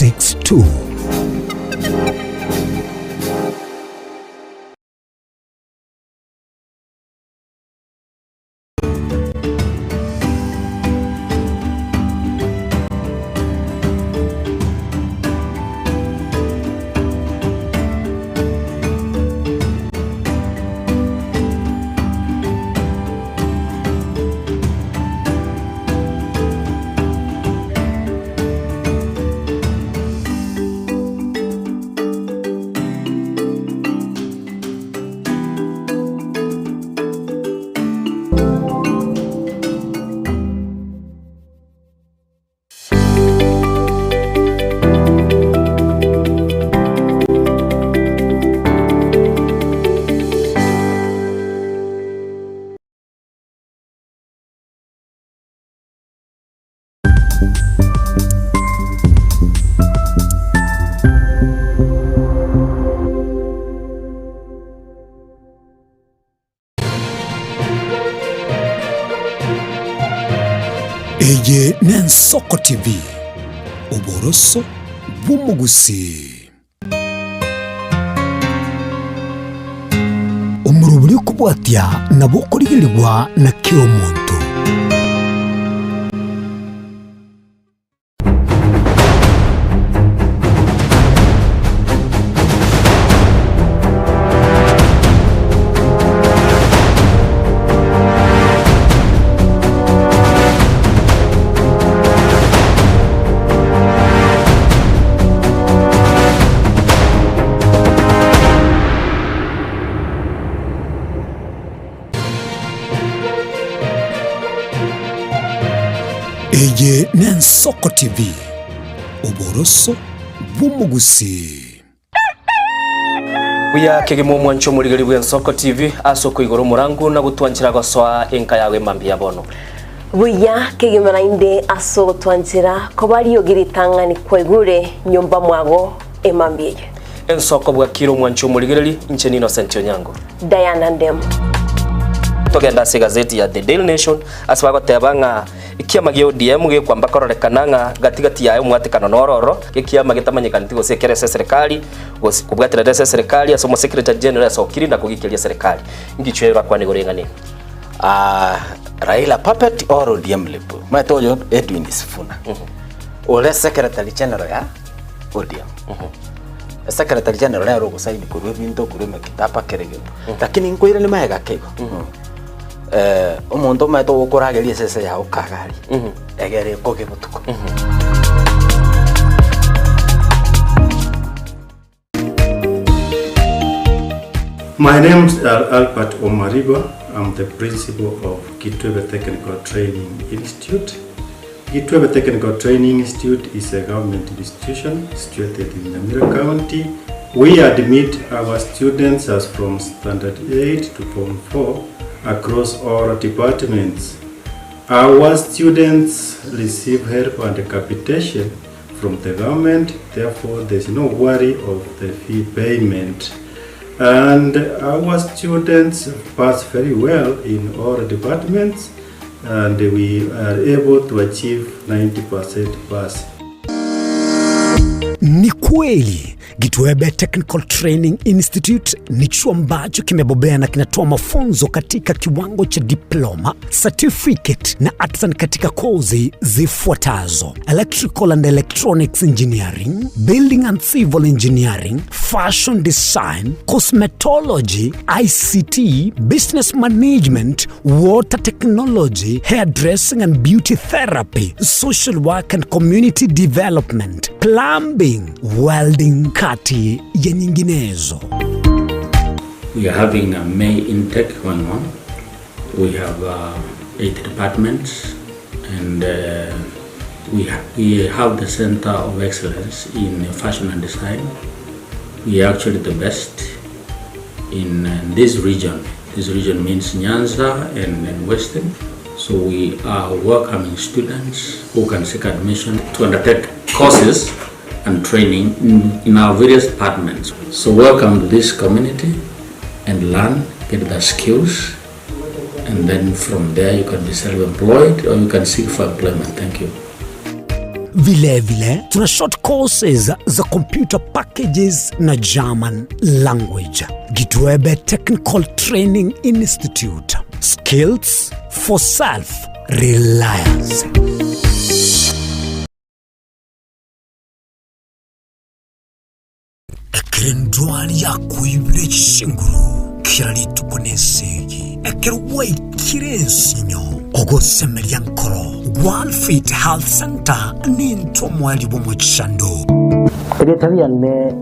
762. Eye Nensoko TV, Oboroso bw'omugusi. Omurubuli kubwatya nabo kuligirirwa na kyomuntu. Eye Nensoko TV, Oboroso bw'omugusi. Buya kegemo mwancho muligari bwa Nsoko TV asoko igoro murangu na gutwanchira goswa enka yawe mambia bono. Buya kegemera inde aso twanchira ko bari yogiritanga ni kwegure nyumba mwago emambie. Nsoko bwa kiro mwancho muligari ncheni Innocent Onyango. Diana Ndem. Togenda se gazeti ya The Daily Nation asbago tebanga ikiama gyo DM gyo kwamba kororekananga gatigati yayo mwatikano nororo ikiama gitamanyikana gose kerese serikali gose kubwatira dese serikali asomo secretary general asokiri na kugikiria serikali ngichwera kwa nigorengani Raila puppet or ODM lepo matoyo Edwin Sifuna ole secretary general ya ODM secretary general ya rogo saini kurwe binto kurwe kitapa kerege lakini nkoira ni maega kego umuntu mato gukurageria sese ya ukagari egere koge butuko My name is Albert Omariba. I'm the principal of Gitwebe Technical Training Institute. Gitwebe Technical Training Institute is a government institution situated in Nyamira County. We admit our students as from Standard 8 to Form 4 across all departments. Our students receive help and capitation from the government, therefore there is no worry of the fee payment. And our students pass very well in all departments, and we are able to achieve 90% pass. Ni kweli Gitwebe Technical Training Institute ni chuo ambacho kimebobea na kinatoa mafunzo katika kiwango cha diploma, certificate na artisan katika kozi zifuatazo: Electrical and Electronics Engineering, Building and Civil Engineering, Fashion Design, Cosmetology, ICT, Business Management, Water Technology, Hairdressing and Beauty Therapy, Social Work and Community Development, Plumbing, Welding, kati ya nyinginezo. We are having a May intake 1-1. We have 8 departments, and we have the Center of Excellence in Fashion and Design. We are actually the best in this region. This region means Nyanza and Western. So we are welcoming students who can seek admission to undertake courses and training in our various departments. So welcome to this community and learn, get the skills, and then from there you can be self-employed or you can seek for employment. Thank you. Vile tuna short courses za computer packages na German language. Gitwebe Technical Training Institute, skills for self-reliance. Ekerendwani ya kuibire chinguru kirali tukonesegi ekerwai kirensinyo ogosemeria nkoro World Fit Health Center ninto mwali bomuchando Egetabia ne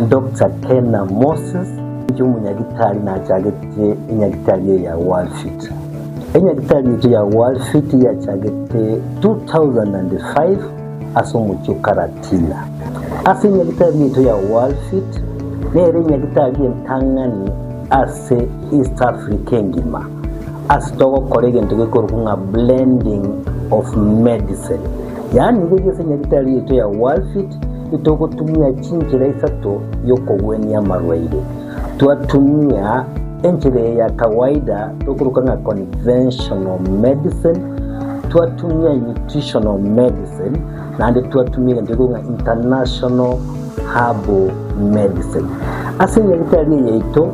Dr. Kena Moses umunyagitari na chagete inyagitari ya World Fit. Inyagitari ya World Fit ya chagete 2005 asomucho karatila. Asi inyagitari ya World Fit nere inyagitari entangani ase East Africa ngima. Asitogo kolege ntugekorunga blending of medicine. Yani ngege inyagitari ya World Fit itoko tumia chinchira isato yoko weni ya marwaide. Tuatumia enchile ya kawaida tukuruka na conventional medicine, tuatumia nutritional medicine, na ande tuatumia ndigunga international herbal medicine. Asini ya gitari ya ito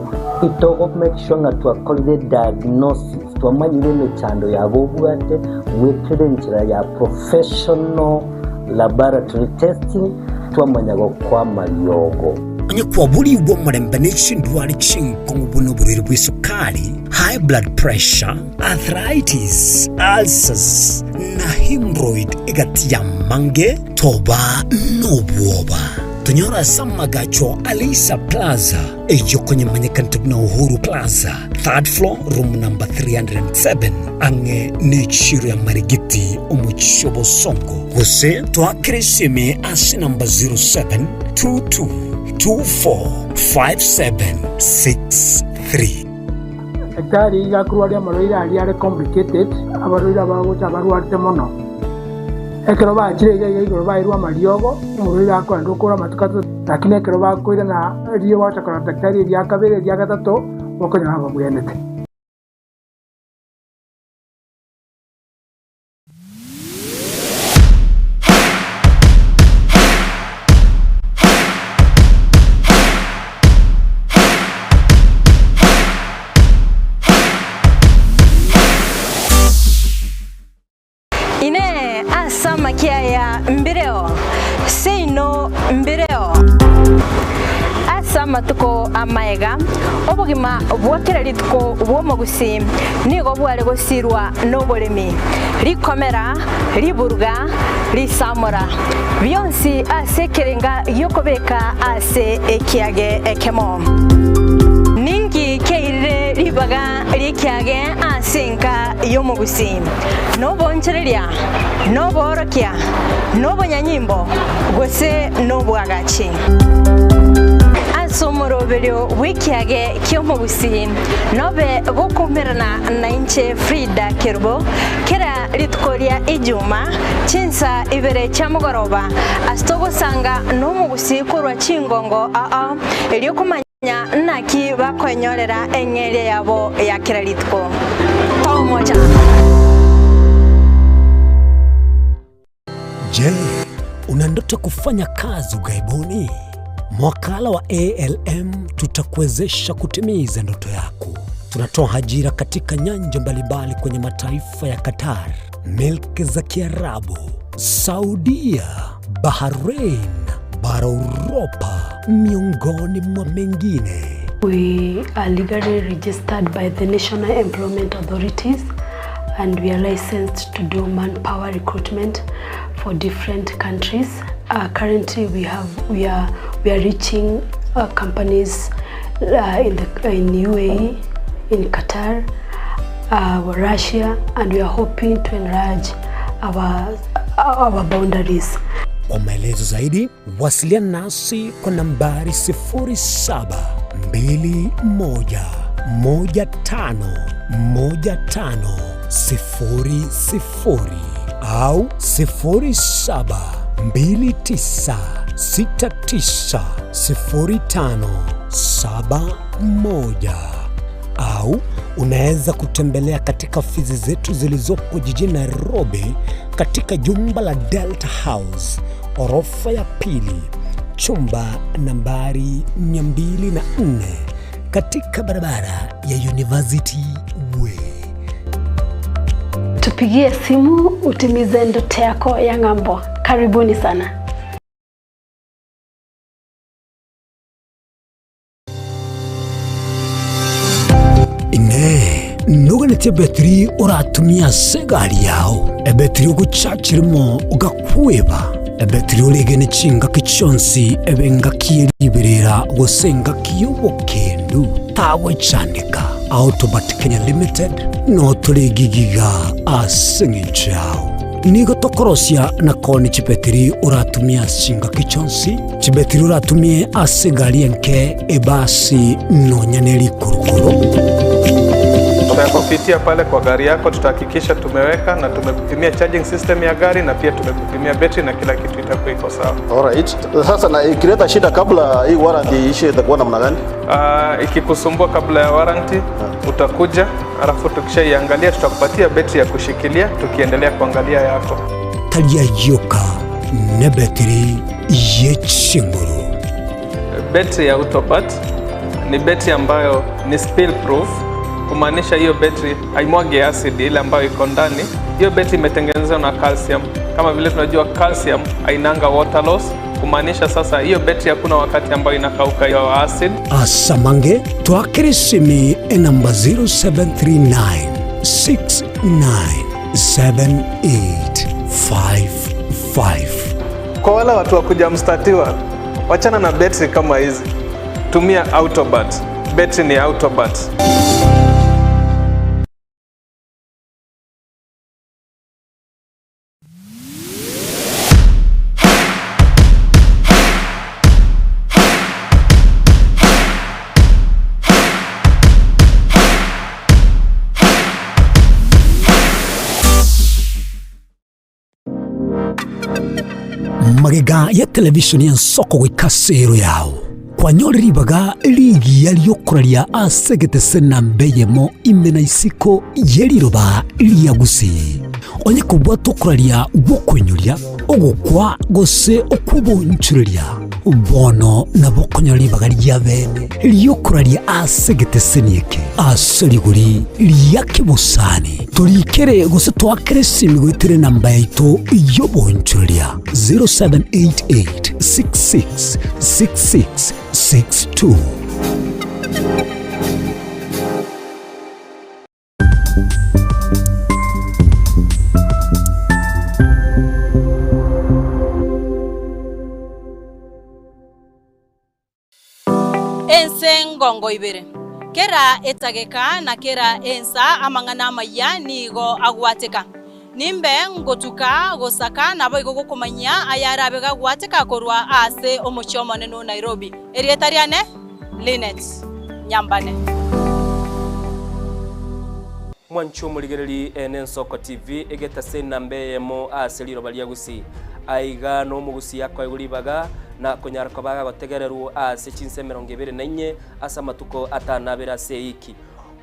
make sure nga tuakolide diagnosis, tuamanyile chando ya gobuate, wekele nchila ya professional laboratory testing, tuamanyago kwa maliogo. Kwa buli ubo mrembeneshi ndwari chinkongu buno buriri bwisukari, high blood pressure, arthritis, ulcers na hemorrhoid igati ya mange toba nobuoba. Tunyora samagacho Alisa Plaza ejo kwenye manyekantu na Uhuru Plaza 3rd floor room number 307 ange nechiro ya Marigiti umuchobo songo wase tuakirisime asi number 0722245763. Ekari gakurwaria maroira ari complicated abaroira bagocha barwarte mono ekero bakire igoro bairwa mariogo umuroira akora ndokora matukato lakini ekero bakoira na rio wacha kana daktari ya kabere ya gatatu bokonya haba muyenete. Makia ya mbireo seino mbireo asama tuko amaega obugima bwakira litko bwomogusi nigo bwale gosirwa nobolemi likomera liburga lisamora byonsi asekerenga yokobeka ase ekiage ekemo ningi keire libaga likiage asenka yomogusi no bonchereria no borokia no bonyanyimbo gose no bwagachi asomorobelio wikiage kyomogusi nobe bokumerana na inche Frida Kerbo kera litkoria ijuma chinsa ibere chamugoroba astogo sanga no mugusi korwa chingongo eliokumanya naki bakwenyorera engere yabo ya kiralitko pamoja. Je, una ndoto kufanya kazi ughaibuni? Mwakala wa ALM tutakuwezesha kutimiza ndoto yako. Tunatoa ajira katika nyanja mbalimbali kwenye mataifa ya Qatar, Milki za Kiarabu, Saudia, Bahrain, bara Europa, miongoni mwa mengine. We are legally registered by the National Employment Authorities and we are licensed to do manpower recruitment for different countries. Currently we are reaching companies in UAE, in Qatar, Russia, and we are hoping to enlarge our boundaries. Kwa maelezo zaidi, wasiliana nasi kwa nambari 0721151500 au 0729690571 au unaweza kutembelea katika ofisi zetu zilizopo jijini Nairobi katika jumba la Delta House, orofa ya pili, chumba nambari 204 katika barabara ya University Way. Tupigie simu utimize ndoto yako ya ng'ambo. Karibuni sana. Ine nuganete betri uratumia segari yao ebetri ugucacirimo ugakweba ebetri uregene cinga kichonsi ebenga kiyibirira gusenga kiyobokendu tawe candika Autobat Kenya Limited no tuligigiga asingichao nigo tokorosia na koni chibetri uratumia cinga kichonsi chibetri uratumie asegari enke ebasi no nyaneli kurukuru. Tutakupitia pale kwa gari yako, tutahakikisha tumeweka na tumekupimia charging system ya gari na pia tumekupimia battery na kila kitu itakuwa iko sawa. Alright. Sasa na ikileta shida kabla hii warranty ishe itakuwa namna gani? Ikikusumbua kabla ya warranty utakuja, alafu tukishaiangalia tutakupatia battery ya kushikilia tukiendelea kuangalia yako. Talia yoka ne battery yechinguru. Battery ya Autobat ni battery ambayo ni spill proof. Kumaanisha hiyo battery haimwagi acid ile ambayo iko ndani. Hiyo battery imetengenezwa na calcium. Kama vile tunajua calcium hainanga water loss. Kumaanisha sasa hiyo battery hakuna wakati ambayo inakauka hiyo acid. Asamange twakirisimi namba 0739 697855. Kwa wale watu wakuja mstatiwa, wachana na battery kama hizi. Tumia Autobat. Battery ni Autobat. Magega ya televisioni ya soko gwikasero yao kwanyoribaga ligi yaliyokuraria asegete sena mbeyemo imena isiko yeriroba liagusi onye kubwa tokuraria gukwenyuria ogukwa gose okubonchuria bono na bokonyoribaga lya bene liyokuraria asegete senieke aseriguri liyakibusani turikere gose twakere simigwitire namba yaito yobonchuria 0788666662. Ngongo ibere kera etageka na kera ensa amangana maya nigo agwateka nimbe ngotuka gosaka nabo igokumanya ayarabega gwateka korwa ase omuchomo neno Nairobi erietariane Linet Nyambane mwancho muligereri Ensoko TV egeta sena mbeyemo ase liro baliagusi aiga no mugusi yakwa iguribaga na konyarako baga gotegererwo ase chinse 24 asa matuko atanabera seiki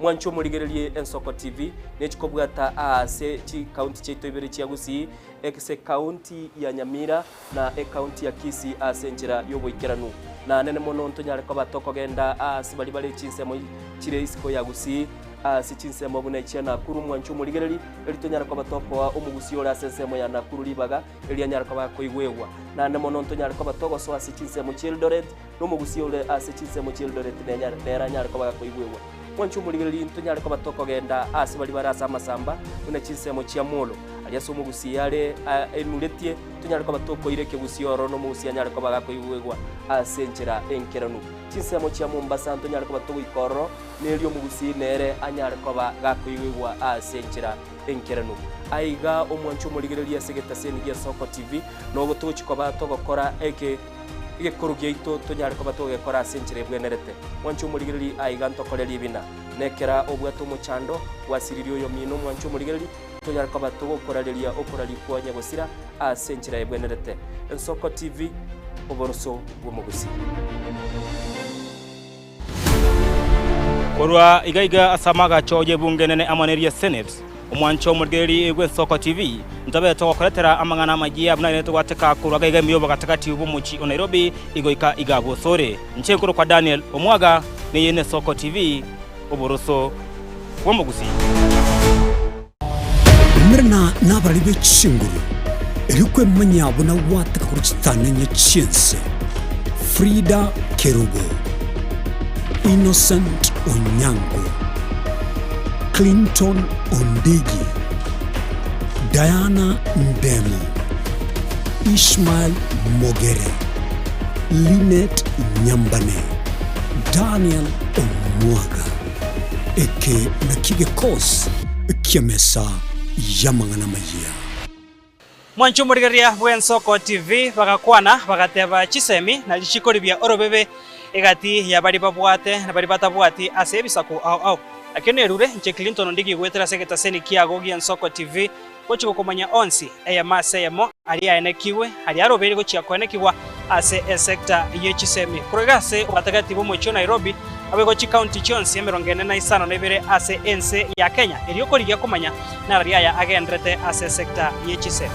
mwancho muligererie Ensoko TV nechikobwata ase chi county cheto ibere chiagusi ekse county ya Nyamira na county ya Kisii ase njira yoboikeranu na nene mono ntonyarako batoko genda ase bali chinse mo chire isiko yagusi ase chinse mo buna ichana kuru mwancho muligereri elitonyarako batoko omugusi ora sensemo ya nakuru libaga elianyarako bakoigwegwa na nene mono ntonyarako batoko so ase chinse mo Childoret no mugusi ora ase chinse mo Childoret nera nyarako bakoigwegwa mwancho muligereri ntonyarako batoko genda ase bali barasa masamba buna chinse mo Chiamolo aliaso mugusi yale enuletie tonyarako batoko ireke gusioro no mugusi anyarako bagakoigwegwa ase nchira enkeranu chinse mo Chia Mombasa ntonyarako batoko ikoro nelio mugusi nere anyarako bagakoigwegwa ase nchira enkeranu aiga omwancho muligereri asegeta seni ya Soko TV no gotochiko batogokora eke igekuru gyeito tonyarako batogekora ase nchira bwenerete mwancho muligereri aiga ntokoreri bina nekera obwato muchando wasiririo yo mino mwancho muligereri tonyarako batogokorareria okorari kwanya gosira ase nchira ebwenerete Ensoko TV oboroso bwomugusi korwa igaiga asamaga choje bunge nene amaneria Senate omwancho omurgeri gwe Soko TV ntabe tokoretera amangana magia buna twateka kurwaga igamiyo bagatagati ubumuchi Nairobi igoika igabosore nchenkuru kwa Daniel Omwaga ni yene Soko TV oboroso womugusi Mrna nabaribe chinguru Erikwe manyabo na wataka kuruchitanenya chense Frida Kerubo Innocent Onyango Clinton Ondigi Diana Ndemo Ishmael Mogere Linet Nyambane Daniel Omwaga Eke Nakige Kos Kiamesa Yamangana Maya Mwanchu murigeria bwen Soko TV bagakwana bagateba chisemi na lichikori bya orobebe egati ya bari babwate na bari batabwati ase bisako au akene rure nche Clinton Ondigi gwetera seketa seni kiago gya Soko TV kochiko komanya onsi eya maseyemo ali ayenekiwe ali arobere go chiakwenekiwa ase sector yechisemi kurogase batagati bo mocho Nairobi abego chi county chonsi emerongene na isano nebere ase ense ya Kenya elioko ligia komanya na ria ya agendrete ase sector yechisemi.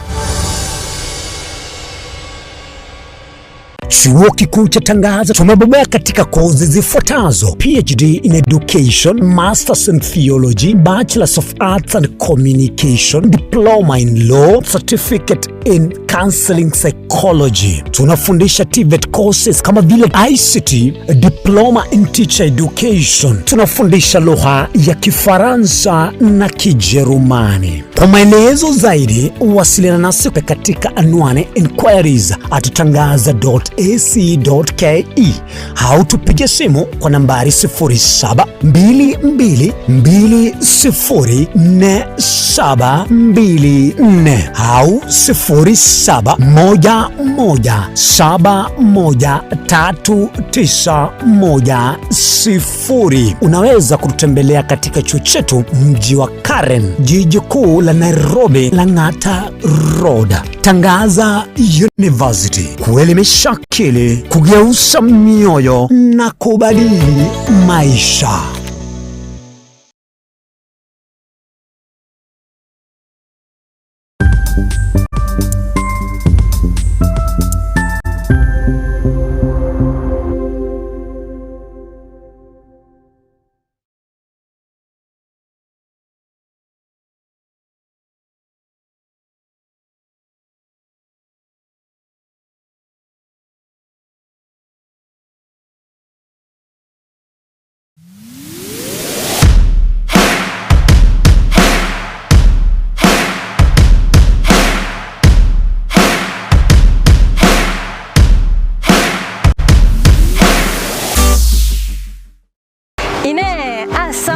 Chuo Kikuu cha Tangaza tumebobea katika kozi zifuatazo: PhD in Education, Masters in Theology, Bachelors of Arts and Communication, Diploma in Law, Certificate in Counseling Psychology. Tunafundisha TVET courses kama vile ICT, Diploma in Teacher Education. Tunafundisha lugha ya Kifaransa na Kijerumani. Kwa maelezo zaidi, wasiliana nasi katika anwani inquiries@tangaza.ac.ke au tupige simu kwa nambari 0722204724 au 0711713910. Unaweza kututembelea katika chuo chetu mji wa Karen, jiji kuu la Nairobi, Lang'ata Road. Tangaza University, kuelimisha akili, kugeuza mioyo na kubadili maisha.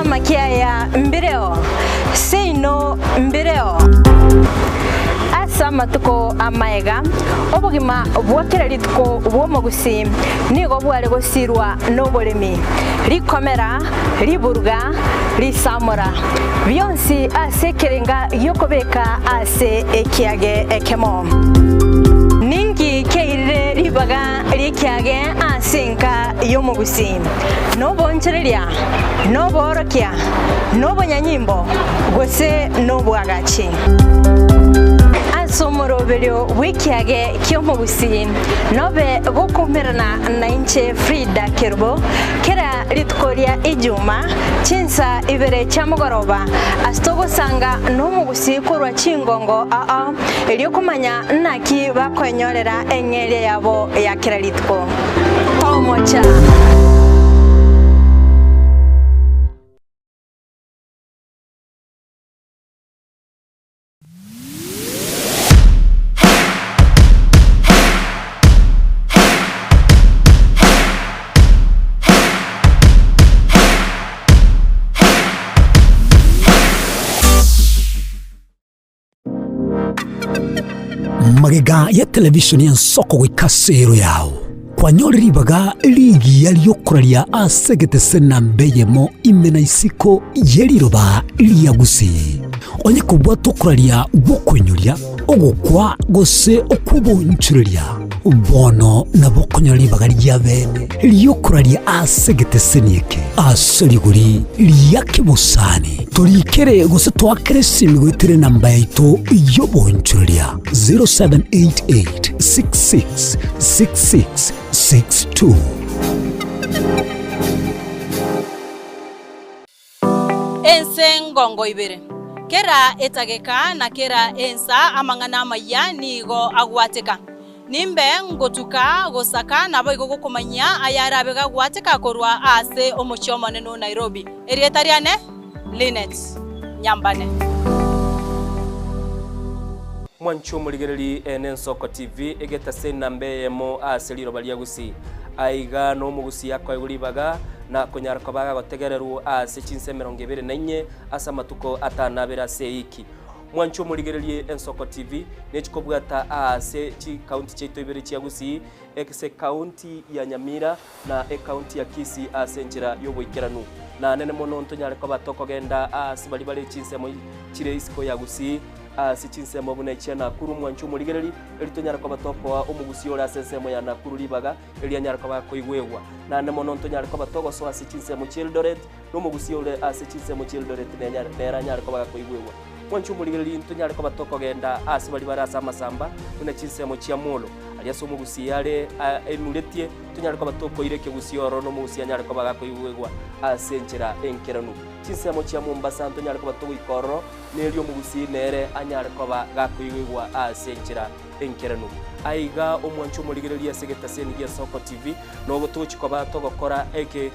Makia ya mbireo seino mbireo asama tuko amaega obugima bwakira litko bwomogusi nigo bwale gosirwa nobolemi likomera liburga lisamura byonsi asekerenga yokobeka ase ekiage ekemo ningi keire libaga likiage asinka yomogusi no bonchereria no borokia no bonyanyimbo gose no bwagachi asomoroberio wikiage kyomogusi nobe gokumerana na inche Frida Kerubo kera litkoria ijuma chinsa ibere chamugoroba astogo sanga no mugusi korwa chingongo eliokumanya naki bakwenyorera engere yabo ya kera litko tomocha magega ya televishoni ya Soko gwikasero yao kwanyoriribaga ligi yaliyokuraria asegete sena mbeyemo imena isiko yeliroba liyagusi onye kubwa tukuraria gukwenyoria ogukwa gose okubonchureria bono na bokonyori bagaria bene liyokuraria asegete asoriguri liyake busani turikere gose twakere simigwitire namba yaitu yobonchuria 0788 666662. Ense ngongo ibere kera etageka na kera ensa amangana maya nigo agwateka nimbe ngotuka gosaka nabo igo gukumanya ayarabe gagwateka korwa ase omuchomo neno Nairobi erietariane Linet Nyambane mwancho muligereri Ensoko TV egeta sena mbeyemo aseliro balia gusi aiga no mugusi yakwa iguribaga na kunyarako baga gotegereru ase chinse 24 asa matuko atanabera seiki mwancho muligereri Ensoko TV nechikobwata ase chi county cheito ibere chia gusi ekse county ya Nyamira na county ya Kisii ase njira yoboikeranu na nene mono ntonyareko batoko genda ase bali bali chinse mo chire isiko ya gusi sichinse mabuna ichia Nakuru mwancho muligereri elitonyara kwa batoko wa umugusi ora sensemo ya Nakuru libaga elianyara kwa koigwewa na nemono ntonyara kwa batoko so asichinse mu Childoret no mugusi ora asichinse mu Childoret neranyara kwa koigwewa mwancho muligereri ntonyara kwa batoko genda asibali barasa masamba una chinse mu Chiamolo aliaso mugusi yale enuletie tonyara kwa batoko ireke gusi oro no mugusi anyara kwa koigwewa asenchera enkeranu chinse mu Mombasa ntonyara kwa batoko ikoro nelio mugusi nere anyara kwa gakoigwa asenchera enkeranu aiga omwancho muligereria segeta seni ya Soko TV no gotuchi kwa bato gukora eke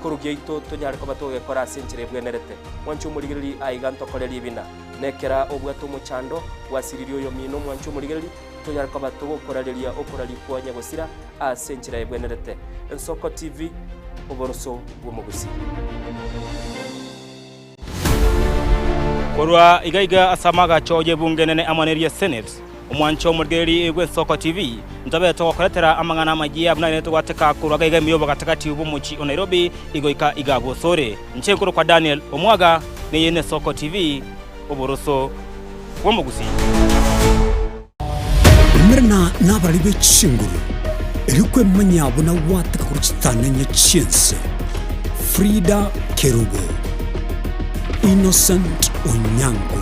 kurugia ito tonyara kwa bato gukora asenchera bwenerete mwancho muligereri aiga ntokoreri bina nekera obwato muchando wasiririo yo mino mwancho muligereri tonyara kwa bato gokorareria okorari kwa nyagosira asenchera bwenerete Ensoko TV oboroso bwomugusi korwa igaiga asamaga choje bunge nene amaneria Senate omwancho muligereri egwe Soko TV ntabe tokoretera amangana magia buna twateka kurwa igaiga miyobo katakati ubumuchi Nairobi igoika igabo sore nchenkuru kwa Daniel Omwaga ne yene Soko TV oboroso womugusi mirna nabaribe chinguru erikwe manyabo na wataka kuruchitanenya chinse Frida Kerubo Innocent Onyango,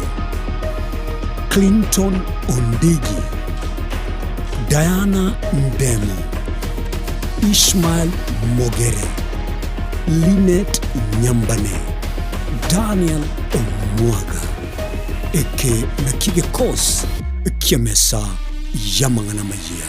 Clinton Ondigi, Diana Ndemo, Ishmael Mogere, Linet Nyambane, Daniel Omwaga, eke nakige kos kiamesa yamangana maya.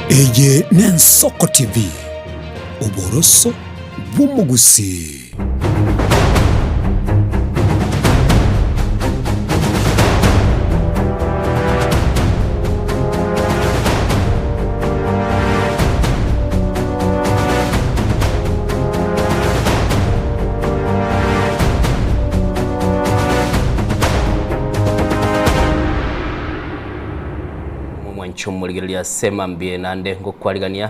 Eye Ensoko TV oboroso bw'umugusi muligereria sema mbie nande ngokwarigania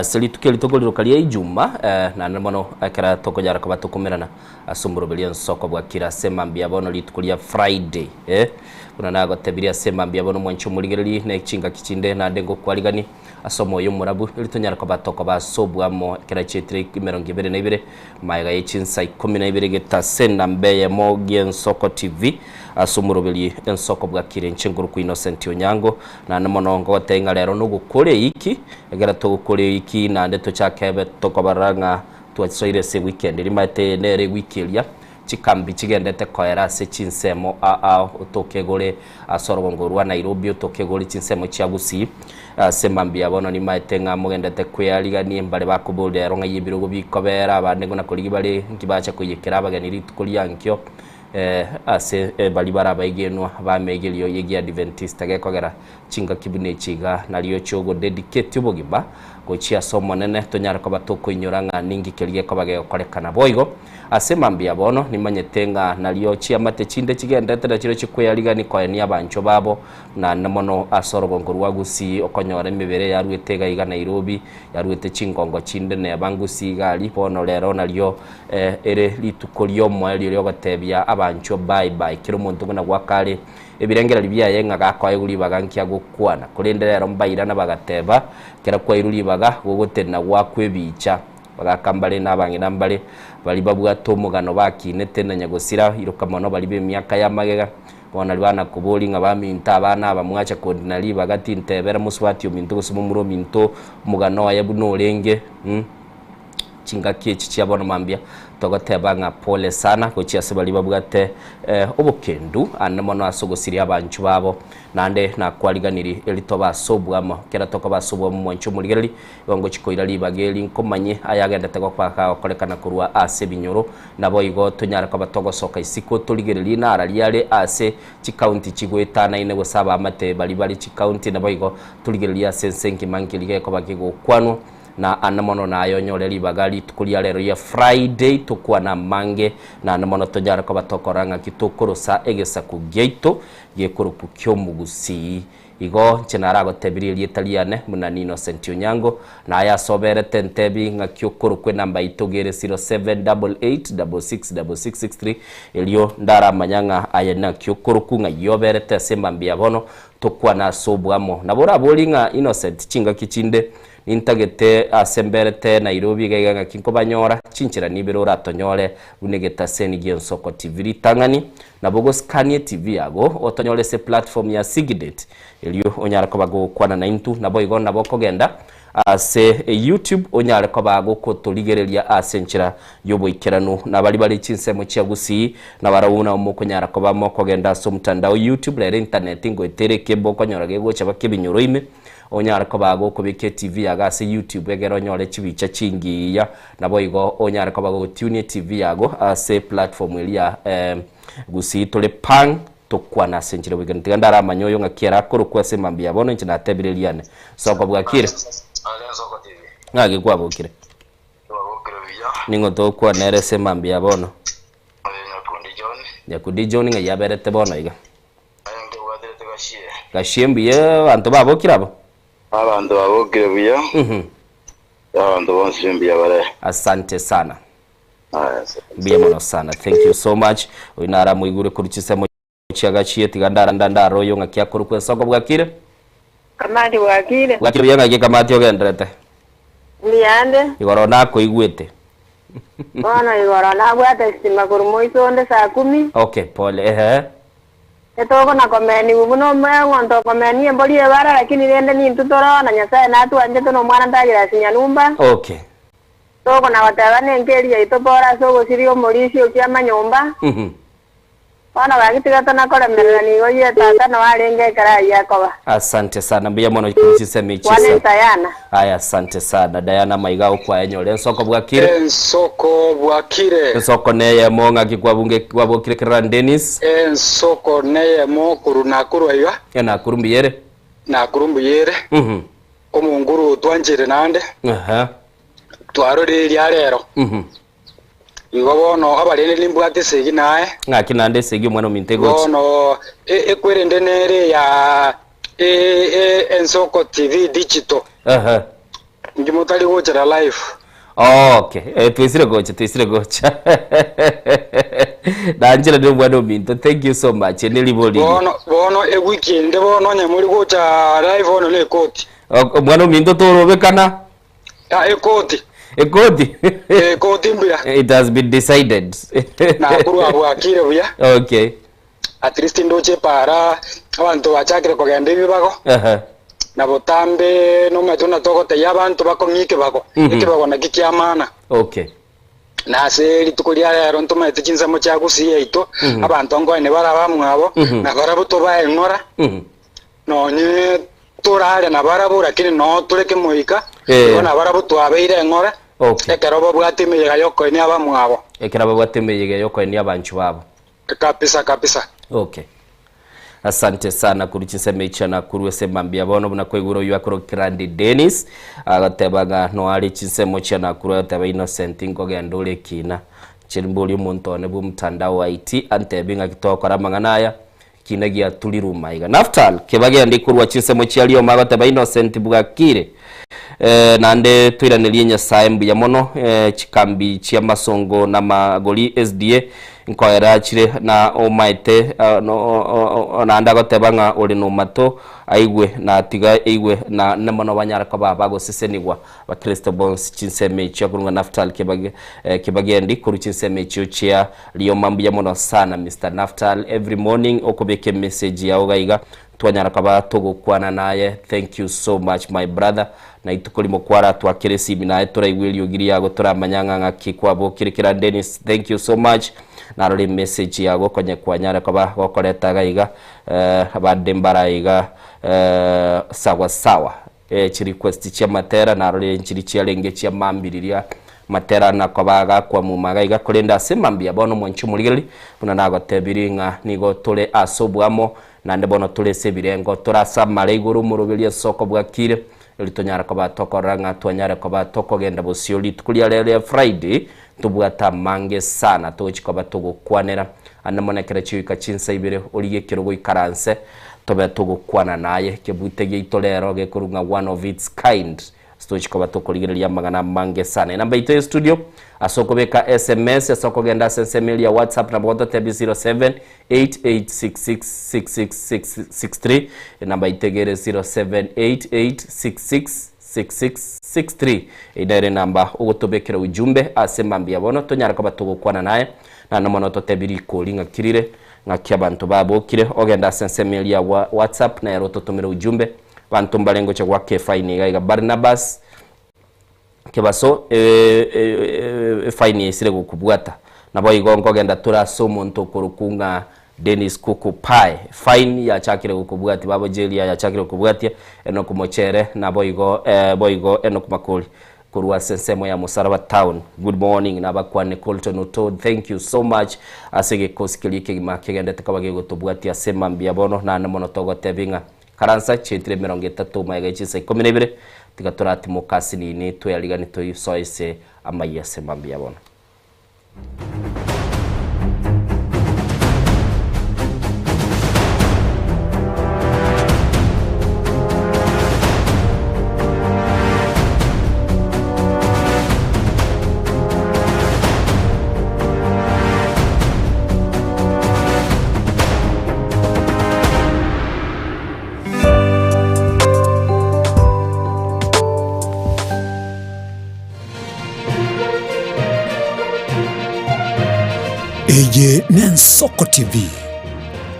selituke litogolero kalia ijuma na namono akara tokojara kwa batukumerana asumburobelia Nsoko bwakira sema mbia bono litukulia Friday kuna nago tebiria sema mbia bono mwancho muligereri na ichinga kichinde nande ngokwarigani asomo yo murabu litonyara kwa batoko basobwamo kera chetire 22 maiga yichinsa 12 geta sena mbeye mogie Nsoko TV asumurobeli Nsoko bwakire nchenguru ku Innocent Onyango na namonongo watenga lero no gukore iki egera to gukore iki na ndeto chakebe tokobaranga twasoire se weekend rimate nere wikelia chikambi chigendete koera se chinsemo utokegore asorongorwa Nairobi utokegore chinsemo chia Gusii semambia bono ni maitenga mugendete kwiyarigani mbale bakubulde ronga yibirugo bikobera abande ngona kuligi bale nkibacha kuyekera abagani ritukulia nkyo ase bali barabaigeno bamegerio yegi Adventist gekogera chinga kibune chiga nalio chogo dedicate ubogimba gochia somo nene tonyara ko batokoinyora ningi kelige ko bagekorekana boigo ase mambia bono nimanyetenga nalio chia mate chinde chigendete na chiro chikweyariga ni kwa ni abancho babo na namono asorogo ngorwa gusi okonyora mibere yarwetega iga Nairobi yarwete chingongo chinde ne bangusi gali bono lero nalio ere litukolio mwali lyo batebya abancho bye bye kiro muntu ngana gwakale ebirengera libya yenga gakwaye gulibaga nkia gukwana kulenderera mbaira na bagateba kera kwa irulibaga gugutena gwakwebicha bagakambale nabange nambale bali babwato omugano bakinete na nyagosira iruka mono bali be myaka ya magega bona libana kuboli nga baminta abana abamwacha kodinali bagati ntebera muswati ominto gusumumuro minto omugano yabuno olenge chingaki echi chiabona mambia togoteba nga pole sana gochia sebali babwate obukendu anamono asogosiria abanchu babo nande nakwaliganiri elitoba sobwamo kera tokoba sobwamo mwanchu muligereri wango chikoira libageli nkomanye ayagenda tego kwaka okolekana kurwa ase binyoro nabo igo tonyara ko batogosoka isiko tuligereri nara liale ase chikaunti chigwetana ine gosaba amate bali chikaunti nabo igo tuligereri ase senki mankilige ko bakigo kwano na anamono na ayonyole libagali tukulia lero ya Friday tukwa na mange na anamono tonjara ko batokoranga kitokoro sa egesa ku geito gekoro ku kyomugusi igo chenarago tebiri Italiane munani Innocent Onyango na aya sobere tentebi nga kyokoro kwe namba itogere 0788666663 elio ndara manyanga ayena kyokoro ku nga yobere tesemba mbia bono tukwa na sobwamo nabora bolinga Innocent chinga kichinde intagete asemberete Nairobi gaiga kinko banyora chinchira nibero ratonyole unegeta seni Giensoko TV tangani na bogo Scania TV yago otonyole se platform ya Sigidate elio onyara ko bago kwana na intu na boigo na boko genda ase YouTube onyara ko bago ko toligerelia asenchira yobo ikerano na bali chinsemo chiagusi na barawuna umoko nyara ko bamoko genda so mtandao YouTube le internet ngo etereke boko nyora gego chabake binyoroime onyara ko bago ko bike TV yaga ase YouTube egero nyole chibicha chingiya nabo igo onyara ko bago tune TV yago ase platform elia gusi tole pang tokwa na senchire weekend tigandara manyoyo ngakiera koro kwa sema mbia bono nchina tebireliane soko bwakire ngage kwa bokire ningo tokwa nere sema mbia bono Nyakundi John nga yaberete bono iga gashimbiye bantu babokira abo abantu babokire buya abantu bonse mbia bare asante sana biya mono sana thank you so much winara muigure kurichisemo chiagachiye tigandara ndandaro yo ngakia kurukwe soko bwakire kamati bwakire yanga ke kamati ogendrete niande igoro nako igwete bona igoro na bwate sima kurumoiso onde saa 10 okay pole etoko na komeni buno mwengo ndo komeni emboli ebara lakini rende ni ntutoro na nyasaye natu anje tono mwana ndagira sinya numba okay toko na watabane ngeli ya itopora sogo sirio molisi okiama nyumba Wana bagitiga tana kole merani goye tata no alenge kara yakoba. Asante sana mbiya mono kuchise michisa. Wane Diana. Aya asante sana Diana maigao kwa enyole soko bwakire. Soko bwakire. Soko neye monga kikwa bunge kwa bokire Kran Dennis. Soko neye mo kuruna kurwa na kurumbiyere. Na kurumbiyere. Omunguru twanjire nande. Twarore lya lero. Igo bono abalene limbwate segi nae ngaki nande segi mwana mintego bono ekwerende nere ya Ensoko TV digital ngimotali gochera live okay twisire gocha danjira ndo mwana minto thank you so much neliboli bono weekend bono nyamuri gocha live ono le koti mwana minto torobekana ekoti Ekoti. Ekoti mbia. It has been decided. Na kuru abwakire buya. Okay. At least ndoche para abantu bachakire kugenda bibako. Na botambe no metuna togote yabantu bakongike bako. Ikibako na kikiamana. Okay. Na se litukulia rero ntuma etichinza mo chagusi yeito abantu ngo ne barabamwabo na barabuto baengora. No nye turare na barabu lakini no tureke moika. Bona barabuto abeire ngora. Okay. Ekero babwate meyega yoko ni abamwabo. Ekero babwate meyega yoko ni abanchu babo. Kabisa. Okay. Asante sana kuri chiseme ichana kuri wese mambia bono buna kweguro yakoro Kirandi Dennis agatebaga no ari chisemo chana kuri ataba Innocent ngoge ndole kina chirimbuli muntu ne bumtandao wa IT antebinga kitokora manganaya kinagia tuliruma iga Naftal kebage ndikurwa chisemo cyaliyo magataba Innocent bugakire nande twiraniriye Nyasaye mbuya mono chikambi cia masongo na magoli SDA nkoera chire na omaite na ndagotebanga uri no mato aigwe na tiga igwe na nemono banyara ko babago sesenigwa ba Kristo Bones chinseme cia kurunga Naftal kebage ndi kuru chinseme cia liyo mambuya mono sana Mr. Naftal every morning okobeke message ya ogaiga twanyara kaba tugukwana naye. Thank you so much my brother na itukulimo kwara twakire sibi naye turaigwelio giri yago turamanyanga ngakikwabo kirikira Dennis. Thank you so much na roli message yago konye kwanyara kaba gokoreta gaiga abadembara iga sawa chi request cia matera na roli nchiri cia lenge cia mambiriria matera na kwabaga kwa mumaga iga kurenda semambia bono mwanchu murigeli buna nago tebiringa nigo tole asobwamo na ndebono tole sebirengo turasa mareiguru murubilia soko bwakire litonyara kwa tokoranga twanyara kwa toko genda bosioli tukulia lele Friday tubwata mange sana tochikoba tugukwanera anamonekera chiwika chinsa ibire oliye kirogo ikaranse tobe tugukwana naye kebutege itolero gekurunga one of its kind stochikoba tokuligeria magana mange sana namba ito studio asokobeka SMS asokogenda sensemelia WhatsApp na boto tebi 0788666663 namba itegere 0788666663 idare namba ugotobekera ujumbe asemambia bono tonyara kwa tugukwana naye na namono totebiri kolinga kirire ngakia bantu babo kire ogenda sensemelia WhatsApp na yaro totomera ujumbe bantu mbalengo cha kwa kefaini gaiga Barnabas kebaso faini isire gukubwata nabo igongo genda turaso muntu kurukunga Dennis Kuku Pai fine ya chakire gukubwati babo jeli ya chakire gukubwati eno kumochere nabo igo eno kumakuli kurwa sensemo ya Musaraba Town. Good morning nabakwane Colton Oto. Thank you so much asige koskilike makegenda takabage gutubwati asema mbiabono na namono togo tebinga karansa chentire 30 maiga chisa 12 tigaturati mukasi ni twyaligani toyisoise amayese mbiabono. Eye Nensoko TV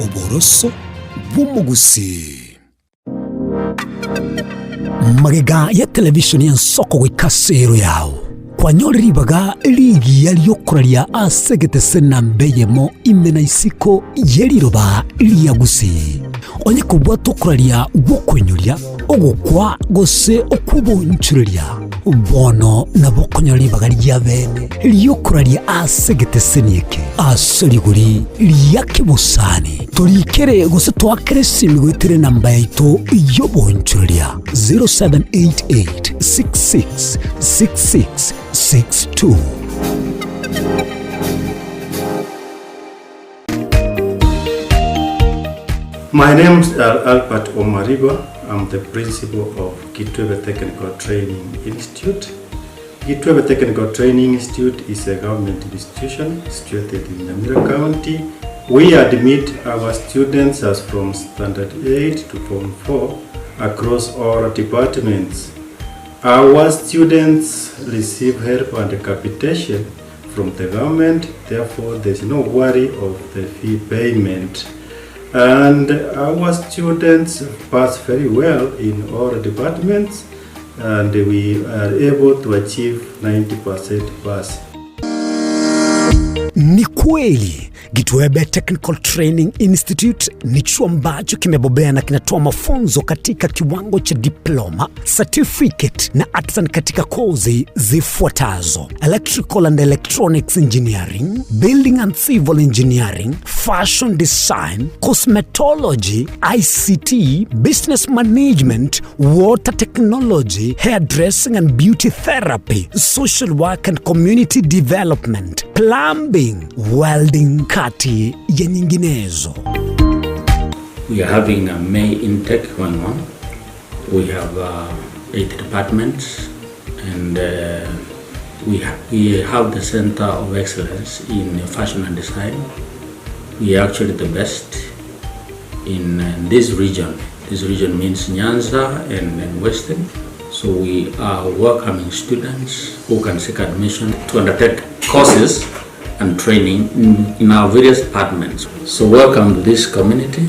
Oboroso Bumugusi Magega ya televisioni Nsoko gwikasero yao kwanyori baga ligi yaliyokuralia asegete senambeyemo imena isiko yeliroba liyagusi onye kubwa tokuralia gukwenyulia ogukwa gose okubonchuria bono nabokonyori bagari ya bene liyokuralia asegete senieke asoliguri liyakibusani tolikere gose twakere simigwitere namba yaito yobonchuria 0788666662. My name is Albert Omariba. I'm the principal of Kitwebe Technical Training Institute. Kitwebe Technical Training Institute is a government institution situated in Nyamira County. We admit our students as from Standard 8 to Form 4 across all departments. Our students receive help and capitation from the government, therefore there is no worry of the fee payment. And our students pass very well in all departments, and we are able to achieve 90% pass. Ni kweli Gitwebe Technical Training Institute ni chuo ambacho kimebobea na kinatoa mafunzo katika kiwango cha diploma, certificate na artisan katika kozi zifuatazo: Electrical and Electronics Engineering, Building and Civil Engineering, Fashion Design, Cosmetology, ICT, Business Management, Water Technology, Hairdressing and Beauty Therapy, Social Work and Community Development, Plumbing, Welding, kati ya nyinginezo. We are having a May intake 1-1. We have 8 departments, and we have the Center of Excellence in Fashion and Design. We are actually the best in this region. This region means Nyanza and Western. So we are welcoming students who can seek admission to undertake courses and training in our various departments. So welcome to this community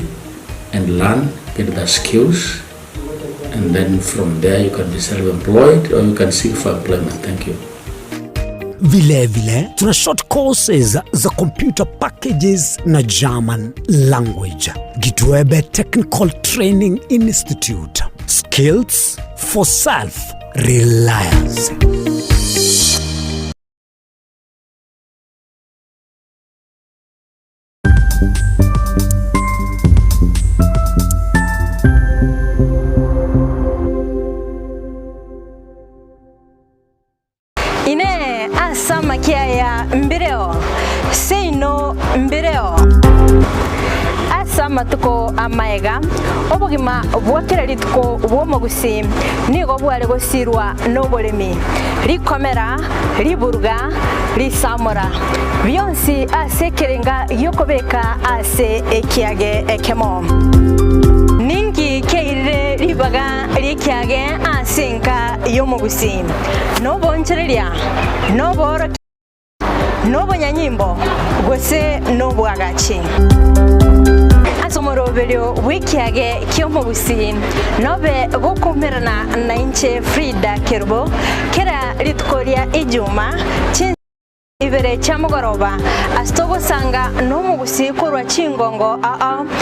and learn, get the skills, and then from there you can be self-employed or you can seek for employment. Thank you. Vile tuna short courses za computer packages na German language. Gitwebe Technical Training Institute. Skills for self-reliance. Ine asama kia ya mbireo seino mbireo asama tuko amaega obugima bwakira lituko bwomogusi nigo bwale gosirwa nobolemi likomera liburga lisamora byonsi asekerenga yokobeka ase ekiage ekemo ningi keire libaga likiage asenka yomogusi nobonchereria noboro nobonyanyimbo gose nobwagachi asomorobelio wikiage kyomogusi nobe gokumerana na inche Frida Kerubo kera litukoria ijuma ibere chamugoroba astogo sanga nomugusi kurwa chingongo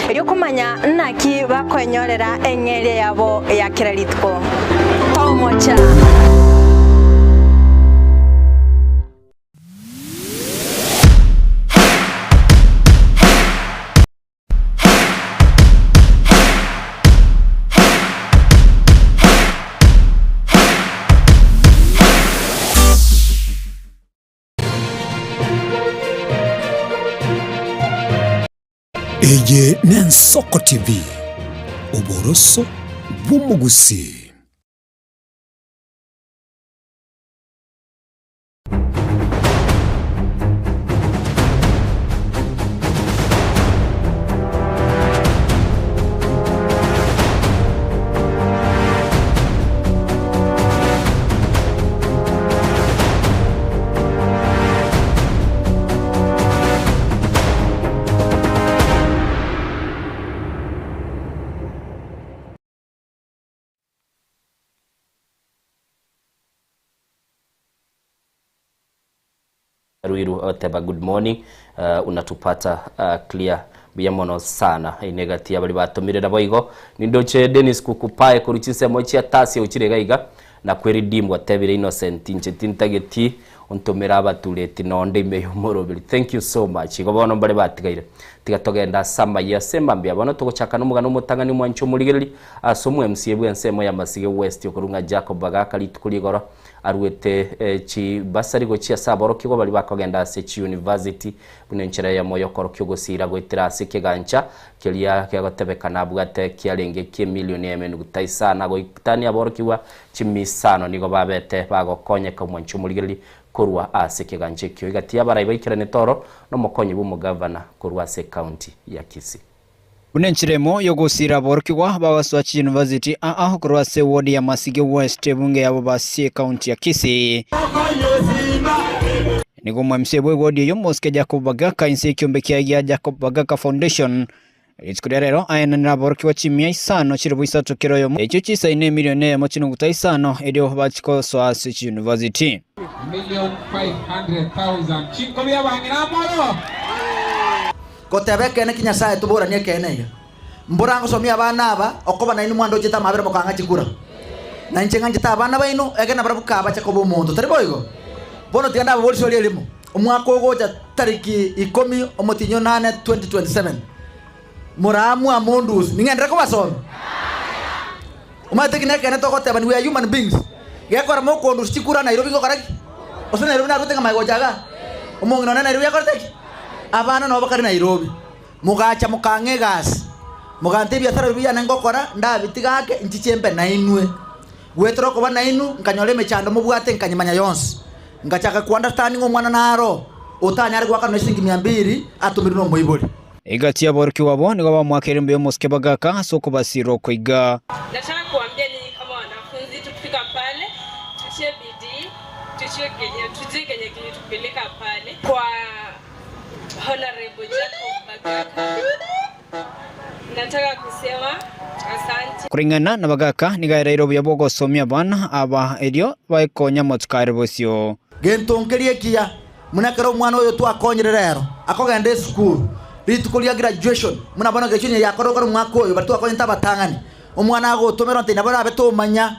ryokumanya naki bakwenyorera engere yabo ya kera lituko pamoja. Eye Nensoko TV, uboroso bw'umugusi. Ruiru oteba good morning, unatupata clear biyamono sana inegati abali batomirira boigo nindoche Dennis kukupae kuruchise mochi atasi uchirega iga na kweri dimwa tebire Innocent inchitintageti ontomera abatuleti nonde imeyomorobiri. Thank you so much igobono mbale batigaire tigatogenda sama ya semba mbya bono tugochaka n'umugano mutangani mwancho murigeri asomu MC bwensemo ya Masige West yokurunga Jacob Bagaka litukuligoro arwete chi basari go chia saboro kigo bali bakogenda se university bunenchera ya moyo koro kigo sira go itirasi kigancha kelia kyagotebekana bwate kialenge ki milioni emenu gutaisana go itani aboro kiwa chimisano nigo babete bagokonye ka mwancho murigeri kurwa ase kiganche kyo igatia barayi baikirane toro no mokonyi bumugavana kurwa se county ya Kisii. Bunenchiremo yogosira borkiwa bawaswachi university kurwa se ward ya Masige West bunge ya babasi county ya Kisii. Nigomwa msebwe ward yo Moske Jacob Bagaka inse kyombe kya Jacob Bagaka Foundation. Itskurero ayana na borkiwa chimia isano chirubisa tokero yo echo chisa ine milione mochino gutaisano edio bachiko swasi university. 1,500,000 chinko bya bangira moro gotebe kene kinya sae tuburanie kene iga mburango somia abana aba okoba nainu mwando jeta mabere mukanga chikura na nchenga jeta abana baino ege nabara bukaba chakobo omonto tari boigo bono tiganda abolisi oli elimo omwaka ogocha tariki 10 omotinyo 8 2027 muramu amondus ningendera ko basome umate kine kene tokoteba ni we are human beings gekora mokondu chikura Nairobi ngokaraki osona Nairobi na rutenga mago jaga omongi nona Nairobi yakorteki abana no bakari Nairobi mugacha mukange gas mugante biathara biya nangokora ndabitigake nchichembe nainwe gwetro ko banainu nkanyole mechando mubwate nkanyimanya yonse ngachaka ku understanding omwana naro utanyari gwaka no shilingi 200 atumiri no moibori igati aborki wabo nigo bamwakira mbyo moske bagaka soko basiro koiga. Nataka kuambia ni kama wanafunzi tukifika pale tutie bidii tujue kenye tupeleka pale kwa Honorable Jacob Bagaka. Nataka kusema asante. Kuringana na Bagaka nigaira irobo yabogo somia bana aba erio baikonya motkare bosio gentonkerie kia munakero mwana oyo twakonyerero akogende school ritukulia graduation muna bona graduation yakorokoro mwaka oyo batu akonyenta batangani omwana agotomero ntina bona betomanya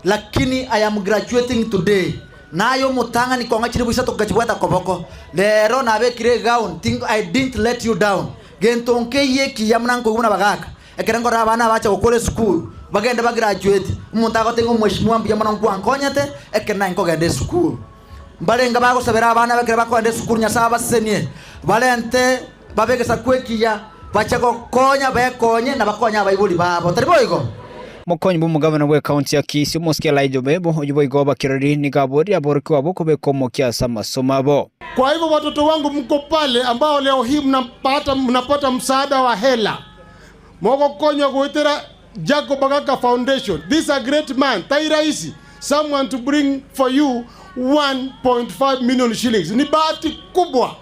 lakini I am graduating today nayo mutangani konga chiri buisa tokachibwata koboko lero nabekire gown think I didn't let you down gentonkerie kia munanko guna Bagaka ekerengo rabana bacha gukore school bagende ba graduate umuntu agotenga mweshimwa mbya mwana nku ankonyete ekena nkogende school mbalenga bago sabera abana bakire bakwande school nyasaba senie balente babegesa kwekiya bacha gokonya bekonye na bakonya abayibuli babo tariboigo mukonyi bumugabana we county ya Kisii Moskia Laijo bebo oyiboigo bakirori nigabori aboriki wabo kubeko kiasa masomabo. Kwa hivyo watoto wangu mko pale ambao leo hii mnapata msaada wa hela Mogo konyo kuitera Jacob Bagaka Foundation. This is a great man. Tairaisi. Someone to bring for you 1.5 million shillings. Ni bahati kubwa.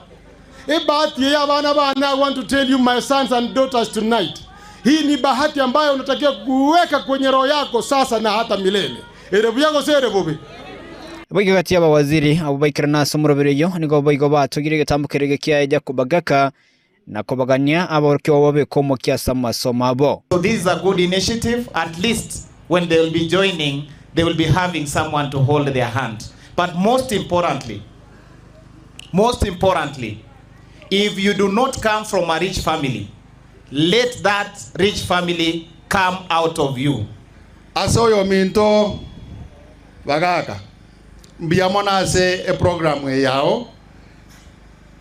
Bahati ya bana I want to tell you my sons and daughters tonight. Hii ni bahati ambayo unatakiwa kuweka kwenye roho yako sasa na hata milele. Erebu yako sere bobe. Baiga gati ya waziri abubaikira na somurobiriyo nigo baigo batugire getambukirege kia Jacob Bagaka na kobagania aborki wabe komo kiasa masomabo. So this is a good initiative. At least when they will be joining, they will be having someone to hold their hand. But most importantly, if you do not come from a rich family, let that rich family come out of you. Asoyo minto Bagaka mbiyamona ase e program yao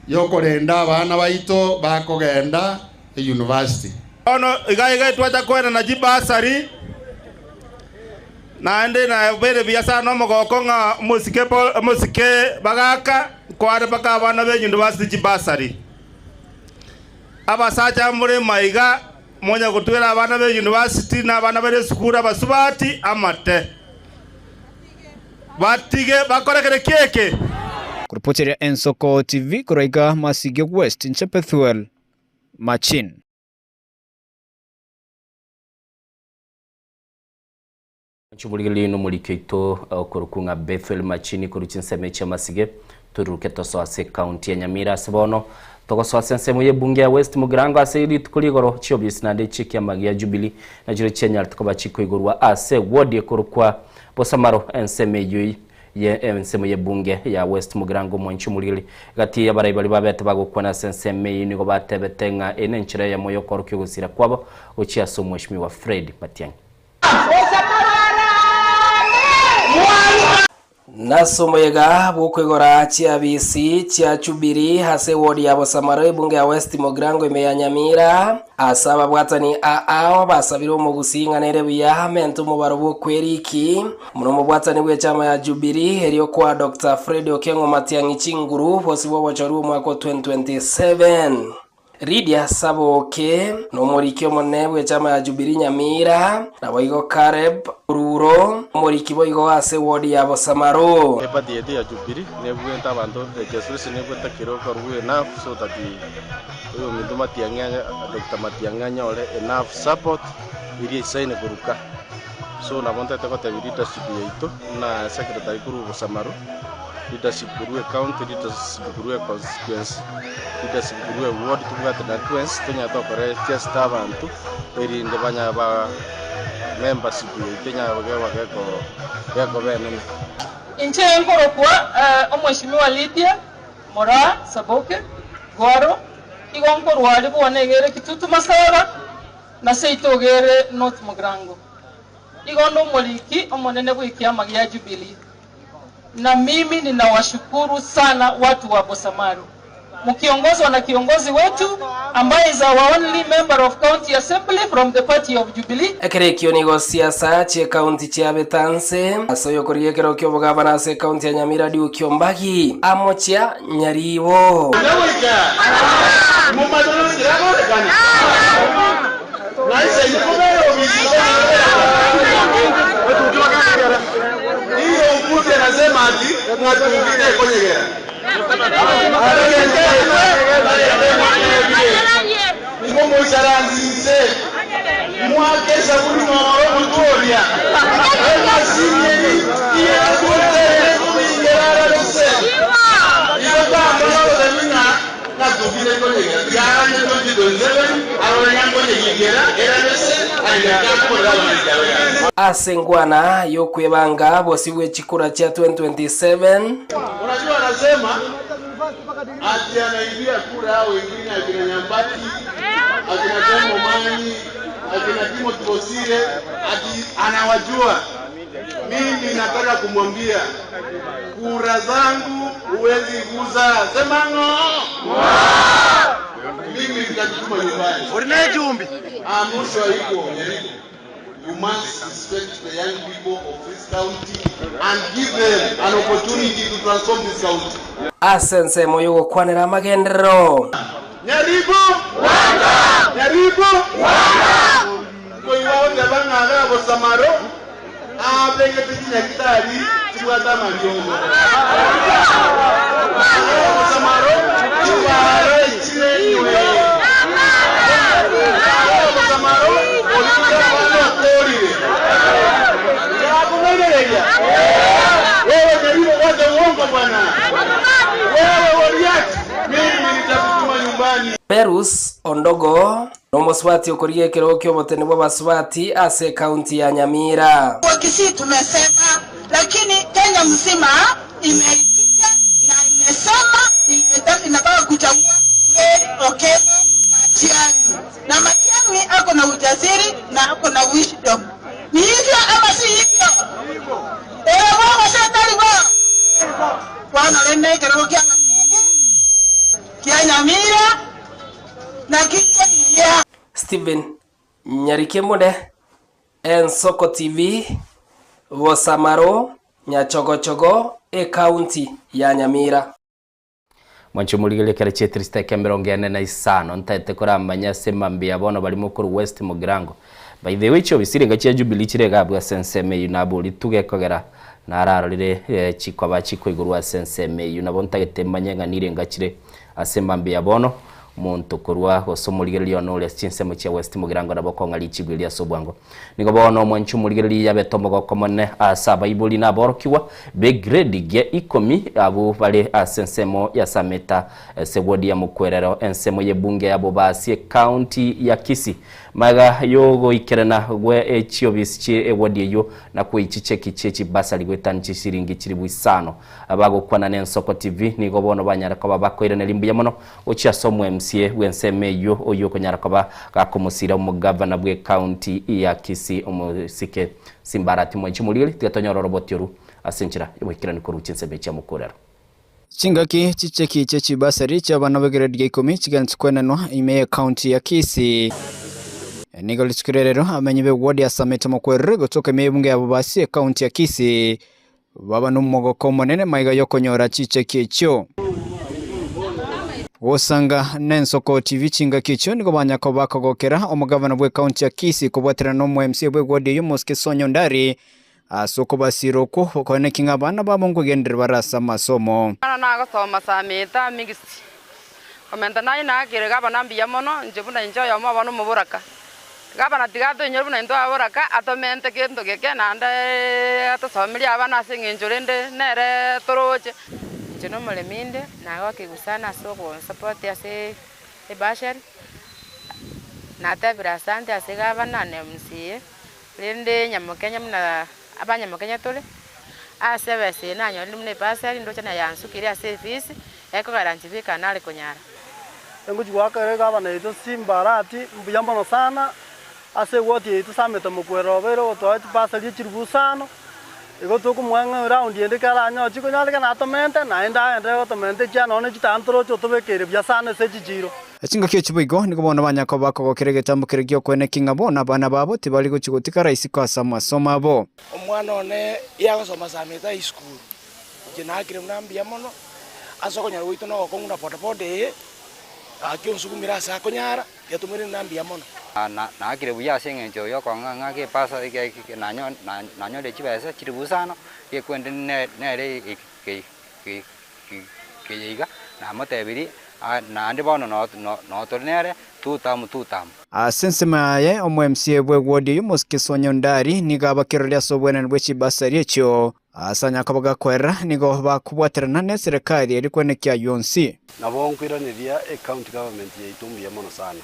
yokorenda bana baito bakogenda e university ono igaiga twacha kwena na jibasari naende na bere biasa no mogoko nga musike Bagaka kware baka bana be university jibasari abasacha muri maiga monya gutwera bana be university na bana be school abasubati amate batige bakorekere keke. Kuripotiria Ensoko TV kuraiga Masige West Nchepethuel Machin. Chubuligili no mulikeito kurukunga Bethel Machini kuruchinseme cha Masige turuke tosoase county ya Nyamira sibono togosoase nsemo ye bunge ya West Mugirango ase iri tukuligoro chiobis na de chiki ya magia Jubilee na jiro chenya tukoba chiko igurwa ase wodi kurukwa Bosamaro enseme yui ye ensemo ye bunge ya West Mugirango mwanchu mulili gati ya baraibali babete bagukwana senseme yini go batebetenga enenchire ya moyo korukyo gusira kwabo uchi so mheshimiwa Fred Matiang'i Nasomoyega bukwegora chia BC chia Jubilee hase wodi ya Bosamaro bunge ya West Mugirango ime ya Nyamira asaba bwatani aao basabiro mu gusinganere biya mentu mubaro bukweriki muno mubwatani bwe chama ya Jubilee heriyo kwa Dr. Fred Okengo Matiang'i Chinguru bosibo bochoru mwaka 2027 Ridia Saboke no morikyo monebwe chama ya Jubilee Nyamira na boigo Kareb Ruro moriki boigo ase wodi ya Bosamaro epati ya Jubilee nebwe ntabantu ekesusi nebwe takiro korwe na so tati uyo mindu Matiang'i Dr. Matiang'i ole enough support iri saine kuruka so na bonta teko tabirita siku yetu na secretary kuru Bosamaro leadership kurue county, leadership kurue constituency, leadership kurue ward tugate na twins tonya tokore just abantu eri ndebanya ba membership yitenya bageko bene inche enkoro kwa omweshimiwa Lydia Mora Saboke Goro igonkoro wali bwonegere Kitutu Masaba na seitogere North Mugrango igondo moliki omonene bw'ikiama gya Jubilee. Na mimi ninawashukuru sana watu wa Bosamaru mkiongozwa na kiongozi wetu ambaye is our only member of county assembly from the party of Jubilee. Ekerekio nigo siasa che county chia Betanse asoyo korie kero kyo bogabana se county ya Nyamira di ukiombagi amochia Nyaribo anasema ati mwatumbite kwenye gera. Mungu isaranzise mwake sabuni mwaro mtuoria. Ema simyeni iye kutere kuingerara lose. Iyo kama wale mina na tubile kwenye gera. Yaani tujidonzele arona kwenye gera era lose aidaka kwa wale. Asengwana yokwebanga bosibwe chikura cha 2027. Unajua anasema ati anaibia kura hao wengine akina Nyambati, akina Tomo Mani, akina Timothy Bosire, ati anawajua. Mimi nataka kumwambia kura zangu huwezi kuuza. Sema ngo. Mimi nitakutuma nyumbani. Orinaye jumbi. Mwisho iko Nyerigo. You must respect the young people of this county and give them an opportunity to transform this county. Asense moyo kwanera magendero. Nyaribo! Wanga! Nyaribo! Wanga! Kwa hiyo ndabanga aga Bosamaro abenge pitina kitari tibwata mandiongo. Bosamaro tibwara ichire iwe. Bosamaro olika wewe Nyaribo wote uongo bwana. Wewe waliachi. Mimi nitakutuma nyumbani. Perus Ondogo nomoswati okorie kero kyo botene bwa baswati ase county ya Nyamira. Kwa Kisii tumesema, lakini Kenya mzima imeitika na imesema inataka kuchagua Fred Okello Matiang'i. Na Matiang'i ako na ujasiri na ako na wisdom. Ni hivyo ama si hivyo? Mwana shetani ba. Bwana lende kero kya kia Nyamira na kia Steven Nyarikemode Ensoko TV Bosamaro Nyachogochogo county ya Nyamira. Mwancho muligele kare chetrista kemerongene na isano ntaete koramanya semambia bono bali mukuru West Mugrango. By the way cho bisirenga cya Jubilee kirega bwa senseme yunabuli tugekogera nararorire chikwa chiko igurwa senseme yunabontagete nirenga kire asemambia bono muntu kurwa osomurigerio no le chinsemo cha West Mugirango na bokonga lichigwilia sobwango nigo bono mwanchu murigeria betomo gokomone asaba ibuli na borokiwa be grade ge ikomi abo bale asensemo ya sameta sewodi ya mukwerero ensemo ye bunge abo basi county ya Kisii maga yogo ikerena gwe echiobisi chi ewodi yo na kuichiche kichechi basali gwetanchi siringi chiribwisano abago kwana n'Ensoko TV nigo bono banyara ko bakoire nelimbu yamono ocha somwe MCA wenseme yo oyo konyara ko gakomusira mu governor bwe county ya Kisii omusike Simbarati mwenchi mulili tigatonyoro robotyoru asenchira ibikirani ko ruchinsebe cha mukorero Chingaki chicheki chechi basari cha bana begrade ge komi chigantsukwenanwa ime county ya Kisii Nigoli Skirero amenyebe ward ya Sameta Mokwerre gotoka mebunge ya bubasi county ya Kisii baba numogoko monene maiga yokonyora chicheki cho Osanga n'Ensoko TV chinga kicho nigo banyako bakogokera omugavana bwe county ya Kisii kubwatira no mu MC bwe ward yo Moske Sonyo Ndari asoko basiroko kone kinga bana babongo gendere barasa masomo na gosoma Sameta mingisi komenta nayi na kire gaba nambi yamono njebuna njo yo mabano muburaka gavana tigato nyoru na ndo aboraka atomente kento geke nande atosomeria abana sing'enjorende nere toroche Jono Moleminde na wakigusana soko support ase ebashari na tabira asante ase gavana na MCA rende nyamukenya mna abanyamukenya tole ase bese na nyori mne basari ndo chana yansukiri ase fees eko garantifika nale konyara enguji wakare gavana ito simbarati mbiyambono sana ase woti ito samete mukwerobero otoati basari chirubusano ego toko mwanga round yende kala anyo chiko nyale kana atomente na enda ende atomente cha none chitantro chotobe kere byasana se chijiro Echinga kyo chibuigo niko bona banyako bako kirege tambo kirege kwene kingabo na bana babo tibali guchigutika raisi kwa masomo abo omwana one yagosoma sameta iskuru kina kire mnambia mono asokonya wito no konguna potapode akyo nsukumira sa konyara yatumire nambia mono na akire buya sengenjo yo kwanga ke pasa ke nanyo de chibesa chiribusano ke kwende nere ke yiga na motebiri na ande bono no tornere tutam asensemaye omwemsie bwe wodi yumoske sonyondari nigaba kirolia sobwena bwechi basari echo asanya kabaga kwera nigo bakubwaterana ne serikali erikwenekia yonsi nabonkwiraniria county government yaitumbuya mono sana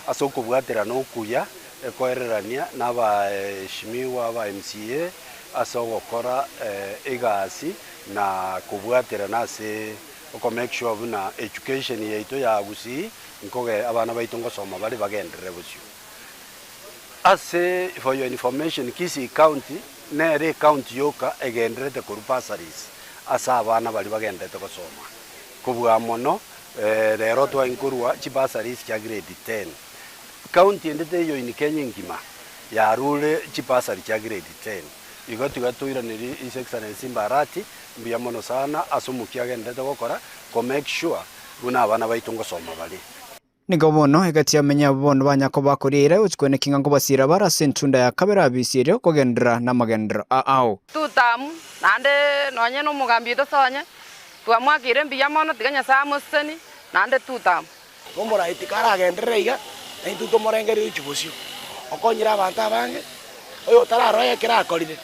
asoko bwatera no kuya ekoererania n'abaheshimiwa ba MCA asogo kora egasi na kubwatera nase oko make sure na education yaito ya gusi nkoge abana baito ngosoma bali bagendere busyo ase for your information Kisii county nere county yoka egenderete ku bursaries asa abana bali bagendete gosoma kubwa mono rero twa inkurwa chibursaries cha grade 10 county endete yo in Kenya ngima ya rule chipasari cha grade 10 igoti gatuiraniri His Excellency Mbarati mbiya mono sana asumukia agendete gukora ko make sure buna abana baitungo soma bali nigo bono egati amenya bono banyako bakorire uchikwene kingango basira bara sentunda ya kabera bisire kogendera na magendera ao tutamu nande nonye no mugambi to sonye twamwakire mbiya mono tiganya sa museni nande tutamu gombora itikara agendere iga nituto morengeri uchibusio okonyira abantu abange oyo tararoye kirakorire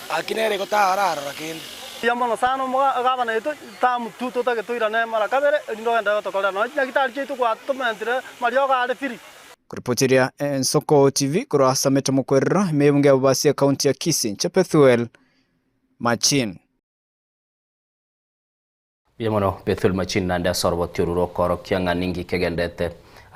akinere gotararo rakende yambono sana gavana ito tamu tuto tagetuirane mara kabere ndo enda tokola no nyagitari chitu kwa tomentire mario ga firi kuripotiria Nsoko TV kura sameta mukwerera mebunge abasi county ya Kisii Chepethuel Machin Yemono Bethel Machin nanda sorbo tioruro koro kyanga ningi kegendete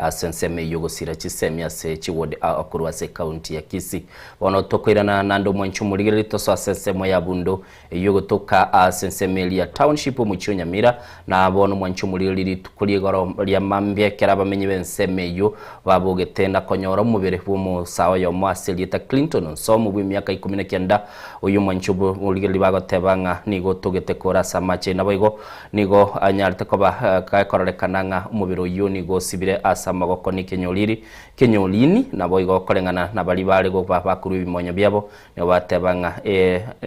senseme yogo sira chisemia se chiwode akurwa se county ya Kisii wono tokoirana nando mwanchu muligiri to so sensemo ya bundo yogo toka senseme ya township muchiyo Nyamira na wono mwanchu muligiri tukuli goro ya mambye keraba menye benseme yo babogetenda konyora mubere bumo sawa yo mwaselieta Clinton so mu bimyaka 19 uyu mwanchu muligiri bagotebanga nigo togete kora samache naboigo nigo anyarte koba kakorekananga umubiro yo nigo sibire amagoko ni kenyolini nabo igokorengana na bali bale go bakuru bimonyo byabo ne batebanga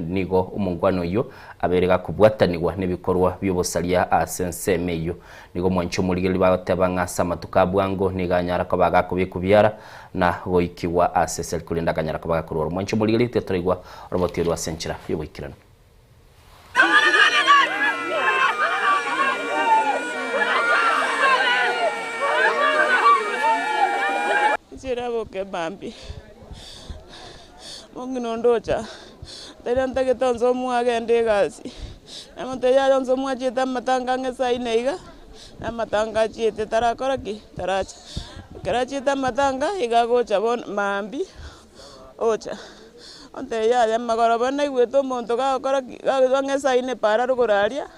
nigo umungwano yo aberega kubwatanirwa nebikorwa byobosalia asenseme yo nigo mwancho muligeli batebanga samatuka bwango niganyara ko bagakubikubyara na goikiwa asesel kulinda ganyara ko bagakuru mwancho muligeli tetorigwa robotirwa senchira yobikirana Sirabo ke bambi mongino ndocha teranta ke tonzo muagende gasi amonte ya tonzo muachita matanga ngesa ineiga na matanga chiete tarakora ki taracha karachita matanga igagocha bon mambi ocha onte ya magoro bana igweto monto gakora ga ngesa ine para ruguraria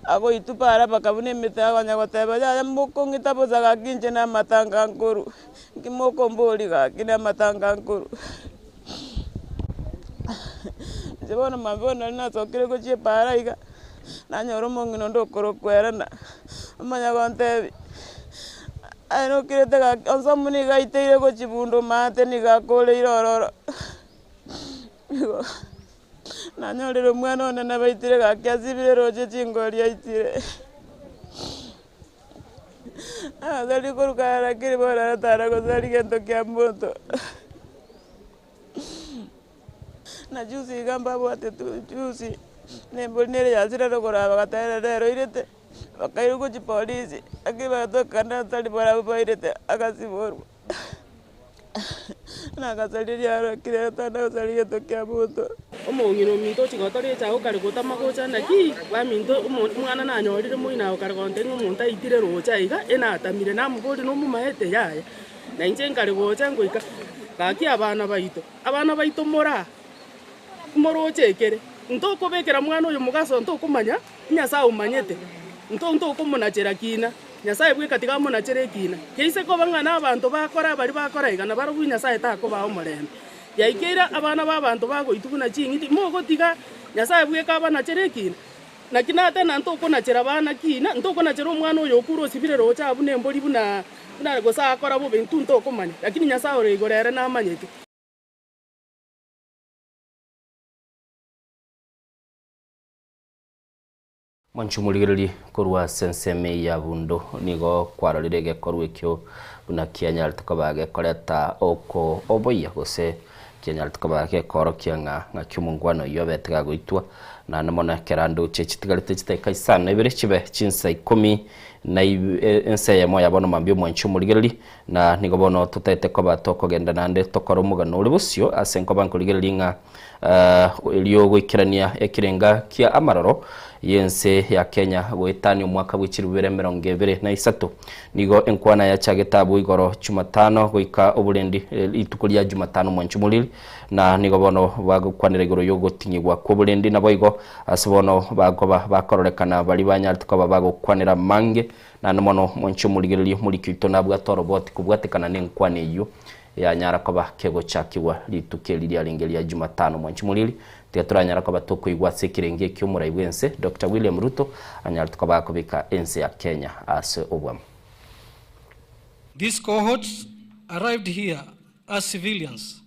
ago itupara bakabune mitago nyagoteba ya moko ngitabo zaga kinje na matanga nkuru kimoko mboli ga kina matanga nkuru jebona mabona na tokire ko che para iga na nyoro mongino ndokoro kwerana amanya gontebi ano kirete ga onsamuni ga iteire ko chibundo mate ni ga kole irororo na nyolero mwana ona na baitire ga kyazibire roje chingori aitire Azali kuruka kiri bora tara kozali gento kya moto. Na juzi gamba bote juzi nembonere yazira rokora bakatera rero irete bakairu ku polisi akiba to kana tali bora boirete akasiboru. Na kasali yaro kire tana kozali gento kya moto. Omongino minto chigotori cha ukari kutamagocha naki wa minto umwana na nyorire muina ukari konte ngumunta itire rocha iga ena atamire na mugodi no mumaete yaya na inje ngari gocha ngoika kaki abana baito moroche kere nto kobekera mwana uyu mugaso nto kumanya nyasa umanyete nto kumunachera kina nyasaye bwe katika munachera kina keise ko bangana abantu bakora bari bakora igana baro nyasaye ta ko ba omorembe yaikera abana b'abantu bagoituguna chingiti mogo tiga nyasaye bwe ka bana cherekina na kinate na ntoko na chera bana kina ntoko na chero mwana oyo kuro sibire rocha abune mbori buna gosa akora bo bentu ntoko manya lakini nyasaye ore igorere na manyete. Mwanchumuliriri kurwa senseme ya bundo nigo kwarorire gekorwa ekyo buna kianya tukabage koreta oko oboya gose kianya tukabage koro kianga nga kyumungwano yobetega goitwa na namona kerando chechitigarite chiteka isana ibere chibe chinsa 10 na ense ya moya bono mambio mwanchumuliriri na nigo bono tutete ko batoko genda nande tokoro mugano uri busyo asenko bankurigiriri nga iliyo gwikirania ekirenga kia amaroro yense ya Kenya gwetani umwaka w'ikirubere 2023 nigo enkwana ya chagetabu igoro Jumatano goika oburendi itukulia Jumatano mwanchumulili na nigo bono bagukwanira igoro yo gotinyigwa ko burendi nabo igo asibono bagoba bakororekana bali banyarituka bagukwanira mange na nomono mwanchumulili muri kwito nabwa torobot kubwatekana nenkwane iyo ya nyara koba kego chakiwa litukeli lya lingelia Jumatano mwanchumulili turanyara ko batoko igwatse kirenge kyo murai bwense Dr. William Ruto anyara tukaba kubika ense ya Kenya as obwam. These cohorts arrived here as civilians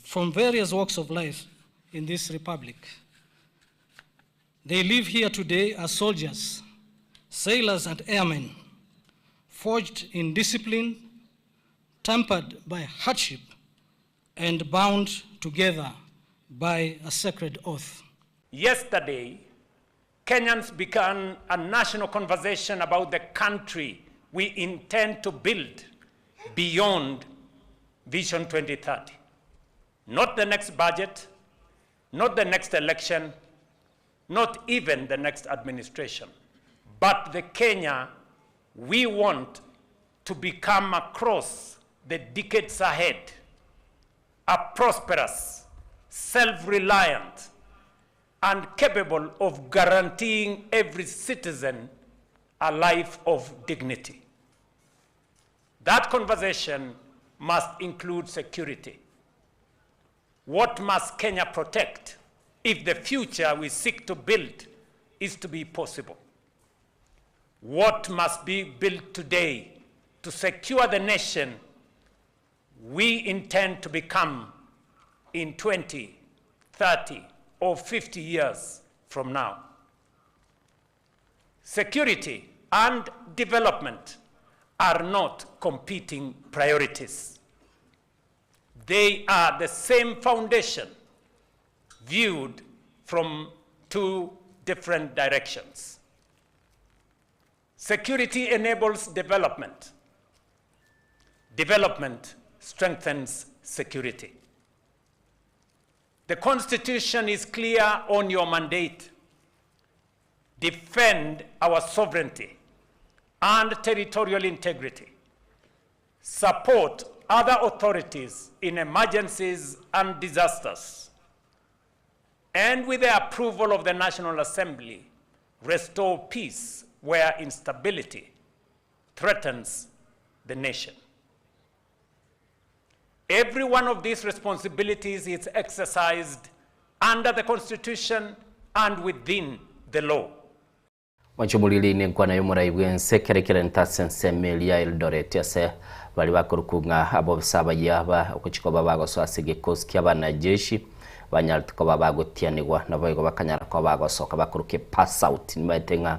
from various walks of life in this republic. They live here today as soldiers, sailors and airmen, forged in discipline, tempered by hardship, and bound together by a sacred oath. Yesterday, Kenyans began a national conversation about the country we intend to build beyond Vision 2030. Not the next budget, not the next election, not even the next administration, but the Kenya we want to become across the decades ahead, a prosperous, self-reliant, and capable of guaranteeing every citizen a life of dignity. That conversation must include security. What must Kenya protect if the future we seek to build is to be possible? What must be built today to secure the nation we intend to become in 20, 30, or 50 years from now? Security and development are not competing priorities. They are the same foundation viewed from two different directions. Security enables development. Development strengthens security. The Constitution is clear on your mandate. Defend our sovereignty and territorial integrity. Support other authorities in emergencies and disasters. And with the approval of the National Assembly, restore peace where instability threatens the nation. Every one of these responsibilities is exercised under the Constitution and within the law. Wanchumulili ni nkwana yomura ibwense kerekere ntasense melia Eldoret yase bali bakurukunga abo bisaba yaba okuchikoba bagoso asige koski abana jeshi banyaltuko babagotianirwa nabo igo bakanyara ko bagosoka bakuruke pass out nimetenga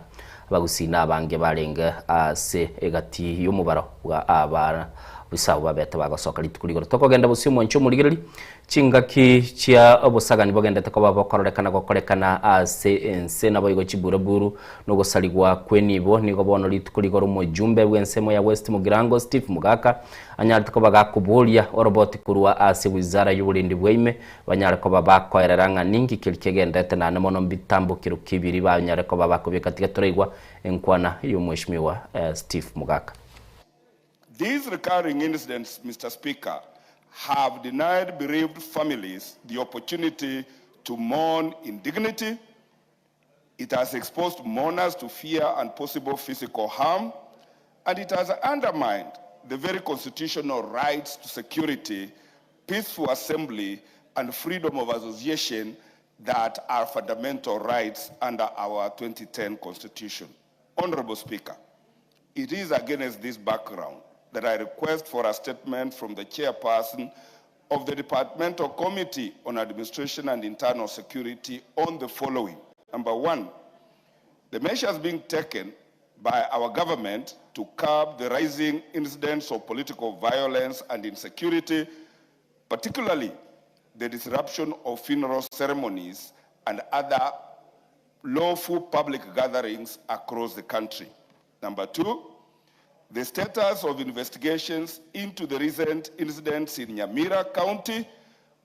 bagusina abange barenga ase egati y'umubaro wa abana bisabo babeta bagasoka litukuligoro tokogenda busio mwancho muligiriri chingaki chia obosagani bogenda takoba bakorekana gokorekana ase ense nabo igo chiburaburu no gosaligwa kwenibo nigo bono litukuligoro mujumbe wensemo ya West Mugirango Steve Mugaka anyari takoba gakubulia oroboti kurwa ase wizara y'uburindi bwime banyari ko bakoereranga ningi kilikegenda tena namono bitambo kirukibiri banyari ko bakobeka tigatorigwa enkwana y'umweshimiwa Steve Mugaka. These recurring incidents, Mr. Speaker, have denied bereaved families the opportunity to mourn in dignity. It has exposed mourners to fear and possible physical harm, and it has undermined the very constitutional rights to security, peaceful assembly, and freedom of association that are fundamental rights under our 2010 Constitution. Honorable Speaker, it is against this background that I request for a statement from the chairperson of the Departmental Committee on Administration and Internal Security on the following. Number one, the measures being taken by our government to curb the rising incidents of political violence and insecurity, particularly the disruption of funeral ceremonies and other lawful public gatherings across the country. Number two, the status of investigations into the recent incidents in Nyamira County,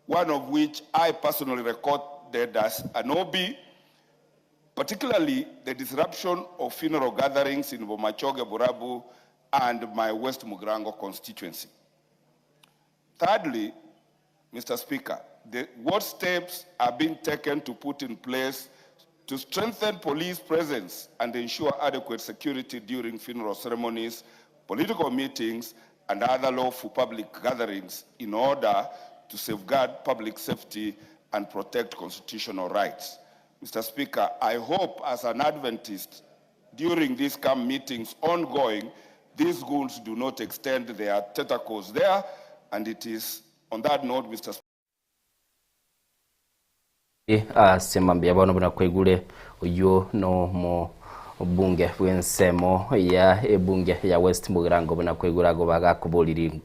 one of which I personally recorded as an OB, particularly the disruption of funeral gatherings in Bomachoge, Burabu, and my West Mugirango constituency. Thirdly, Mr. Speaker, what steps are being taken to put in place to strengthen police presence and ensure adequate security during funeral ceremonies, political meetings, and other lawful public gatherings in order to safeguard public safety and protect constitutional rights? Mr. Speaker, I hope as an Adventist, during these camp meetings ongoing, these goons do not extend their tentacles there, and it is on that note, Mr. Speaker. Semambia bono buna kwegule uyo no mo bunge bwensemo ya bunge ya West Mugirango buna kwegura go bagakubuliri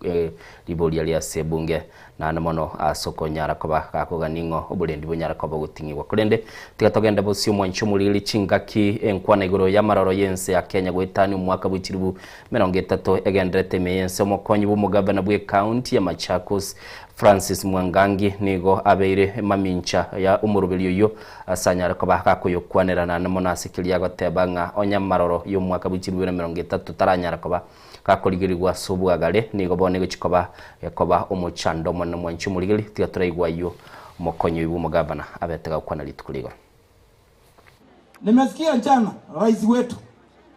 libolia lya sebunge na namono asokonyara ko bakakoganingo obulendi bunyara ko bagutingiwa kulende tigatogenda bosio mwancho mulili chingaki enkwana igoro ya maroro yense ya Kenya gwetani umwaka bwitiribu 30 egendrete meyense mokonyi bumugabana bwe county ya Machakos Francis Mwangangi nigo abeire mamincha ya umurubili yo asanyara ko bakakuyokwanera namono asikiliya gotebanga onyamaroro yo mwaka bwitiribu 30 taranyara ko kakoligirirwa subwagale nigo bone gukikoba yakoba umuchando mwana mwanchi muligiri tigaturaigwa yo mokonyo y'umugabana abetega kwana litukuligo. Nimesikia jana rais wetu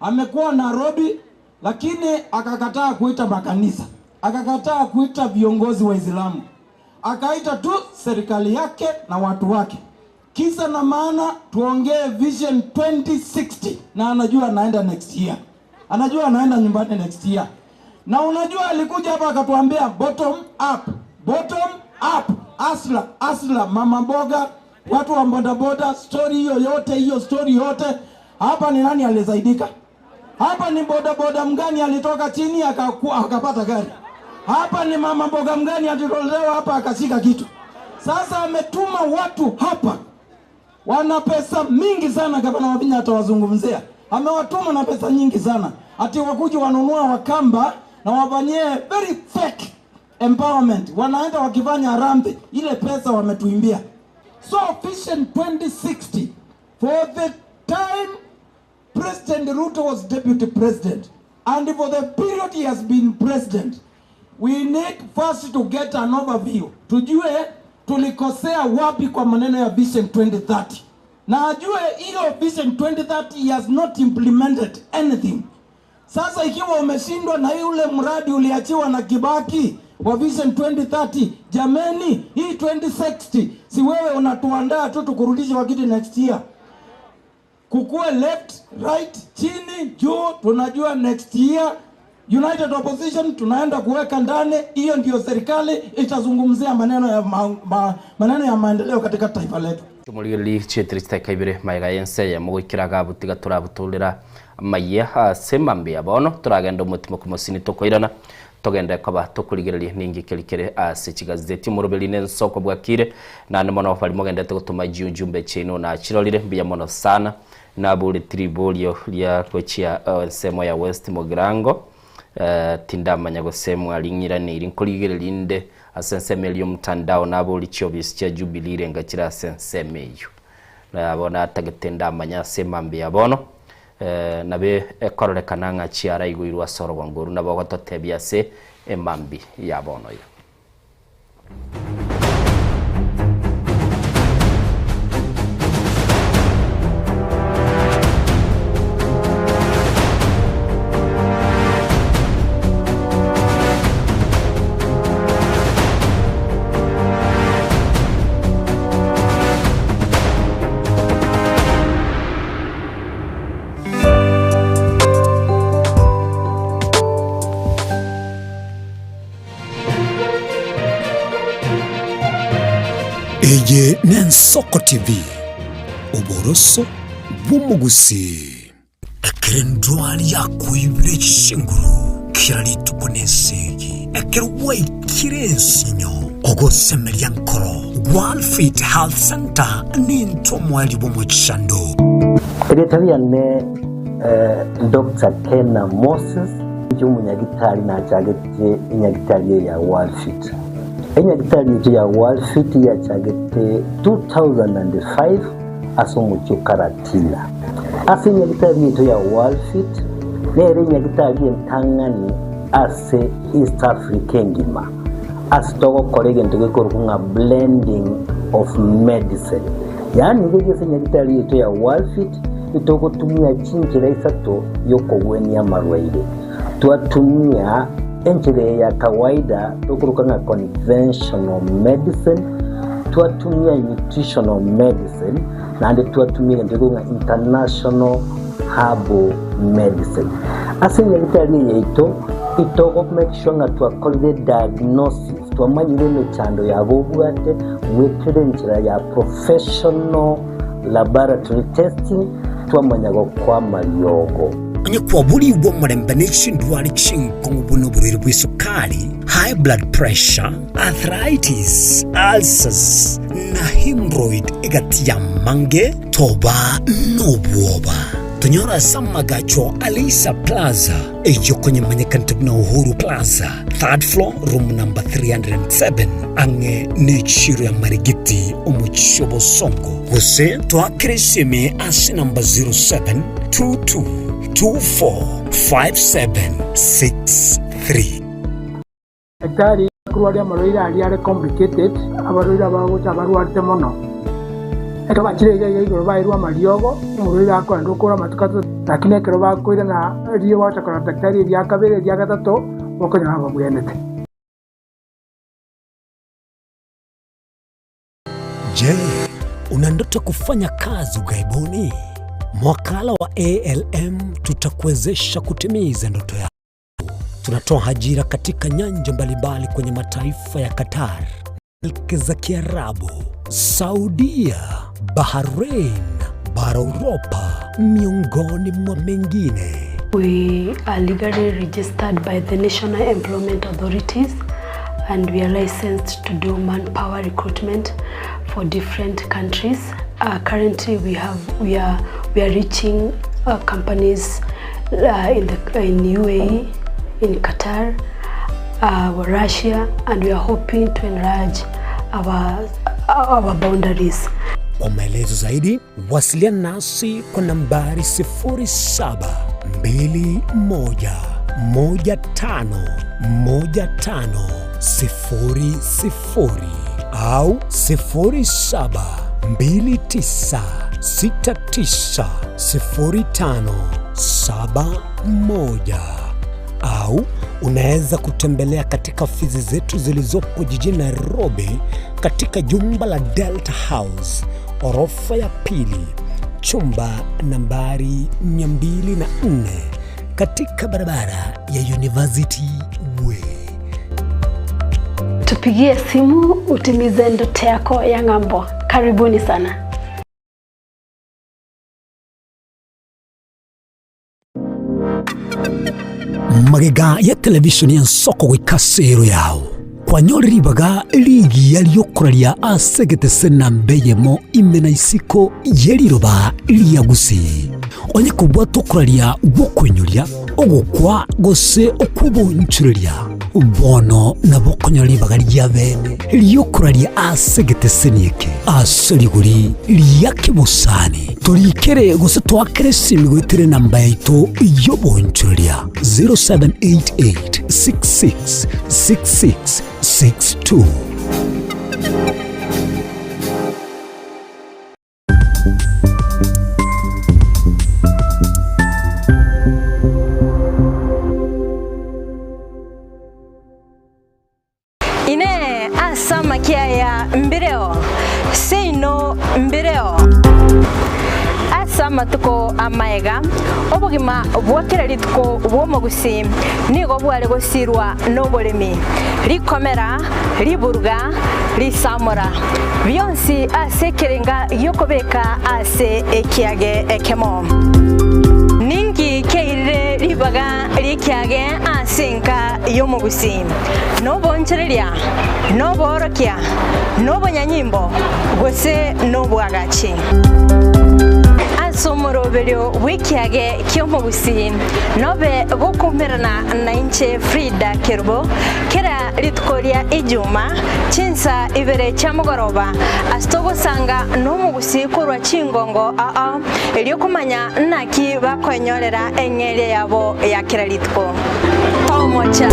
amekuwa Nairobi, lakini akakataa kuita makanisa, akakataa kuita viongozi wa Uislamu, akaita tu serikali yake na watu wake. Kisa na maana tuongee Vision 2060, na anajua anaenda next year. Anajua anaenda nyumbani next year. Na unajua alikuja hapa akatuambia bottom up. Bottom up. Asla, mama mboga, watu wa bodaboda, story hiyo story yote. Hapa ni nani alizaidika? Hapa ni bodaboda mgani alitoka chini akapata gari? Hapa ni mama mboga mgani alitolewa hapa akashika kitu? Sasa ametuma watu hapa. Wana pesa mingi sana gavana Wavinya atawazungumzia. Amewatuma na pesa nyingi sana. Ati wakuji wanunua Wakamba na wafanyie very fake empowerment. Wanaenda wakifanya rambi. Ile pesa wametuimbia. So Vision 2060, for the time President Ruto was deputy president, and for the period he has been president, we need first to get an overview. Tujue tulikosea wapi kwa maneno ya Vision 2030. Na ajue hiyo Vision 2030 he has not implemented anything. Sasa ikiwa umeshindwa na yule mradi uliachiwa na Kibaki wa Vision 2030, jameni, hii 2060 si wewe unatuandaa tu tukurudishe wakati next year. Kukue left, right, chini, juu, tunajua next year United Opposition tunaenda kuweka ndani. Hiyo ndio serikali itazungumzia maneno ya maendeleo katika taifa letu. tumurigeli chetrista kaibire maiga yense ya mugikiraga butiga turabutulira maiya semambe abono turagenda umutimo kumusini tokoirana togenda kwaba tukurigereria ningi kirikire asechigazeti murubeli nensoko bwakire na nimono bali mugendete gutuma jumbe chino na chirolire mbia mono sana na buli tribolio lya kochia nsemo ya West Mugirango tindamanya gosemu alinyirane irinkurigereria inde asensemelio mtandao na buli chobis cha Jubilee ngakira asensemeyo na abona atagetenda amanya semambe abono nabe ekorolekana nga chiara igwirwa soro wanguru nabo gototebia se emambi yabono yo Eye Nensoko TV Oboroso Bumugusi Ekerendwani ya kuibire chishinguru Kirali tukunesegi Ekerwai kirensinyo Ogosemelia nkoro Walfit Health Center Ninto mwali bumuchando Eretavia ne Dr. Kena Moses Jumu nyagitari na chagete nyagitari ya Walfit Enyagitari ya Walfit ya chagete 2005 asomucho karatila. Ase nyagitari ya Walfit nere nyagitari entangani ase East Africa ngima. Asitogo kolege ntoge korukunga blending of medicine. Yani ngege nyagitari ya Walfit itoko tumia chinjira isato yoko weni ya marwaide. Tuatumia enjire ya kawaida tukurukanga conventional medicine, tuatumia nutritional medicine na ande tuatumia ndegunga international herbal medicine. Asinya gitari yeito itoko make sure nga tuakolide diagnosis tuamanyire mechando ya bobwate mwekere njira ya professional laboratory testing tuamanyago kwa malyogo Anya kwa buli ubo marembaneshi ndwari chinko ngubuno buriri bwisukari, high blood pressure, arthritis, ulcers, na hemorrhoid egati ya mange, toba nobuoba. Tunyora samagacho Alisa Plaza, ejo kwenye manyekantab na Uhuru Plaza, 3rd floor, room number 307, ange nechiru ya marigiti umuchobo songo. Huse, toa kreseme asi number 0722 245763. Daktari kurwaria marwaire ari complicated abarwaire abagocha barwarte mono. Eka bachire igoro bairwa mariogo umurwaire akwenda ukura matukato lakini ekero bakwira na riyo watakora daktari ya kabere ya gatatu bokonya aba bwenete. Je, una ndoto kufanya kazi ugaibuni? Mwakala wa ALM tutakuwezesha kutimiza ndoto yako. Tunatoa ajira katika nyanja mbalimbali kwenye mataifa ya Qatar, Milki za Kiarabu, Saudia, Bahrain, bara Europa, miongoni mwa mengine. We are legally registered by the National Employment Authorities and we are licensed to do manpower recruitment for different countries. Currently we are reaching companies in UAE, in Qatar, Russia, and we are hoping to enlarge our boundaries. Kwa maelezo zaidi, wasiliana nasi kwa nambari 0721151500 au 0729690571 au unaweza kutembelea katika ofisi zetu zilizopo jijini Nairobi katika jumba la Delta House, orofa ya pili, chumba nambari 204 katika barabara ya University Way. Tupigie simu utimize ndoto yako ya ng'ambo. Karibuni sana. magega ya televishoni ya nsoko gwikasero yao kwanyoriribaga ligi yaliokuraria asegete sena mbeyemo imena isiko yeliroba liagusi onye kubwa tokuraria gukwenyoria ogukwa gose okubonchureria bono nabokonyoribaga lya bene liokuraria asegete senieke asoliguri liyake busani tolikere gose twakere simigwitire namba yaito yobonchureria 0788666662. Ine asama kiaya mbireo seino mbireo asama tuko amaega obugima bwakira lituko bwomogusi nigo bwale gosirwa nobolemi likomera liburuga lisamura byonsi asekerenga yokobeka ase ekiage ekemo ningi keire libaga likiage asenka yomogusi nobonchereria noborokia nobonyanyimbo gose nobwagachi asomorobelio wikiage kyomogusi nobe gokumerana na inche Frida Kerbo kera litkoria ijuma chinsa ibere chamugoroba astogo sanga nomugusi kurwa chingongo eliokumanya naki bakwenyorera engere yabo ya kera litko tomocha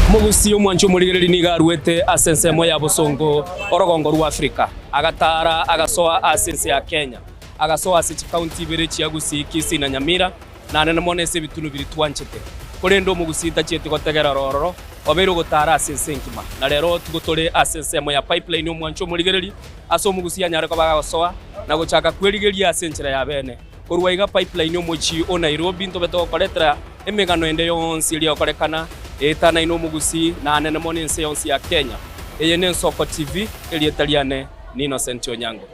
mugusi omwancho murigereri nigaruete asensemo ya busongo orogongo rwa Afrika agatara agasoa asense ya Kenya agasoa ase county bere chiagusi kisi na Nyamira na nene monese bitunu biri twanchete kurendo mugusi tachete gotegera rororo obero gotara asense nkima na rero tugotore asensemo ya pipeline omwancho murigereri aso mugusi anyare ko bagasoa na gochaka kwerigeria asenchera ya bene kurwa iga pipeline omwochi o Nairobi ntobeto koletera emegano ende yonsi ili okorekana etana ino mugusi na nene monense yonsi ya Kenya eye ne Nsoko TV ili etaliane ni Innocent Onyango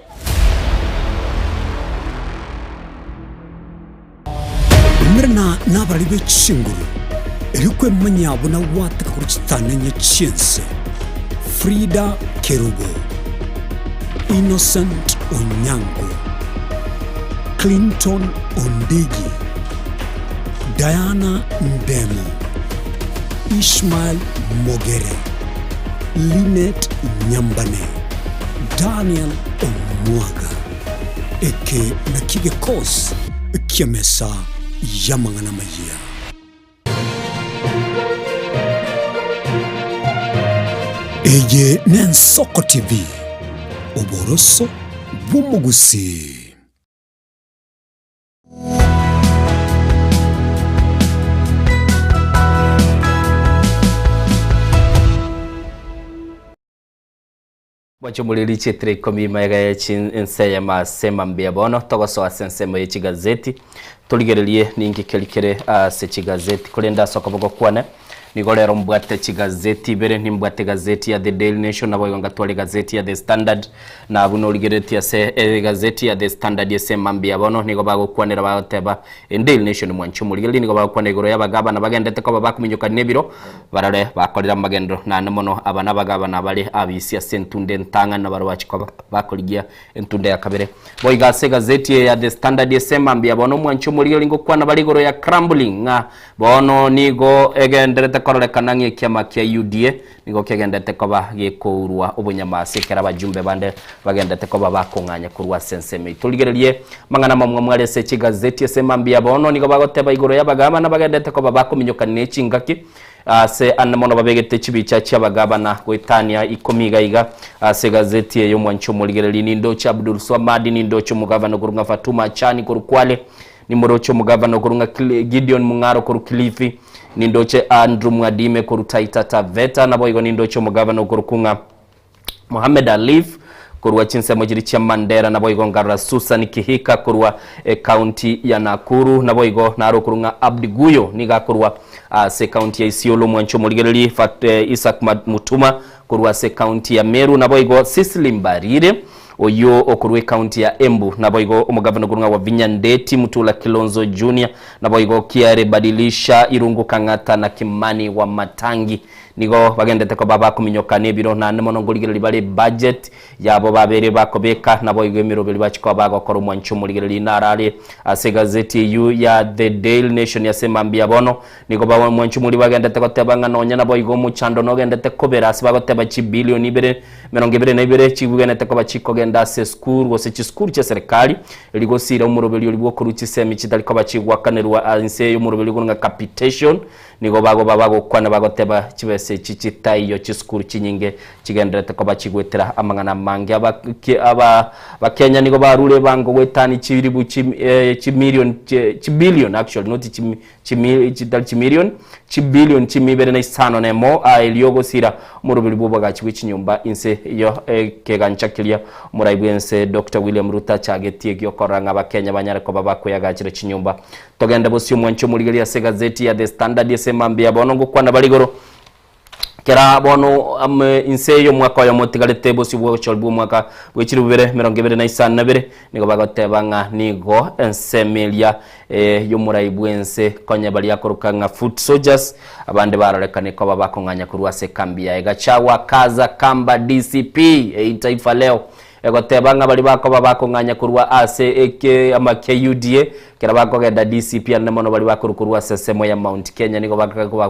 Mrena nabali bechinguru elikwe manyabo na wataka kuruchitane nye chense Frida Kerubo Innocent Onyango Clinton Ondigi Diana Ndemo Ishmael Mogere Linet Nyambane Daniel Omwaga eke na kige kos kiamesa yamangana mayia eye ne Nsoko TV oboroso bw'omugusi. Wacho mulili chetre komi maiga ya chinse ya masema mbia bono togoso asensemo ya chigazeti tuligerelie ningi kelikere se chigazeti kulenda sokobogo kwane nigolero mbwate chigazeti bere ni mbwate gazeti ya The Daily Nation na boyonga twale gazeti ya The Standard na buno ligereti ya se gazeti ya The Standard yesema mbia bono nigo bago kwanera bateba The Daily Nation mwancho muligeli nigo bago kwane goro yabagaba na bagendete ko bakuminyoka nebiro barare bakolera magendo na namono abana bagaba na bali abisi ya sentunde ntanga na baro bachiko bakoligia entunde ya kabere boyga se gazeti ya The Standard yesema mbia bono mwancho muligeli ngo kwana bali goro ya crumbling bono nigo egendete korole kanangi kiama kia UDA nigo kegendete koba gekourwa obunyamase kera bajumbe bande bagendete koba bakonganya kurwa senseme tuligerelie mangana mamwe mwale se chigazeti yesema mbia bono nigo bagoteba igoro yabagaba na bagendete koba bakominyoka necingaki se anamono babegete chibicha cyabagaba na gwetania ikomiga iga se gazeti yo mwancho muligereli nindo cha Abdul Swamadi nindo cho mugavana kurunga Fatuma Chani kurukwale ni morocho mugavana kurunga Gideon Mungaro kurukilifi nindoche Andrew Mwadime kurutaita Taveta na boigo nindocho mugavana kurukunga Mohamed Alif kurwa chinse mojiri cha Mandera na boigo ngara Susan Kihika kurwa county ya Nakuru na boigo naro kurunga Abdi Guyo niga kurwa se county ya Isiolo mwancho muligereli Isaac Mutuma kurwa se county ya Meru na boigo Sisli Mbarire oyo okurwe county ya Embu na boigo umugavana gurunga wa Vinya Ndeti Mutula Kilonzo Junior na boigo kiare badilisha Irungu Kangata na Kimani wa Matangi nigo bagendete ko baba kuminyokane biro na nemono ngurigire libale budget yabo babere bakobeka na boigo emirobeli bachiko bagokora umwanchu murigire narare ase gazeti yu ya The Daily Nation yasema mbia bono nigo bawo mwanchu muri bagendete ko tebanga nonya na boigo muchando no gendete ko berasi bagoteba chi bilioni ibere 22 chibugenete ko bachiko genda se school wose chi school cha serikali ligosira umurobeli libwo kuruchi semi chitali ko bachigwa kanerwa anse umurobeli gunga capitation nigo bago babago kwana bagoteba chibese chichitayo yo chiskuru chinyinge chigendete ko bachigwetera amangana mange aba bakenya nigo barure bango wetani chibiribu chibillion actually not chibillion chimibere na isano nemo eliyogo sira murubiri bubo gachi chinyumba inse yo keganchakilia muraibwense Dr. William Ruta chagetie gyokoranga abakenya banyare ko babako yagachire chinyumba togenda bosyo mwancho murigelia se gazeti ya The Standard yesembambia bono gukwana baligoro kera bono inseyo mwaka ya motigalete bosi bwo cholbu mwaka wechiri bubere 2022 nigo bagotebanga nigo ensemelia yo muraibwense konya bali yakorukanga foot soldiers abande bararekane ko babakonganya kurwase kambia egachawa kaza kamba DCP taifa leo egotebanga bali bako babakonganya kurwa ase ama KUDA kera bakogenda DCP anemono bali bakurukurwa sesemo ya Mount Kenya nigo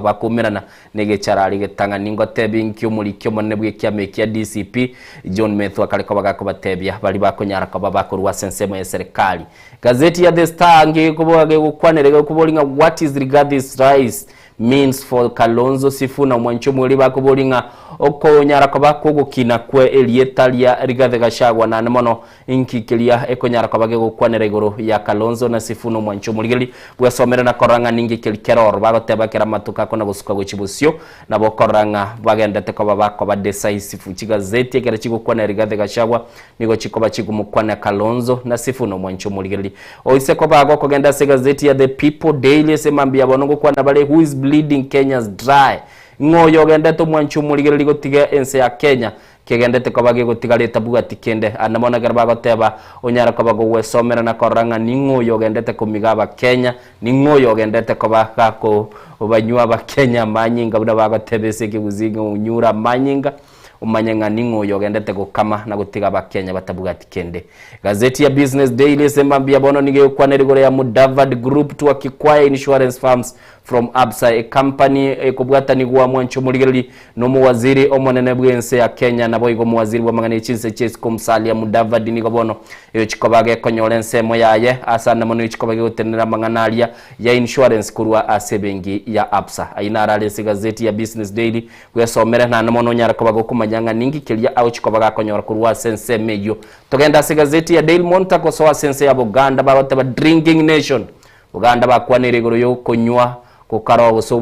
bakumirana nege charali getanga ningo tebinki umulikyo monebwe kyamekia DCP John Methu akaleko bagako batebya bali bakonyara ko bakurwa sesemo ya serikali gazeti ya The Star nge kubage gukwanere kubolinga what is regard this rise means for Kalonzo Sifuna mwancho muri bakubolinga okonyara ko bakugukina kwe Elietalia Rigathi Gachagua na nemono inkikilia ekonyara ko bage gukwanere iguru ya Kalonzo na Sifuna mwancho muri bwesomera na koranga ningi kilkeror bagoteba kera matuka kona busuka gwechibusyo na bokoranga bagendete ko babako ba decisive chigazeti kera chigukwana Rigathi Gachagua nigo chikoba chigumukwana Kalonzo na Sifuna mwancho muri oise ko bago kogenda se gazeti ya The People Daily semambia bonongo kwana bale who is bleeding Kenya's dry ngoyo gendete mwancho muri ligotiga ense ya Kenya kegendete ko bage gotigaleta bugati kende anamona garba goteba onyara ko bago wesomera na koranga ningo yogendete ko migaba Kenya ningo yogendete ko bakako obanywa ba Kenya manyinga buda bagotebese kibuzinga unyura manyinga umanyanga ningo yogendete ko kama na gotiga ba Kenya batabugati kende gazeti ya Business Daily semambia bono nige kwanerigore ya Mudavadi Group to acquire insurance firms from Absa a company ekubwata ni gwa mwancho muligeli no muwaziri omonene bwense ya Kenya na boigo muwaziri wa mangane chinse chesi kumsalia Mudavadi ni gobono yo chikobage konyolense moyaye asa na mono chikobage utenera manganalia ya insurance kurwa asebengi ya Absa aina arale gazeti ya Business Daily kwesomera na mono nyara kobago kumanyanga ningi kelia au chikobaga konyora kurwa sense mejo togenda gazeti ya Daily Monitor ko so sense ya Buganda ba drinking nation Buganda bakwanire igoro yo konywa kukaro so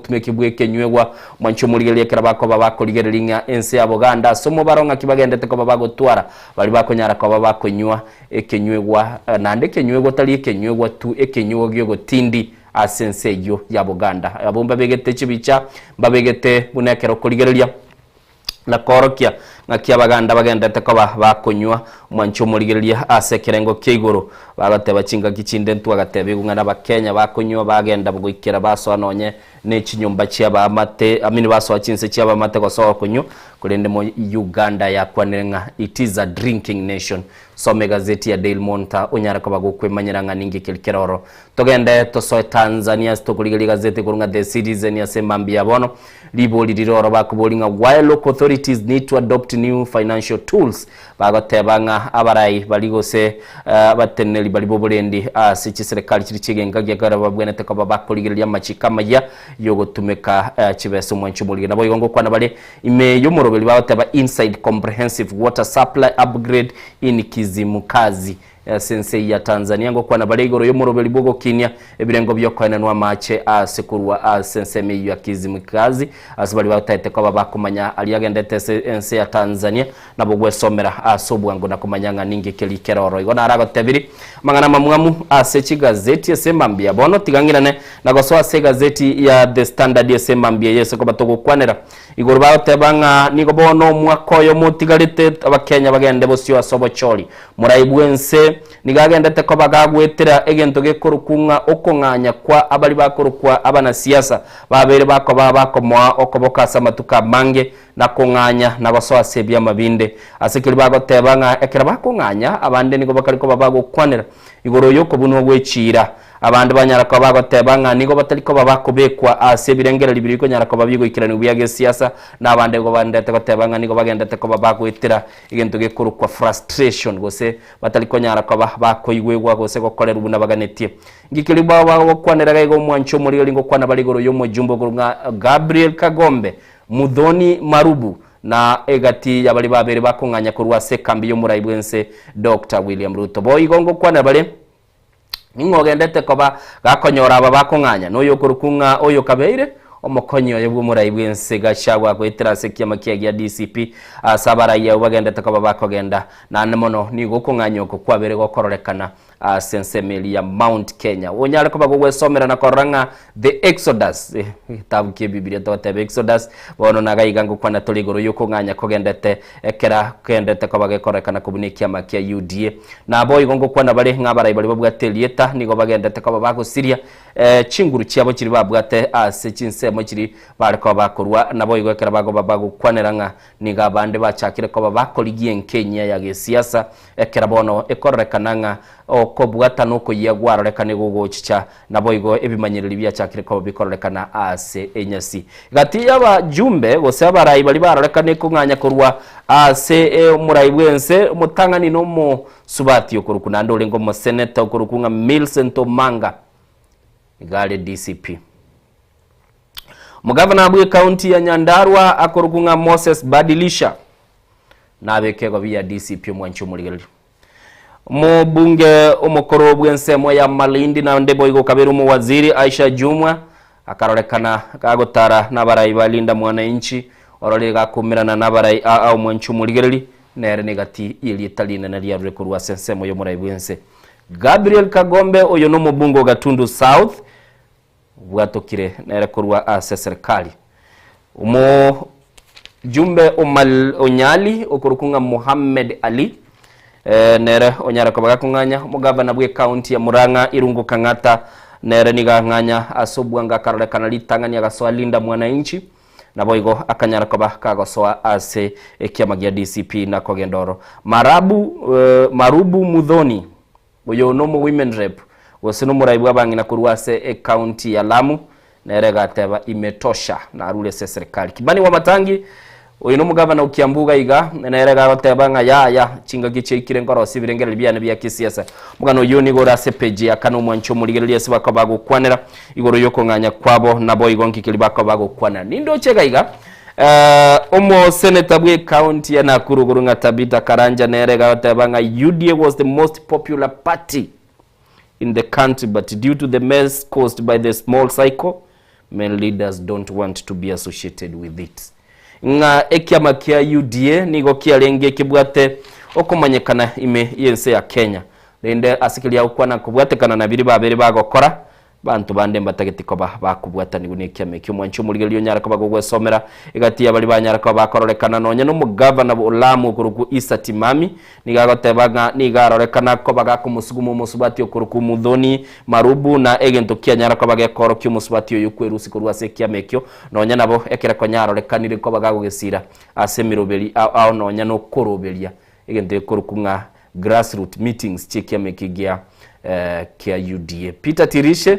tumekibwe kenywegwa mwancho muligelia kera bako babako ligerelinga ense ya Buganda somo baronga kibagendete ko babago twara bali bakonyara ko babako nywa ekenywegwa nande kenywegwa tali ekenywegwa tu ekenywegwa gyo tindi asense yo ya Buganda abomba begete chibicha babegete bunekero kuligerelia na korokia ngakia baganda bagendete ko bakonywa mwancho muligelia ase kerengo keigoro bagateba chinga kichinde ntu agatebe gungana bakenya bakonywa bagenda bugikira baso anonye ne chinyumba chia ba mate amini baso achinse chia ba mate ko so konyo kulende mo Uganda ya kwanenga it is a drinking nation so gazeti ya Daily Monitor onyara ko bagukwemanyiranga ningi kilkeroro togende to so Tanzania stokuligelia gazeti kurunga The Citizen ya semambia bono liboli diroro bakubolinga while local authorities need to adopt new financial tools bagotebanga abarai baligose bateneli balibobolendi sichi serikali chiri chigenga gyagara babwenete ko babakuligelia machikama ya yogotumeka chibeso mwancho mulige nabo yongo kwana bale ime yomorobeli bagoteba inside comprehensive water supply upgrade in Kizimukazi sense ya Tanzania ngo kwana bale igoro yomorobeli bogo kinya ebirengo byokwana nwa mache sekurwa sense me ya Kizimukazi asibali batete ko babakumanya aliyagendete sense ya Tanzania nabo gwesomera asobwango nakumanyanga ningi kelikeroro igona aragotebiri mangana mamwamu asechi gazeti semambia bono tigangirane nagosoa se gazeti ya The Standard semambia yese ko batogokwanera iguru bagotebanga nigo bono mwaka oyo mutigarite abakenya bagende bosio asobochori muraibwense nigagendete ko bagagwetera egento gekurukunga okonganya kwa abali bakurukwa abana siasa babere bako bakomoa okoboka samatuka mange na konganya na gosoa sebia mabinde asikiri bagotebanga ekera bakonganya abande nigo bakariko babagokwanira iguru yo kobuno gwechira abandi banyara ko bagotebanga nigo batariko babakobekwa asebirengera libiriko nyara ko babigwikirana ubiyage siasa nabande go bandete gotebanga nigo bagendete ko babagwetera igento gekuru kwa frustration gose batariko nyara ko bakoyigwegwa gose gokorera ubuna baganetie ngikiri baba kwanera gaigo mwancho muri lingo kwana baligoro yo mujumbo gurunga Gabriel Kagombe Mudhoni Marubu na egati yabali babere bakonganya kurwa sekambi yo muraibwense Dr. William Ruto boy gongo kwana bale ningogendete koba gakonyora aba bakonganya noyo kurukunga oyo kabeire omokonyo yebwo muraibwense gashagwa kwetera sekiama kiagia DCP asabara ya bagendete koba bakogenda na nemono ni gukonganya ko kwabere gokororekana sensemeli ya Mount Kenya onyale koba gogwesomera na koranga the Exodus tabuke Biblia tote Exodus bono nagaiga ngukwana toligoro yokonganya kogendete ekera kendete koba gekorekana kubunikia makia UDA na boy gongo kwana bale ngabara ibali babwatelieta nigo bagendete koba bagusiria chinguru cyabo kiri babwate ase chinsemo kiri bariko bakorwa na boy gokera bago babagukwaneranga niga bande bachakire koba bakoligie Kenya ya gesiasa ekera bono ekorekananga okobwata nuko yagwarorekane gogochicha nabo igo ebimanyiriri byachakire ko bikorekana ase enyasi gati yaba jumbe gose abarayi bali barorekane kunganya kurwa ase muraibwense mutangani no mo subati okurukuna ndo lengo mo senator okurukunga Millicent Omanga igale DCP mugavana abwe county ya Nyandarua akurukunga Moses Badilisha nabekego bya DCP mwancho muligeli Mubunge umukoro bwensemo ya Malindi na ndebo igo kaberu mu waziri Aisha Jumwa akarorekana kagotara nabarayi balinda mwananchi orole gakumirana nabarayi au mwanchu muligereri nere negati ili italina na liya rekurwa sensemo yo murayi bwense Gabriel Kagombe oyo no mubungo Gatundu South bwatokire nere kurwa ase serikali jumbe Onyali okurukunga Muhammad Ali nere onyara ko bagakunganya mugavana bwe county ya Muranga Irungu Kangata nere niganganya asobwanga karole kanali tanganya gasoalinda mwananchi nabo igo akanyara ko bakagosoa ase ekiamagia DCP na kogendoro Marubu Mudhoni uyo no mu women rep wosino muraibu abangina kurwase county ya Lamu nere gateba imetosha na arule serikali kibani wa Matangi uyu no mugavana ukiambuga iga nerega gotebanga ya chinga gice ikire ngoro sibirengera byane bya kisiasa mugano yoni gora sepeji akano mwancho muligerelia sibako bagukwanira igoro yokonganya kwabo nabo igonki kilibako bagukwana nindo chega iga omo senator bwe county ya Nakuru gurunga Tabita Karanja nerega gotebanga UDA was the most popular party in the country but due to the mess caused by the small cycle many leaders don't want to be associated with it nga ekiama kia UDA nigo kialenge kibwate okumanyekana ime yense ya Kenya rende asikilia ukwana kubwatekana na biri babere bagokora bantu bande mbatagitiko bakubwata nigune kiame kyo mwancho muligelio nyara ko bagogwesomera igati abali banyara ko bakororekana nonya no mugavana Olamu kuruku Isa Timami nigagotebanga nigarorekana ko bagakumusugumu musubati okuruku Mudhoni Marubu na egento kia nyara ko bagekoro kyo musubati yokwerusi kurwase kiame kyo nonya nabo ekera ko nyarorekanire ko bagagogesira asemirobeli au nonya no korobelia egento okurukunga grassroots meetings chikiame kigia kia UDA Peter Tirishe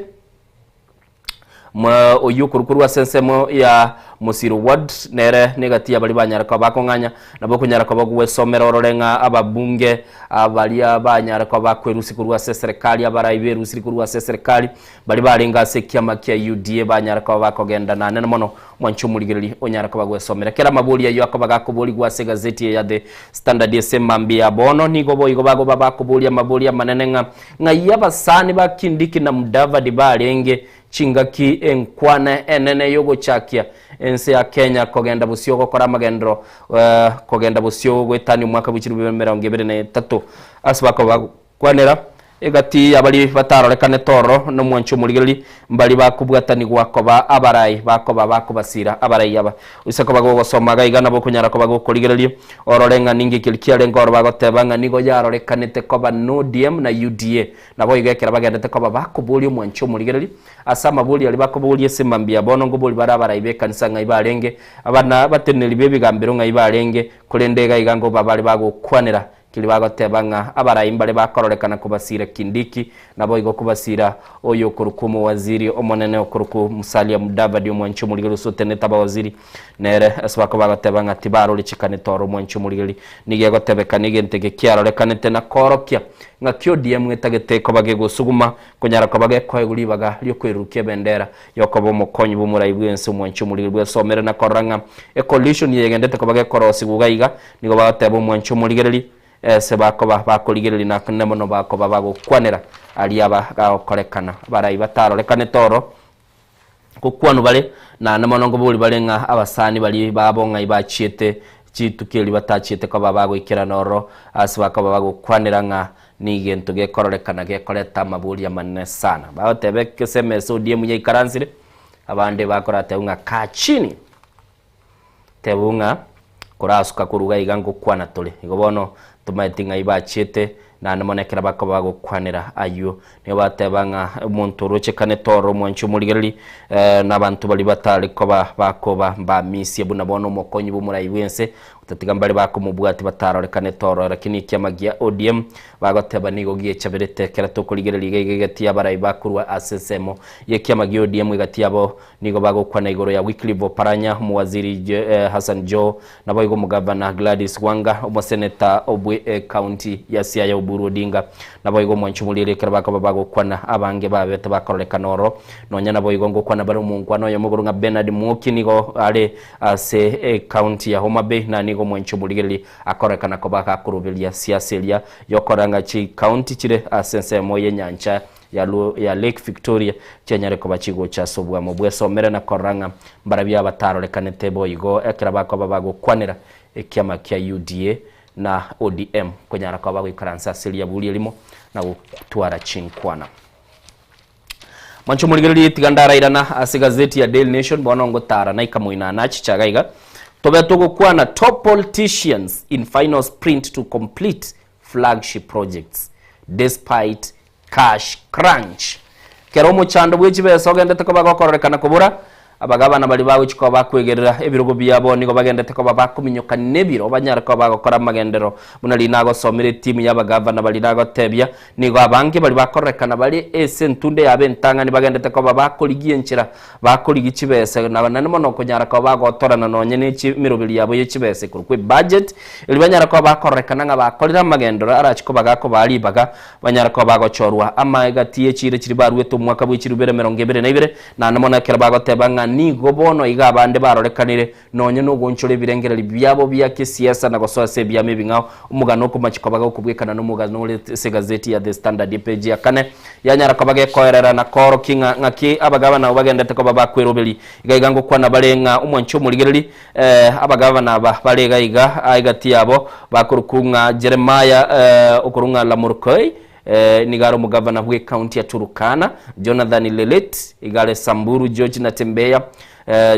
oyu kurukurwa sensemo ya Musiro Ward nere negatia bali banyara ko bakonganya nabo kunyara ko bagwesomera ororenga ababunge abalia banyara ko bakwerusi kurwa serikali abaraiberusi kurwa serikali bali balinga sekiama kia UDA banyara ko bakogenda na nene mono mwancho muligereri onyara ko bagwesomera kera mabuli yo ko bagakoboli gwa se gazeti ya The Standard esemambi ya bono nigo boyigo bago babakoboli amabuli amanenenga ngayaba sani bakindiki na Mudavadi balenge chingaki enkwana enene yogo chakia ense ya Kenya kogenda busio gukora magendro kogenda busio gwetani mwaka bw'ikirubemera ngebere ne 3 asbako bakwanera egati abali batarorekane toro no mwancho murigeri mbali bakubwatani gwakoba abarai bakoba bakubasira abarai aba usako bagosoma igana bo kunyara ko bagokorigererie ororenga ningi kilikiare ngoro bagotebanga nigo yarorekanete koba no DM na UDA nabo igekera bagendete koba bakubuli mwancho murigeri asama buli ali bakubuli simambia bono ngubuli barabarai bekanisa ngai barenge abana bateneri bebigambiro ngai barenge kulendega igango babali bagokwanira kili bagotebanga abarai mbale bakororekana kubasira Kindiki nabo igo kubasira oyo kurukumu waziri omonene okuruku Musalia Mudavadi omwancho murigeri soteneta bawaziri nere asbako bagotebanga tibaro lichikane toro mwancho murigeri nige gotebeka nigentege kiarorekanete na korokya ngakyo DM etagete ko bagegusuguma kunyara ko bagekwe baga lyo kweruke bendera yokobo mokonyi bumurai bwense mwancho murigeri bwesomere na koranga e coalition yegendete ko bagekorosi gugaiga nigo bagotebo mwancho murigeri sebako bakoligereri na nemono bako bagokwanera ali aba gakorekana barai batarorekane toro kukwanu bale na nemono ngobuli balenga abasani bali babonga ibachiete chitukeli batachiete ko bagoikira noro asibako bagokwanera nga nigento gekororekana gekoreta mabuli amanene sana batebeke SMS ODM yikaransire abande bakorate unga kachini tebunga kurasuka kuruga igango kwana tole igobono tumatinga ibachete na namonekera bakoba gukwanira ayo ne batebanga umuntu rochekane toro mwancho murigeri nabantu bali batali koba bakoba ba misi buna bono mokonyi bumurayi wense utatiga mbali bakomubwati batarorekane toro lakini kyamagia ODM bagoteba nigo giye chaberete kera to kuligereri gegeti abarayi bakurwa asesemo ye kyamagia ODM igati yabo nigo bagokwana igoro ya Wycliffe Oparanya muwaziri Hassan Joho nabo igo mugavana Gladys Wanga omoseneta obwe county ya Siaya Oburu Odinga nabo igo mwancho murigeri kera bakoba bagokwana abange babete bakororekana oro nonya nabo igo ngokwana bari mungwano yo mugurunga Bernard Muoki nigo ale ase county ya Homa Bay na nigo mwancho murigeri akorekana ko bakakurubilia siaselia yokoranga chi county chire asense moye nyancha ya Lake Victoria chenyare ko bachigo cha sobwa mu bwesomere na koranga mbarabya batarorekane tebo igo ekera bakoba bagokwanira ekyama kya UDA na ODM kwenyara kwa bagikaransa selia buli elimo na kutwara chinkwana mwancho murigeri tigandara irana asigazeti ya Daily Nation bonongo tara na ikamuina nachi chagaiga tobeto kwana top politicians in final sprint to complete flagship projects despite cash crunch keromo chando bwechibeso gendete ko bagokororekana kubura abagabana bali bawe chiko bakwegerera ebirugo byabo nigo bagendete ko bakuminyoka nebiro banyara ko bagokora magendero munali nago somere team y'abagavana bali nago tebya nigo abange bali bakorekana bali esentunde yabentanga ni bagendete ko bakoligiye nchira bakoligi chibese na mono kunyara ko bagotorana nonye ni chimirubili yabo yechibese kurukwe budget ili banyara ko bakorekana nga bakolira magendero arachiko bagako bali baga banyara ko bagochorwa ama egatiye chire chiri barwe to mwaka bw'ikirubere 22 na namona kera bagotebanga ni gobono iga bande barorekanire nonye no gonchore birengereri byabo byake siasa na gosoa se byame bingao umugano ko machikobaga kubwekana no mugano le segazeti ya The Standard page ya kane yanyara ko bage koerera na koro kinga ngaki abagabana bagendete ko babakwirobeli igaigango kwa nabalenga umwancho murigeri abagabana balega iga aigati yabo bakurukunga Jeremiah okurunga Lamurkoi nigaro mugavana bwe county ya Turukana Jonathan Lelet igale Samburu George Natembeya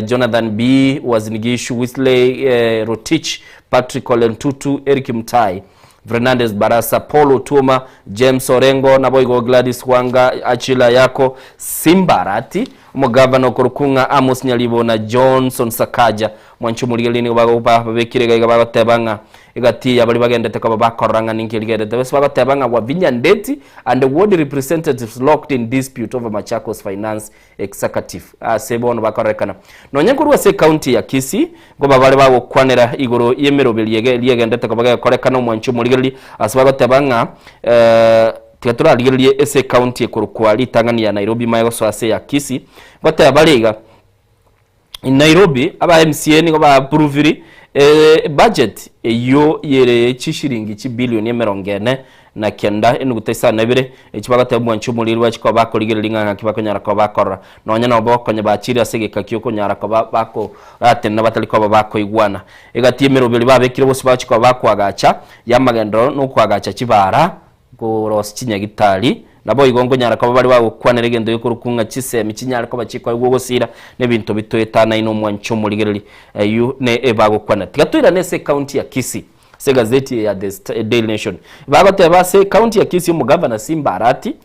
Jonathan B Wazinigishu Wesley Rotich Patrick Olentutu Eric Mtai Fernandez Barasa Paulo Tuma James Orengo na boygo Gladys Wanga Achila yako Simbarati umugavana okurukunga Amos Nyalibo na Johnson Sakaja mwancho murigeri ni babekirega bagatebanga igati abali bagendete ko bakoranga ninkiligedete bese bagatebanga wa Vinyandeti and the ward representatives locked in dispute over Machakos finance executive sebono bakorekana nonyenkurwa se county ya Kisii ngo babale bagokwanira igoro yemerobeli yegendete ko bagakorekana mwancho murigeri asbagatebanga tigatura ligeriye ese county kurukwa litangani ya Nairobi mayo swase ya Kisii bata baliga in Nairobi aba MCN ngo ba approviri budget yo yere chishiringi chi billion yemerongene na kenda enugutesa nabire ekibagata mwancho mulirwa chiko bakoligerera nka kibakonyara ko bakora nonya no bokonye bachiri asegeka kyo konyara ko bako atena batali ko bako igwana egati yemerobeli babekire bose bachiko bakwagacha yamagendero no kwagacha kibara goros chinyagitari nabo igongo nyara ko bari bagukwanira gendo yo kurukunga chisemi chinyara ko bachikwa gugosira nebintu bitoyetana ino mwancho muligereri yu ne bagukwana tigatwira nese county ya Kisii se gazeti ya The Daily Nation bagote base county ya Kisii mu governor Simba Arati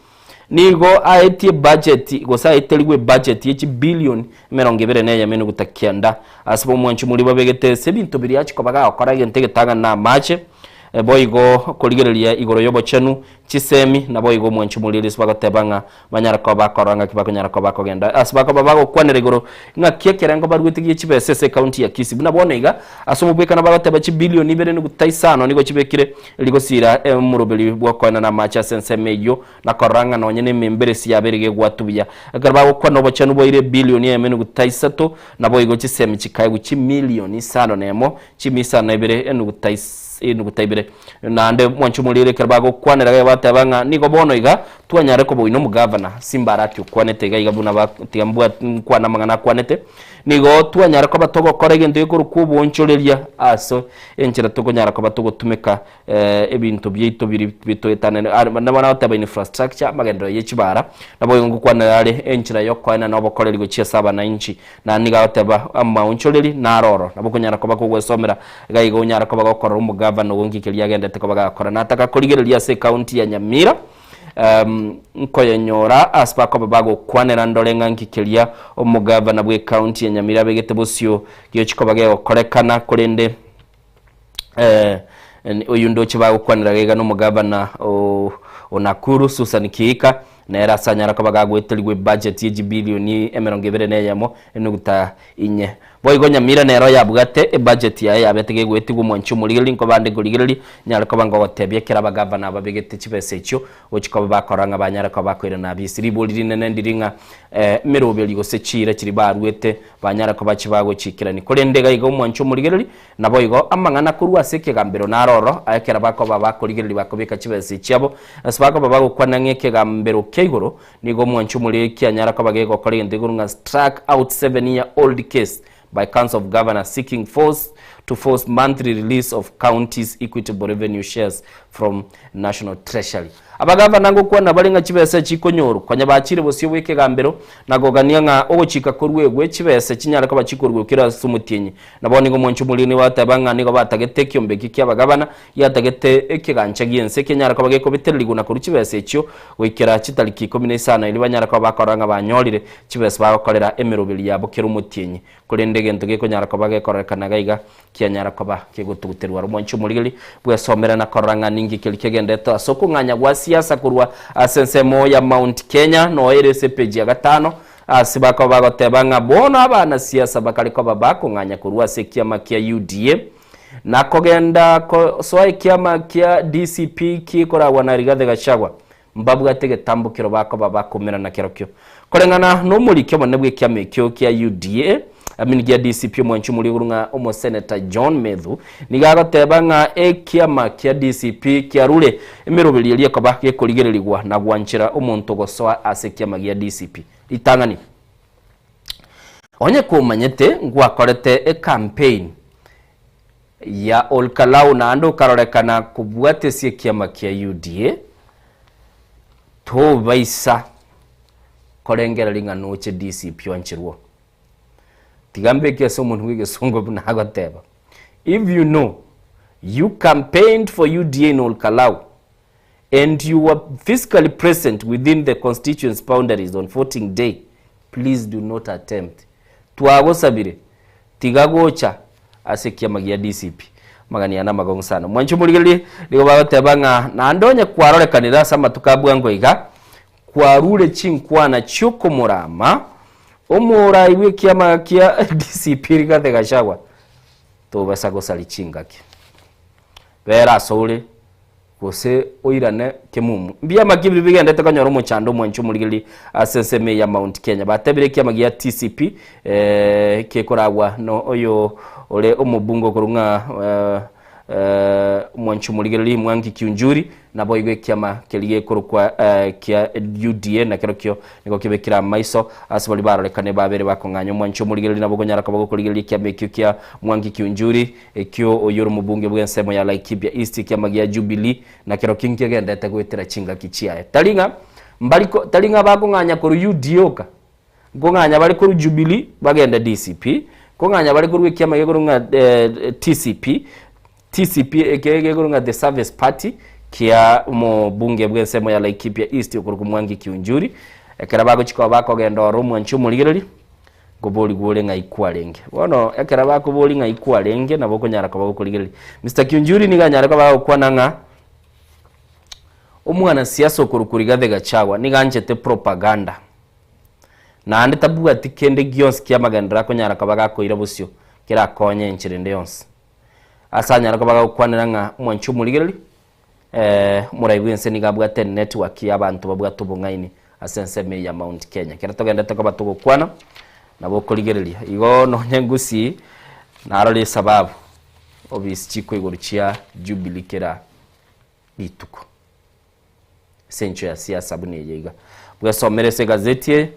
nigo aetie budget gosa iteligwe budget y'iki billion 24 gutakianda asibo mwancho muri babegete se bintu biri yachi ko bagakora gentege tanga na mache boigo kuligereria igoro yobo chenu chisemi na boigo mwanchu muliri sibagotebanga banyara ko bakoranga kibako nyara ko bakogenda asibako babago kwanere igoro nga kiekerengo barwitigiye chibesese county ya Kisii nabonega asomubweka na bagoteba chi billion 2.5 nigo chibekire ligosira murubeli bwakwana na macha sense meyo na koranga no nyene membere siyaberege gwatubiya agarbago kwano bo chenu boire billion 2.5 na boigo chisemi chikaye guchi million 5 nemo chimisana ibere 2.5 nande mwanchu mulire kerbago kwanera batabanga niko bono iga twanyare ko boino mu governor Simba Arati kwanete ga igabuna batiyambwa kwana mangana kwanete nigo twanyare ko batogo korege ko rukubu oncholeria aso enchira tuko nyara ko batogo tumeka ebintu byito bito etane nabana bataba infrastructure magendo yechibara nabo ngo kwanera ale enchira yo kwana nabo koreri go chia 7 na inchi na niga bataba amma oncholeri naroro nabo kunyara ko bakogwesomera ga igo nyara ko bagokora mu governor wongi keliagende teko bagakora nataka koligereria se county ya Nyamira nkoyenyora asipako babago kwanera ndolenga nkikelia omugavana bwe county ya Nyamira begete bosio giyo chikobage okorekana kulende oyundo chibago kwanera gega no mugavana Nakuru Susan Kihika na era sanyara ko bagagweteligwe budget ye billion 24 enuguta inye boigo Nyamira nero yabugate budget yaye abetege gwetigwa mwanchu muligeli nko bande guligeli nyara ko bango gotebye kera bagavana babegete chibese cyo ochiko bakoranga banyara ko bakwira na bisiri boliri nene ndiringa merobeli go secira kiri barwete banyara ko bachibago chikirani kolendega igo mwanchu muligeli na boigo amangana kurwa seke gambero naroro ayekera bako babakoligeli bakobeka chibese cyabo asbako babago kwanangeke gambero keigoro nigo mwanchu muligeli kyanyara ko bagego kolende gurunga struck out 7-year-old case by Council of Governors seeking to force monthly release of counties' equitable revenue shares from National Treasury. Abagavana ngo kwana balinga chibese chikonyoru kwanya bachire bosio weke gambero nagogania nga ogochika korwegwe chibese chinyara ko bachikorwe kira sumutinyi nabone ngo mwanchu mulini watabanga nigo batagete kyombeki kyabagavana yatagete ekigancha giense kenyara ko bageko biterliguna kuri chibese cyo wekera chitaliki 15 ili banyara ko bakoranga banyorire chibese bakorera emerobeli yabo kera umutinyi kulendege ntuge ko nyara ko bagekorekana gaiga kyanyara ko ba kegutuguterwa mwanchu mulili bwesomera na koranga ningi kelikegende asoko nganya gwasi siasa kurwa asensemo ya Mount Kenya no erese page ya 5 asibako bagotebanga bono abana siasa bakaliko babako nganya kurwa sekiama kia UDA na kogenda ko soe kiama kia DCP kikora wanarigathe Gachagua mbabu gatege tambukiro bako babakomera na kirokyo kolengana no muri kyo bonebwe kiama kyo kia UDA aminigia DCP mwanchu muri urunga omo Senator John Methu nigagotebanga ekiama kia DCP kia rule emerobeli elia ko bake koligereligwa na gwanchira omuntu gosoa asekiama gia DCP itangani onye kumanyete ngwakorete campaign ya Olkalau na ando karorekana kubwate sie kiama kia UDA to baisa korengera linga noche DCP wanchirwo tigambe keso muntu wigesongo bunagoteba if you know you campaigned for UDA in Olkalau and you were physically present within the constituency boundaries on voting day, please do not attempt twagosabire tigagocha asekia magia DCP magani ana magongo sana mwanchu muligeli nigo bagotebanga na ndonye kwarorekanira sama tukabwango iga kwarure chinkwana cyuko murama omura iwe kiama kia DCP rigathe Gachagua to basago salichingake bera sole kose oirane kemumu mbia makibiri bigendete kanyoro mu chando mwanchu muligeli asenseme ya Mount Kenya batebire kiama gia TCP kekoragwa no oyo ole omubungo kurunga mwanchu muligereri Mwangi Kiunjuri nabo igwe kiama kelige kurukwa kia UDA na kirokyo niko kibekira maiso asibali barorekane babere bakonganya mwanchu muligereri nabo gonyara kabago kuligereri kiama kia Mwangi Kiunjuri ekyo oyoro mubunge bwensemo ya Laikipia East kiama gia Jubilee na kirokyo ngegenda etagwetera chinga kichiaye talinga bakonganya kuru UDA ngonganya bali kuru Jubilee bagenda DCP konganya bali kuru kiama gegurunga TCP gegurunga the Service Party kia mu bunge bwensemo ya Laikipia East okuru Mwangi Kiunjuri ekera bago chiko bako genda oro mwanchu muligereri goboli gole nga ikwalenge wono ekera bako boli nga ikwalenge nabo konyara ko kuligereri Mr Kiunjuri ni ganyara ko bago kwananga umwana siasa okuru kurigathe Gachagua ni ganjete propaganda na ande tabu ati kende gions kia magandra konyara ko baga ko irabusyo kira konye nchirende yonse asanya ko baga kwanira nga mwanchu muligereri muraibuense ni gabwate network y'abantu babwa tubungaini asenseme ya Mount Kenya kera togenda takoba tugukwana nabo kuligereria igo no nyengusi narole sababu obisi chiko igorchia Jubilee kera bituko sencho ya siasa bune yega bwa somerese gazeti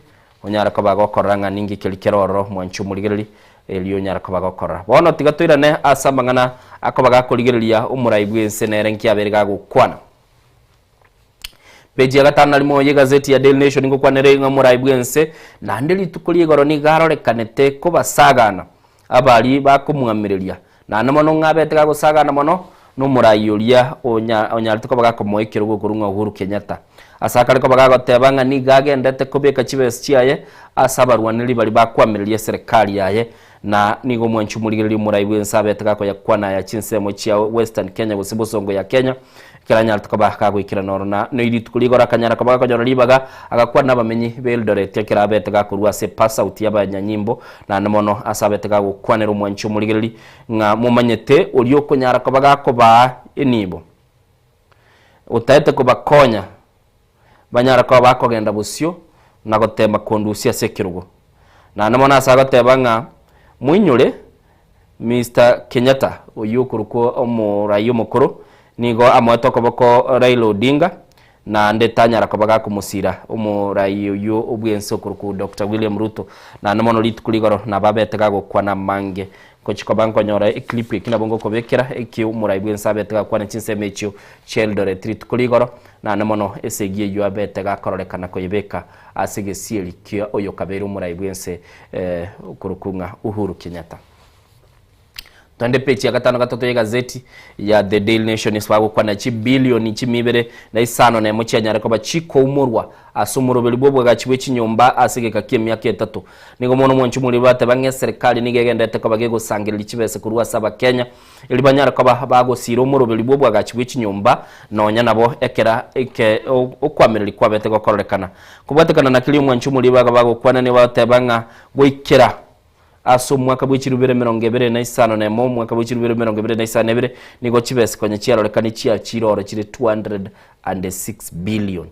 onyara ko bagokoranga ningi kelikeroro mwanchu muligereri eliyo nyara ko bagokora bono tigatwirane asamangana ako bagakoligereria umuraibwense nerenki aberega gukwana peji ya gatano alimo ye gazeti ya Daily Nation ngo kwanere nga muraibwense na ndeli tukulie goro ni garorekanete ko basagana abali bakumwamireria na namono ngabetega gusagana mono no murayuria onya tuko bagakomoekero gukurunga Uhuru Kenyatta asaka liko bagagotebanga ni gagendete kubeka chibes chiaye asabarwaniri bali bakwamireria serikali yaye na nigo mwanchu muligereri muraibwense abetega ko yakwana ya chinsemo chia Western Kenya gusibosongo ya Kenya kiranya tukabaka gwikira norona no iri tukuligora kanyara kabaka konyora libaga agakwa nabamenyi beldorete yakira betega kurwa se pass out y'abanyanyimbo na namono asabetega gukwanira mwanchu muligereri nga mumanyete uriyo konyara kabaga ko ba enibo utaete ko bakonya banyara ko bakogenda busyo na gotemba kondusia sekirugo na namono asagoteba nga muinyure Mr Kenyatta oyukuruko omurayo mukuru nigo amweto koboko Raila Odinga na ndetanyara kabaga kumusira umurayo yo obwenso kuruku Dr William Ruto na namono litukuligoro na babetega gukwana mange kochiko banko nyora clip ikina bongo kobekera eki umurayo bwenso abetega kwana chinsemecho cheldore tritukuligoro na namono esegie yo abetega kororekana koyebeka asige sieli kia oyo kabero umurayo bwense kurukunga Uhuru Kenyatta. Tande pechi ya gatano gatoto ya gazeti ya The Daily Nation iswago kwa na bilioni chimibere na isano na emochi ya nyareko ba chiko umurwa asumuro belibobwa gachiwe chinyomba asige kakie miaka 3 nigo mono mwanchu muri bate bange serikali nigegenda teko bagego sangirira chibese kurwa saba Kenya ili banyara ko bago siro umuro belibobwa gachiwe chinyomba nonya nabo ekera eke okwamereri kwa bete gokorekana kubatekana na kili mwanchu muri bago kwana ne bate banga goikera aso mwaka bw'ikirubere 2025 na mo mwaka bw'ikirubere 2025 nigo chibese kwenye chiarorekani chia chiroro chire 206 billion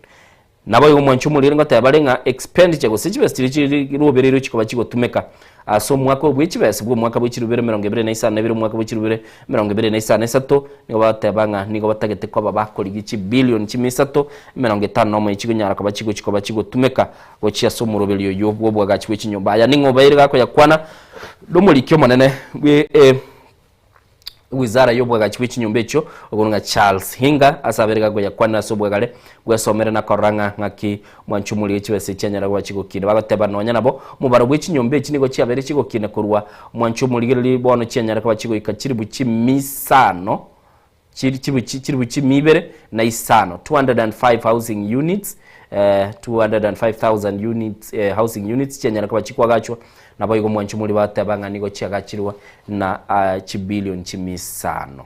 nabo yo mwanchu muri ngo tabarenga expenditure gosichibese chiri ruberero chikoba chigotumeka aso mwaka bw'ikibese bwo mwaka bw'ikirubere 2025 mwaka bw'ikirubere 2023 nigo batabanga nigo batagete ko babakora igici billion chimisatu 50 mu ikigo nyara kaba kigo chikoba chigotumeka go chia so mu ruberero yo bwo bwagachiwe chinyomba ya ningo bayirga ko yakwana domulikyo monene we wizara y'obwagachiwe chinyomba echo ogonga Charles Hinga asaberega go yakwana so bwagale gwesomera na koranga ngaki mwanchu muri ekiwese cyanyara gwa kigo kine bagateba nonya nabo mubaro bw'ikinyomba echi nigo cyabere kigo kine kurwa mwanchu muri gili bono cyanyara kwa kigo ikakiri buki misano kiri buki mibere na isano 205 housing units 205,000 units housing units cyanyara kwa chikwa gacho nabo yigo mwanchu muri batabanga nigo cyagakirwa na chibillion chimisano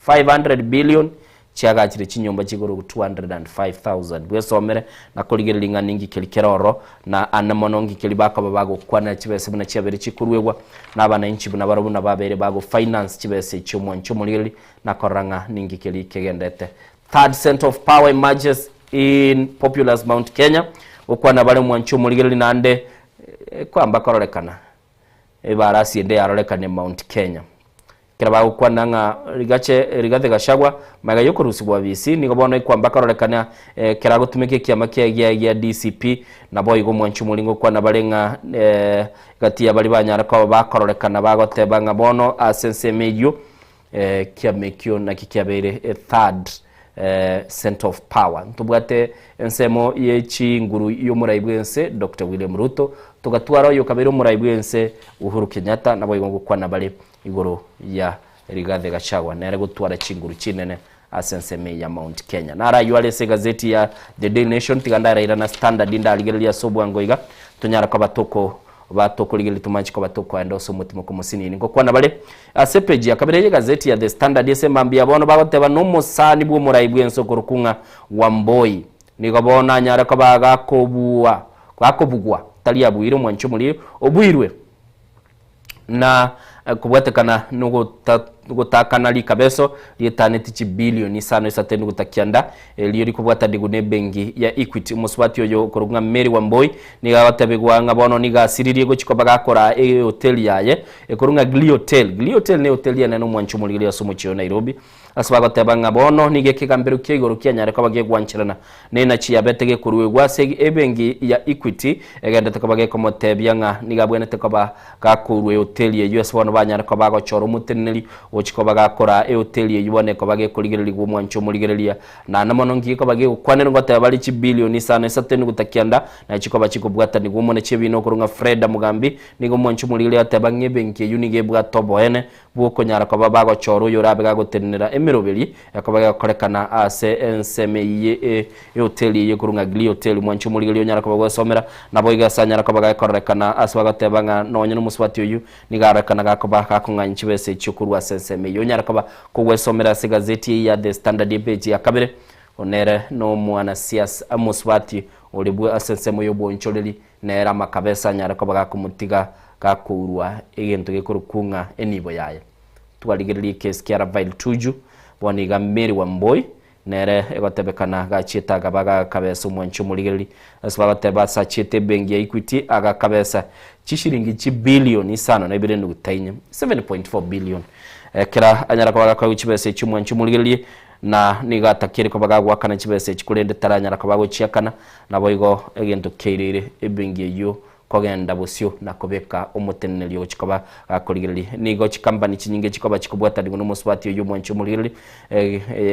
500 billion cyagakire chinyomba kigoro 205,000 bwesomere na koligerelinga ningi kelikeroro na anamonongi kelibaka babago kwana kibese buna cyabere kikurwegwa nabana inchi buna barabuna babere bago finance kibese cyumwanchu muri na koranga ningi kelikegendete. Third center of power emerges in populous Mount Kenya ukwana bale mwanchu muri nande kwamba kororekana ebarasi ende yarorekane Mount Kenya kira bagukwana nga Rigathi Gachagua maga yokurusigwa bisi nigo bono ikwamba karorekana kira gutumike kiama kia DCP na boy go mwanchu mulingo kwana barenga gatia bali banyara ko bakororekana bagoteba nga bono asense medio kiamekyo na kikiabere third center of power tubwate ensemo yechi nguru yo muraibwense Dr. William Ruto tugatwara yo kabero muraibwense Uhuru Kenyatta na boy go kwana bali igoro ya Rigathi Gachagua nere gutwara chinguru chinene asenseme ya Mount Kenya nara yuale gazeti ya The Daily Nation tigandara ira na Standard indaligelia sobwango iga tunyara kwa batoko ligeli tumanchi kwa batoko endoso mutima kumusini ngo kwana bale asepeji akabereje gazeti ya The Standard yese mambia bono bagoteba no sani bwo muraibwenso kurukunga Wamboi nigo bona nyara kwa bakobugwa tali abuire mwancho muri obwirwe na kubwatekana nugutakana likabeso lietaneti chi bilioni sano isatenu gutakianda liyo likubwata digune bengi ya Equity muswati oyo korunga Mary Wamboi niga batabegwa nga bono niga siririe go chikoba gakora hotel yaye korunga Glee Hotel ne hotel ya nano mwanchu muri ya somo chyo Nairobi asbaga tabanga bono nige kigambero kigoro kyanyara ko bage gwanchirana nena chi yabetege kuruwe gwase ebengi ya Equity egenda takabage komotebya nga niga bwene takaba gakuruwe hotel ye US bono banyara ko bago choro muteneli ochiko bagakora hotel ye yubone ko bage kuligereli gwo mwancho muligerelia na namono ngiko bage kwanene ngote bali chi bilioni sana esatenu gutakianda na chiko bachiko bwata ni gumone chebino kurunga Freda Mugambi nigo mwancho muligerelia tabange benki yunige bwa tobo ene bwoko nyara ko bago choro yorabe gagotenera emirobeli akabaga korekana ase enseme ye hotel ye kurunga Glee Hotel mwancho muligerelia nyara ko bago somera nabo igasanyara ko baga korekana aswaga tebanga nonye n'umuswati uyu nigarekana gakoba kakunganya chibese cyukurwa senseme yonyara kaba kugwesomera gazeti ya The Standard page ya kabere onere no mwana siasa amuswati olibwe asensemo yobonchoreri nera makabesa nyara kaba gakumutiga gakurwa egento gekurukunga enibo yaye twaligerelie case kia Rafael Tuju boniga Mary Wamboi nere egotebekana gachita gabaga kabesa mwancho muligereri asbagateba sachete bengi ya Equity aga kabesa chishiringi chi bilioni sana na ibere ndugutainya 7.4 billion kira anyara kwa kwa chibese chumwancho muligereri na niga takiri ko bagagwa kana chibese chikurende taranyara ko bago chiakana nabo igo egento keirire ebengi yo kogenda busyo na kobeka umutenelio chikoba akoligereri nigo chikambani chinyinge chikoba chikubwata dingo muswati yo mwancho muligereri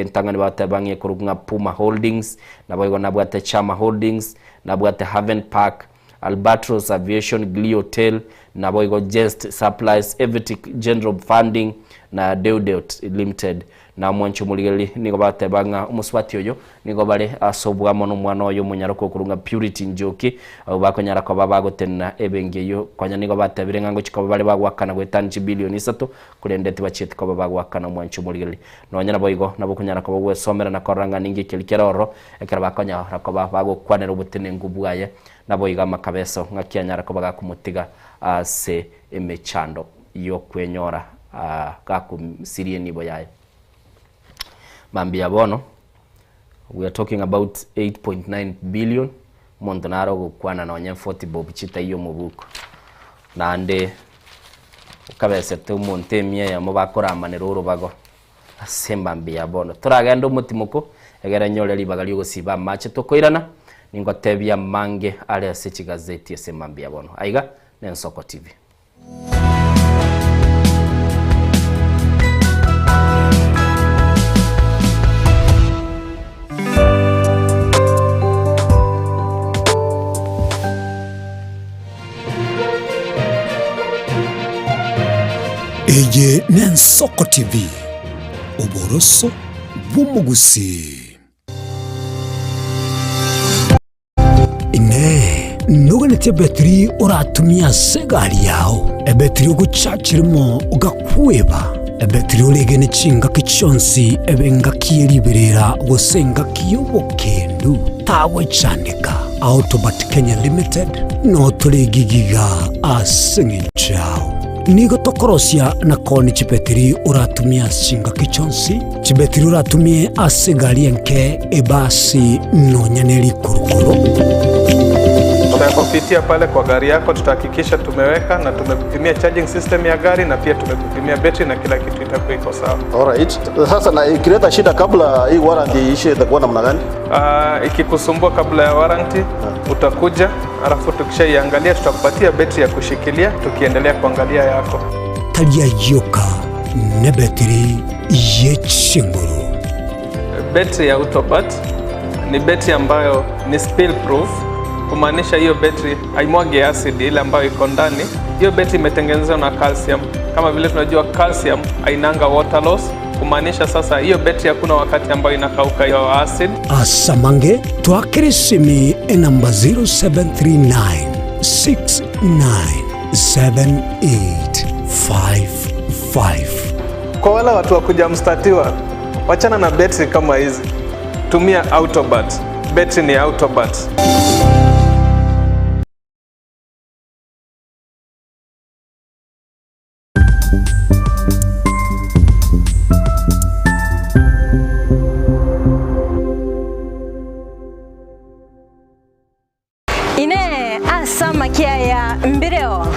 ntangani batabanye kurunga Puma Holdings nabo igo nabwata Chama Holdings nabwata Haven Park Albatros Aviation Glee Hotel nabo igo Jest Supplies Evertic General Funding na Deudot Limited na mwancho muligereri nigo batabanga umuswati yo nigo bale asobwa mono mwana yo munyaroko kurunga Purity Njoki abo bakonyara ko babagotenna ebenge yo kwanya nigo batabire ngango chikoba bale bagwakana gwetanji bilioni 3 kurendete bachete ko bagwakana mwancho muligereri nonyana boigo nabo kunyara ko bagwesomera na koranga ningi kelikeroro ekara bakonya ko bagokwanera ubutene ngubwaye nabo iga makabeso ngakianyara ko bagakumutiga ase emechando yo kwenyora gakumsirie nibo yaye mambia bono we are talking about 8.9 billion montonaro gukwana na onye 40 bob chita iyo mubuko nande kabese te montemie ya mubakora amanero urubago asembambia bono turagenda umutimuko egera nyole libagali gusiba mache tokoirana ningo tebia mange ale ase gazeti asembambia bono aiga Nensoko TV. Eye Nensoko TV, uboroso bw'umugusi. Ine nuganete betri uratumia segari yao ebetri ugucacirimo ugakweba ebetri ulegene cinga kichonsi ebenga kiyeriberera gusenga kiyobokendu tawe candika Autobat Kenya Limited no tuligigiga asengichao nigo tokorosia na koni chipetiri uratumia singa kichonsi chipetiri uratumie asegari enke ebasi no nyaneri kurukuro Tutakupitia pale kwa gari yako, tutahakikisha tumeweka na tumekupimia charging system ya gari na pia tumekupimia battery na kila kitu itakuwa iko sawa. Alright. Sasa na ikileta shida kabla hii warranty ishe itakuwa namna gani? Ikikusumbua kabla ya warranty utakuja, alafu tukishaiangalia tutakupatia battery ya kushikilia tukiendelea kuangalia yako. Talia yoka na battery yechinguru. Battery ya Autobat ni battery ambayo ni spill proof, kumaanisha hiyo battery haimwagi acid ile ambayo iko ndani. Hiyo battery imetengenezwa na calcium. Kama vile tunajua calcium hainanga water loss, kumaanisha sasa hiyo battery hakuna wakati ambayo inakauka hiyo acid. Asamange twakirisimi namba 0739 697855. Kwa wale watu wa kujamstatiwa, wachana na battery kama hizi. Tumia Autobat. Battery ni Autobat. Ine asama kia ya mbireo.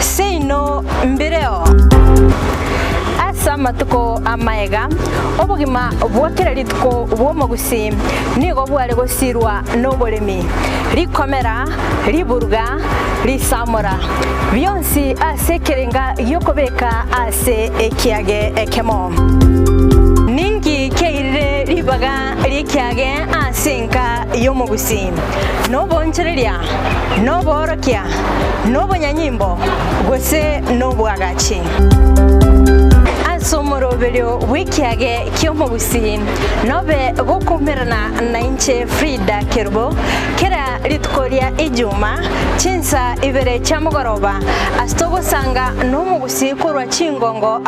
Seino mbireo. Asama tuko amaega. Obugima bwakira lituko bwomogusi. Nigo bwale gosirwa nobolemi. Likomera, liburuga, lisamora. Byonsi asekerenga yokobeka ase ekiage ekemo. Ningi keire libaga likiage asenka yomogusi. Nobo nchereria, nobo orokia, nobo nyanyimbo, gose nobo agachi. Somorobelio wikiage kiomogusi nobe gokumerana na inche Frida Kerubo kera litkoria ijuma chinsa ibere chamugoroba astogo sanga nomugusi kurwa chingongo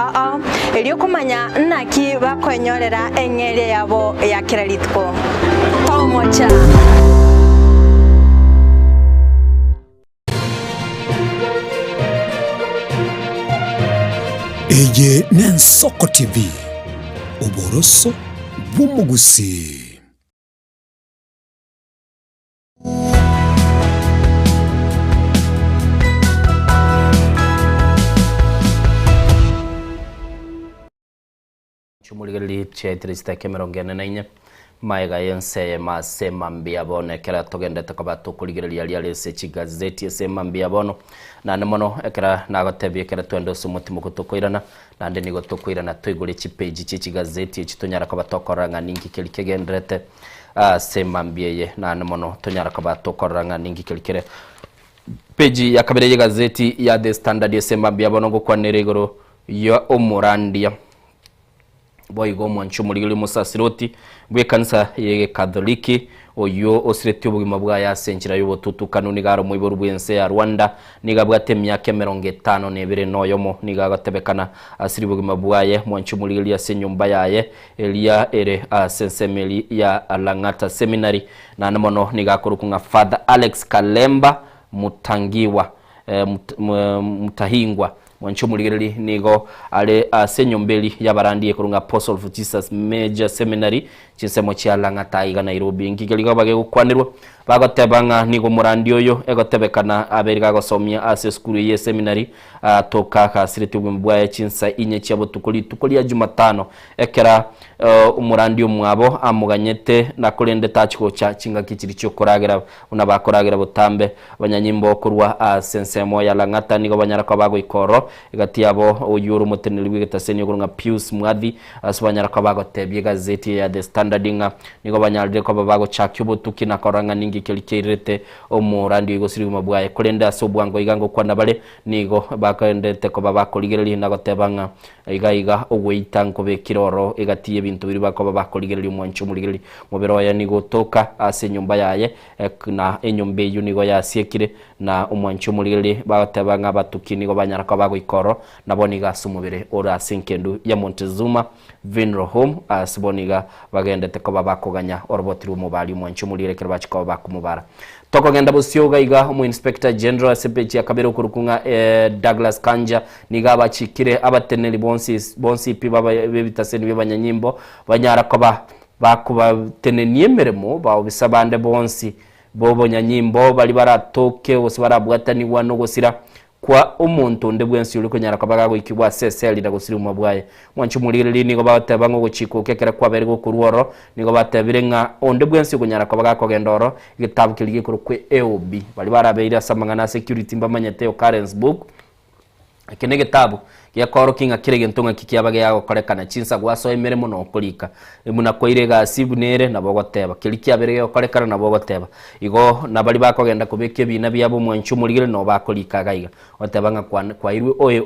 eliokumanya naki bakwenyorera engere yabo ya kera litko pamoja. Eye Nensoko TV Oboroso Bumugusi. Chumuligeli chetrista kemerongene nainya maiga yense masema mbia bono ekera togendete koba tukuligereria liale se chigazeti sema mbia bono na nemono ekera nagotebye ekera twendo sumutimo kutukoirana na ndi nigo tukoirana twigure chipage chigazeti chitunyara koba tokoranga ningi kelikegendrete sema mbieye na nemono tunyara koba tokoranga ningi kelikere page ya kabere ye gazeti ya The Standard sema mbia bono gukwa neregoro ya umurandia boigo mwanchumuligeli musasiroti bwe kanisa ye Katoliki oyo osireti obugima bwa ya senjira yo botutu kanuni garo muiboru bwense ya Rwanda nigabwate myaka 52 noyomo nigagatebekana asiri bugima bwaye mwanchumuligeli ya senyumba yaye Elia ere sensemeli ya Langata Seminary na namono nigakorukunga Father Alex Kalemba mutangiwa mutahingwa mwanchumuligeli nigo ale senyombeli yabarandiye kurunga Apostle of Jesus Major Seminary chinsemo cha Langata iga Nairobi ngigeliga bage gukwanirwa bagotebanga nigo murandio yo egotebekana aberiga gosomia ase school ye seminary toka ka siriti bwa chinsa inye cyabo tukuli ya Jumatano ekera umurandio mwabo amuganyete na kurende tachiko cha chinga kichiri cyo koragira unabakoragira butambe banyanyimbo kurwa sensemo ya Langata nigo banyara kwa bago ikoro igati yabo uyuru muteneli wigetaseni kurunga Pius Mwadhi asubanyara kwa bago tebye gazeti ya The Standard nigo banyalde kwa bago chakyo tukina koranga ningi kelikirete omurandi igosiri mabwaye kurenda sobwango igango kwanda bale nigo bakendete ko babakoligereri nagotebanga iga ogweita nkobe kiroro igatiye bintu biri bako babakoligereri mwancho muligereri mubero ya nigo toka ase nyumba yaye na enyumbe yu nigo yasiekire na umwancho muligereri batebanga batuki nigo banyara ko bago ikoro naboniga sumubere ora sinkendu ya Montezuma Vinro Home asboniga bagendete ko babakoganya orbotiru mubali mwancho muligereri kirabachiko bakumubara toko genda busyoga iga umu inspector general sepechi akabero kurukunga Douglas Kanja niga bachikire abateneli bonsi pi baba bebitaseni bebanyanyimbo banyara ko bakuba teneniye meremo ba bisabande bonsi bobo nyanyimbo bali baratoke gose barabwataniwa no gusira kwa umuntu nde bwensi uri kunyara kabaga gwikibwa seseli na gusiri umabwaye mwanchu mulirili nigo bateba ngo guchikuke kera kwa beri gukuruoro nigo batebire nga onde bwensi kunyara kabaga kogendoro igitabu kiligi kuru kwe EOB bali barabeira samangana security mbamanyete occurrence book akene gitabu ya koro kinga kirege ntunga kikiabage yago korekana chinsa gwaso emere muno kulika imuna koirega asibunere na bogoteba kilikia berege korekana na bogoteba igo nabali bakogenda kubeke bina byabo mwanchu muligire no bakolika gaiga otebanga kwa irwe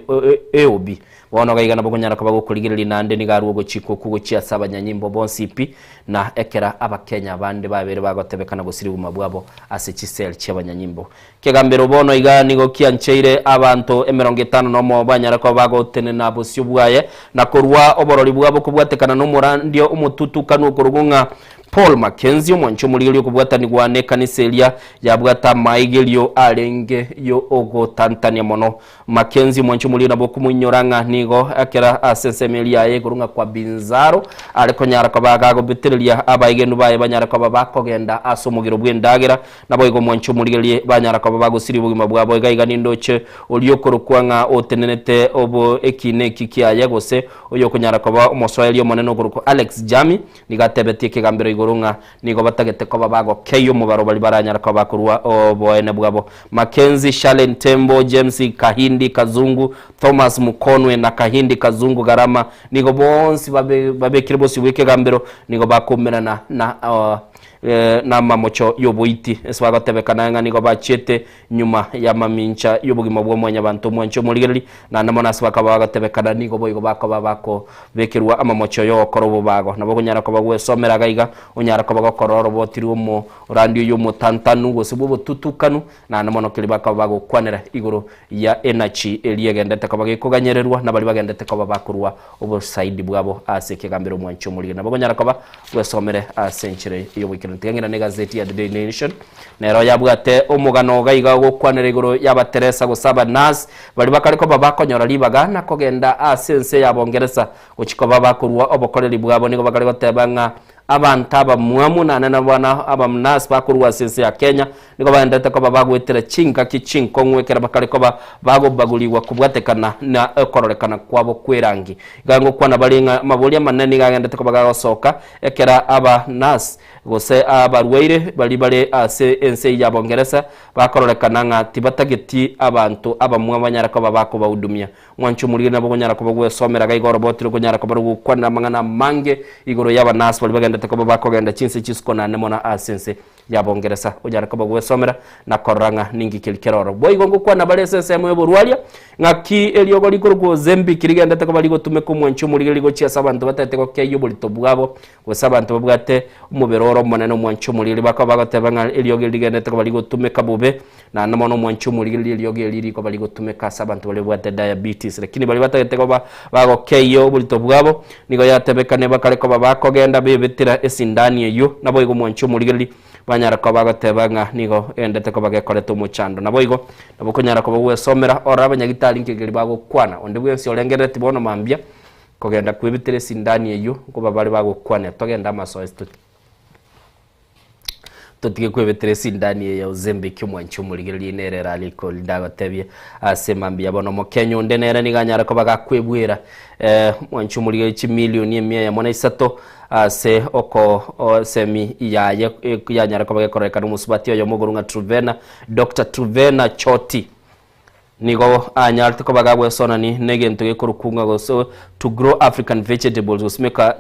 EOB bono gaiga na bogonyara kabago kuligire linande ni garuo gochiko kugochia saba nyanyimbo bonsipi na ekera abakenya bande babere bagotebekana gusiri umabwabo ase chisel cy'abanyanyimbo kegambero bono iga nigo kiancheire abantu 50 no mo banyara ko bago tene nabo syubwaye na korwa oborori bwabo kubwatekana no murandio umututu kanu kurugunga Paul Mackenzie mwancho mulilio kubwatani gwane kaniselia yabwata maigelio alenge yo ogo Tanzania mono Mackenzie mwancho mulina boku munyoranga nigo akera asensemelia ye kurunga kwa Binzaro ariko nyara kabaga go betelia abaigenu baye banyara kababa kogenda asomugiro bwendagera nabo igo mwancho mulilie banyara kababa go siri bugima bwabo igaiga nindoche oliokoro kwanga otenenete obo ekine kikiaye gose oyo kunyara kaba umoswaeli moneno guruko Alex Jami nigatebete kigambiro igurunga nigo batagete ko babago keyo mubaro bali baranyara ko bakurwa oboene bwabo Mackenzie Shalen Tembo James Kahindi Kazungu Thomas Mukonwe na Kahindi Kazungu Garama nigo bonsi babe kiribosi wike gambiro nigo bakomerana na mamocho yobuiti eswagotebekana nga nigo bachete nyuma ya mamincha yobugima bwo mwanya bantu mwancho muligeri na namona swakaba gatebekana nigo boyigo bako bekerwa amamocho yo korobo bago nabo kunyara ko bagwe somera gaiga unyara ko bago kororo botiri mu radio yo mutantanu gose bubo tutukanu na namono kiliba ko bago kwanera igoro ya energy eliyegendete ko bage kuganyererwa nabali bagendete ko bakurwa ubo side bwabo aseke gambiro mwancho muligeri nabo kunyara ko bagwe somere century yo ntiyangira ne gazeti ya The Daily Nation nero yabwate umugano gaiga gukwanira igoro yabateresa gusaba nas bali bakariko babakonyora libagana kogenda asense yabongereza ukiko babakurwa obokoreri bwabo nigo bakariko tebanga abantaba muamu na bwana abamnas bakurwa sense ya Kenya nigo baendete ko babagwetera chinka kichinko ngwekera bakariko bago baguliwa kubwatekana na ekororekana kwabo kwerangi gango kwana balinga mabolia manani gagendete ko bagasoka ekera abanas gose abarweire bali ase ense yabongereza bakororekana nga tibatageti abantu abamwe abanyara ko babako bawudumya mwancu muri nabo kunyara ko bagwe somera gaigo robotiro kunyara ko barugu kwana mangana mange igoro yabanas bali bagenda ko babako genda chinse chisko na nemona asense yabongereza ujara ko bagwe somera na koranga ningi kilkeroro boyigo ngukwana bale sense mu burwalia ngaki eliogo likorgo zembi kirigenda ko bali go tume ko mwancu muri ligo chia sabantu batete ko keyo bulito bwabo go sabantu babwate umuberoro moneno mwancu muri bako bagatebanga eliogo ligenda ko bali go tume kabube na namono mwancu muri eliogo liri ko bali go tume ka sabantu bale bwate diabetes lakini bali batete ko bago keyo bulito bwabo nigo yatebekane bakale ko babako genda bebetira esindani eyo nabo igo mwancu muri banyara ko bagatebanga nigo endete ko bagekoreto muchando naboigo nabo kunyara ko bagwe somera ora abanyagitari nkegeri bago kwana onde bwensi olengerete bono mambia kogenda kwibitire sindani eyo ko bali bago kwana togenda masoes tutige kwibitire sindani ya uzembe kyumwanchu muligeri nerera aliko lidago tebye asemambia bono mokenyo onde nere niganyara ko bagakwebwira mwanchu muligeri chimilioni 100 se oko semi ya nyara ko bagekoreka n'umusubati yo mugurunga Truvena Dr. Truvena Choti nigo anyarite ko bagabwe sonani negento gekurukunga goso to grow African vegetables usmeka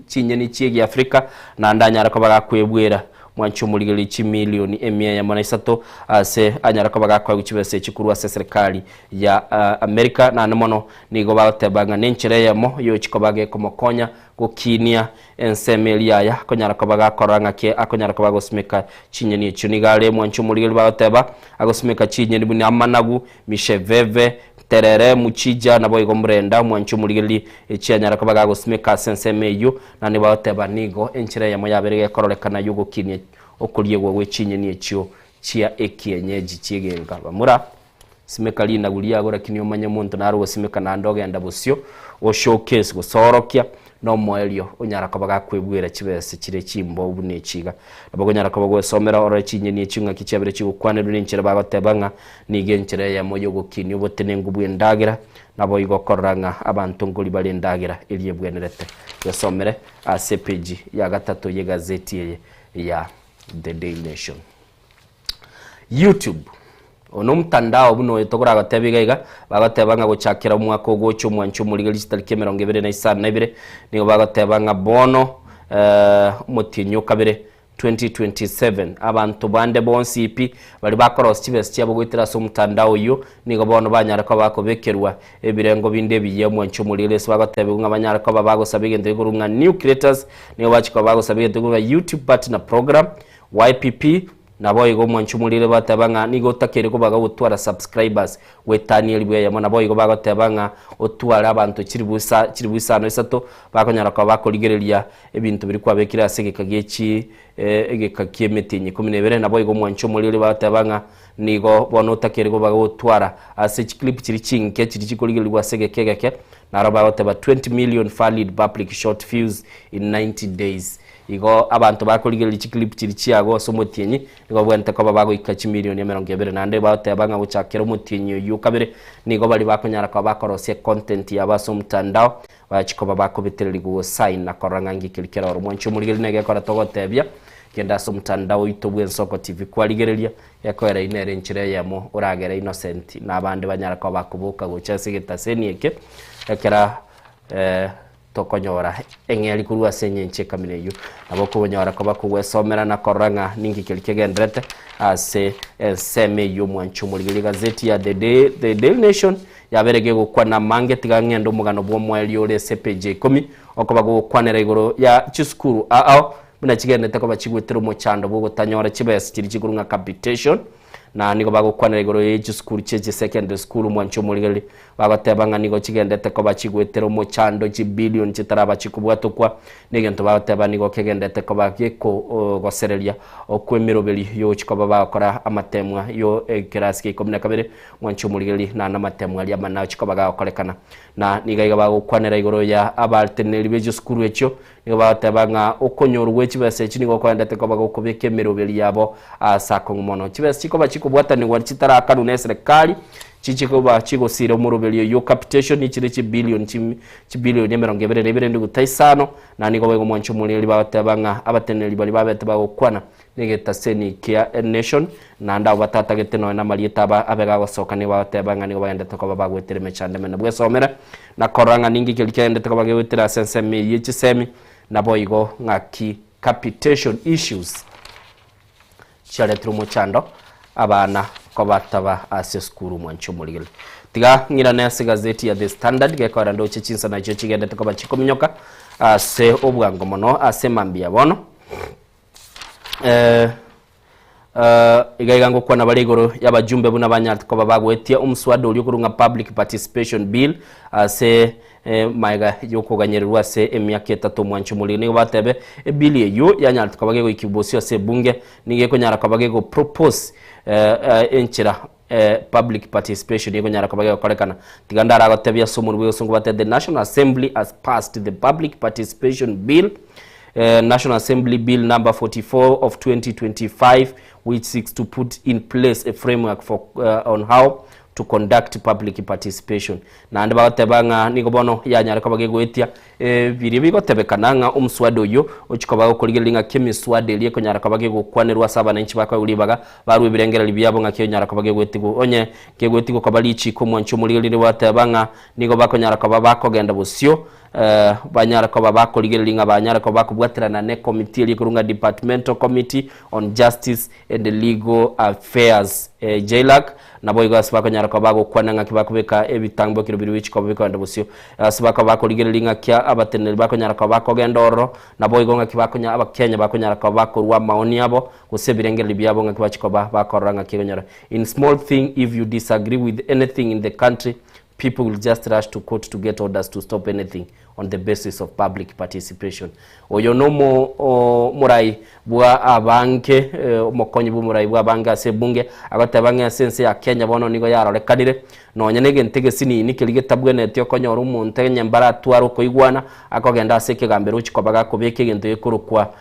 chinyeni chiegi Afrika na ndanyara ko bagakwebwera mwanchu muligeli chimilioni 100 se anyara ko bagakwa guchibese chikuru ase serikali ya Amerika na namono nigo batebanga nenchire yamo yo chikobage komokonya gokinia ensemelia ya konyara ko bagakoranga ke akonyara ko bagosmeka chinyeni chunigale mwanchu muligeli bateba agosmeka chinyeni buni amanagu misheveve terere muchija nabo igomrenda mwanchu muligeli echianyara ko bagosmeka sensemeyo na ne bateba nigo enchire yamo yaberege kororekana yugo kinie okulie gwe chinyeni echo chia ekienyeji chigenga bamura simekali na gulia agora kinyo manya muntu naro simeka na ndoge ndabusyo o showcase gusorokia no moelio unyara kobaga kwebwera chibese chire chimbo ubune chiga nabo nyara kobago somera ora chinye ni chinga kichebere chigukwane rune nchira bagotebanga nige nchire ya moyo gukini ubotene ngubu endagira nabo igokoranga abantu nguli bali ndagira iliye bwenerete yasomere CPG ya gatatu ye gazeti ya The Daily Nation. YouTube ono mtandao buno etokora gatebiga bagatebanga gucakira umwaka gocho mwancu muri digital camera 2022 nigo bagatebanga bono mutinyo kabere 2027 abantu bande bonsi ipi bali bakorosi chibese cyabo gwitira so mtandao yo nigo bono banyara ko bakobekerwa ebirengo binde biye mwancu muri lese bagatebe ngabanyara ko babagosabige ndegurunga new creators nigo bachiko bagosabige ndegurunga YouTube partner program YPP nabo igo mwancu muri batabanga nigo takere ko baga utwara subscribers wetaniel bwe yamona bo igo bagatebanga utwara abantu kiribusa no isato bakonyara ko bakoligerelia ebintu biri kwabekira segekagieci egekakiyemetinyi 12 nabo igo mwancu muri batabanga nigo bono takere ko baga utwara ase clip kiri chinke kiri kikoligerelia segekegeke naraba bateba 20 million valid public short views in 90 days igo abantu bakoligera clip kiri ciago somotienyi nigo bwente ko babago ikachi million ya 20 nande batebanga gucakera umutinyi yu kabere nigo bali bakonyara ko bakorose content ya baso mtandao bachiko babako bitereri go sign na korangangi kilikera oro mwancu muri nege kora togotebya kenda so mtandao itobwe Soko TV kwaligerelia yakoera inere nchire yamo uragera Innocent na abandi banyara ko bakubuka gucasigeta senieke yakera tokonyora engeli kurwa senye ncheka mineyo nabo kubonyora ko bakuwesomera na koranga ningi kelikegendrete ase seme yo mwancu muri gazeti ya The Daily Nation yaberege gukwa na mange tigangendo mugano bwo mweli ole CPG 10 okoba gukwanera igoro ya chiskuru ao muna kigendete ko bakigwetera mu cyando bwo gutanyora kibese kiri kigurunga capitation na niko bagukwanira igoro y'iki school cye secondary school mwancu muri bagatebanga niko kigendete ko bakigwetera mu cyando ki billion kitaraba kikubwatokwa nigento bagateba niko kigendete ko bageko goserelia okwemirobeli yo kikoba bakora amatemwa yo class ki komune kabere mwancu muri na namatemwa ya mana kikoba gakorekana na niga bagukwanira igoro ya abalteneri beje school ekyo niko bagatebanga okonyorwe kibese kiniko kwandete ko bagokobeke mirobeli yabo asako ngomono kibese kikoba kubwatani wari kitarakanu na serikali chichikoba chigosira umurobelio yo capitation ikire ki billion ki billion ya 22 ndi gutaisano na niko bego mwancu muri batabanga abateneri bali babete bagokwana negeta seni kia nation na nda batata geteno na malieta ba abega gosoka ni batabanga ni bayende to ko bagwetere mechande mena bwesomera na koranga ningi kilikende to bagwetera sensemi yichisemi na boigo ngaki capitation issues chale trumo chando abana ko bataba ase skuru mwancu muri tiga ngira na gazeti ya The Standard gekora ndo chinsa na cyo kigenda to bachikominyoka ase obwango mono ase mambia bono igaigango kwa na baligoro yabajumbe buna banyart ko babagwetia umswado uli kurunga public participation bill ase maiga yoko ganyerwa se emyaka 3 mwancu muri ni batebe bill yo yanyart ko bagego ikibosio se bunge nige ko nyara ko bagego propose enchira public participation yego nyara ko bagego korekana tigandara agatebya somu rwe songo bate the National Assembly has passed the public participation bill National Assembly Bill number 44 of 2025 which seeks to put in place a framework for on how to conduct public participation na ande batebanga niko bono yanyara ko bagegwetia biri bigotebekananga umswado yo ukikoba ukoligelinga kemiswade liye konyara ko bagegukwanirwa saba na inchi bakwa ulibaga baru birengera libyabo ngakyo nyara ko bagegwetigo onye kegwetigo ko bali chiko mwancu muri lili batebanga niko bakonyara ko babakogenda busyo banyara ko babakoligelinga banyara ko bakubwatirana ne committee likurunga departmental committee on justice and legal affairs JLAC nabo igasi bakonyara ko bagukwananga kibakubeka ebitambo kiro biri wichiko bikanda busyo sibaka bakoligelinga kya abateneri bakonyara ko bakogendoro nabo igonga kibakonya abakenya bakonyara ko bakorwa maoni yabo gusebirengera libyabo ngakibachiko bakoranga kigonyara in small thing if you disagree with anything in the country people will just rush to court to get orders to stop anything on the basis of public participation. Oyo no murai bwa abanke mokonyi bu murai bwa banga se bunge agotabanga sense ya Kenya bono nigo yarorekanire no nyenege ntege sini nikirige tabwe netyo konyora umuntu nyambara twaro koigwana akogenda aseke gambero chikobaga kubeke gento yekurukwa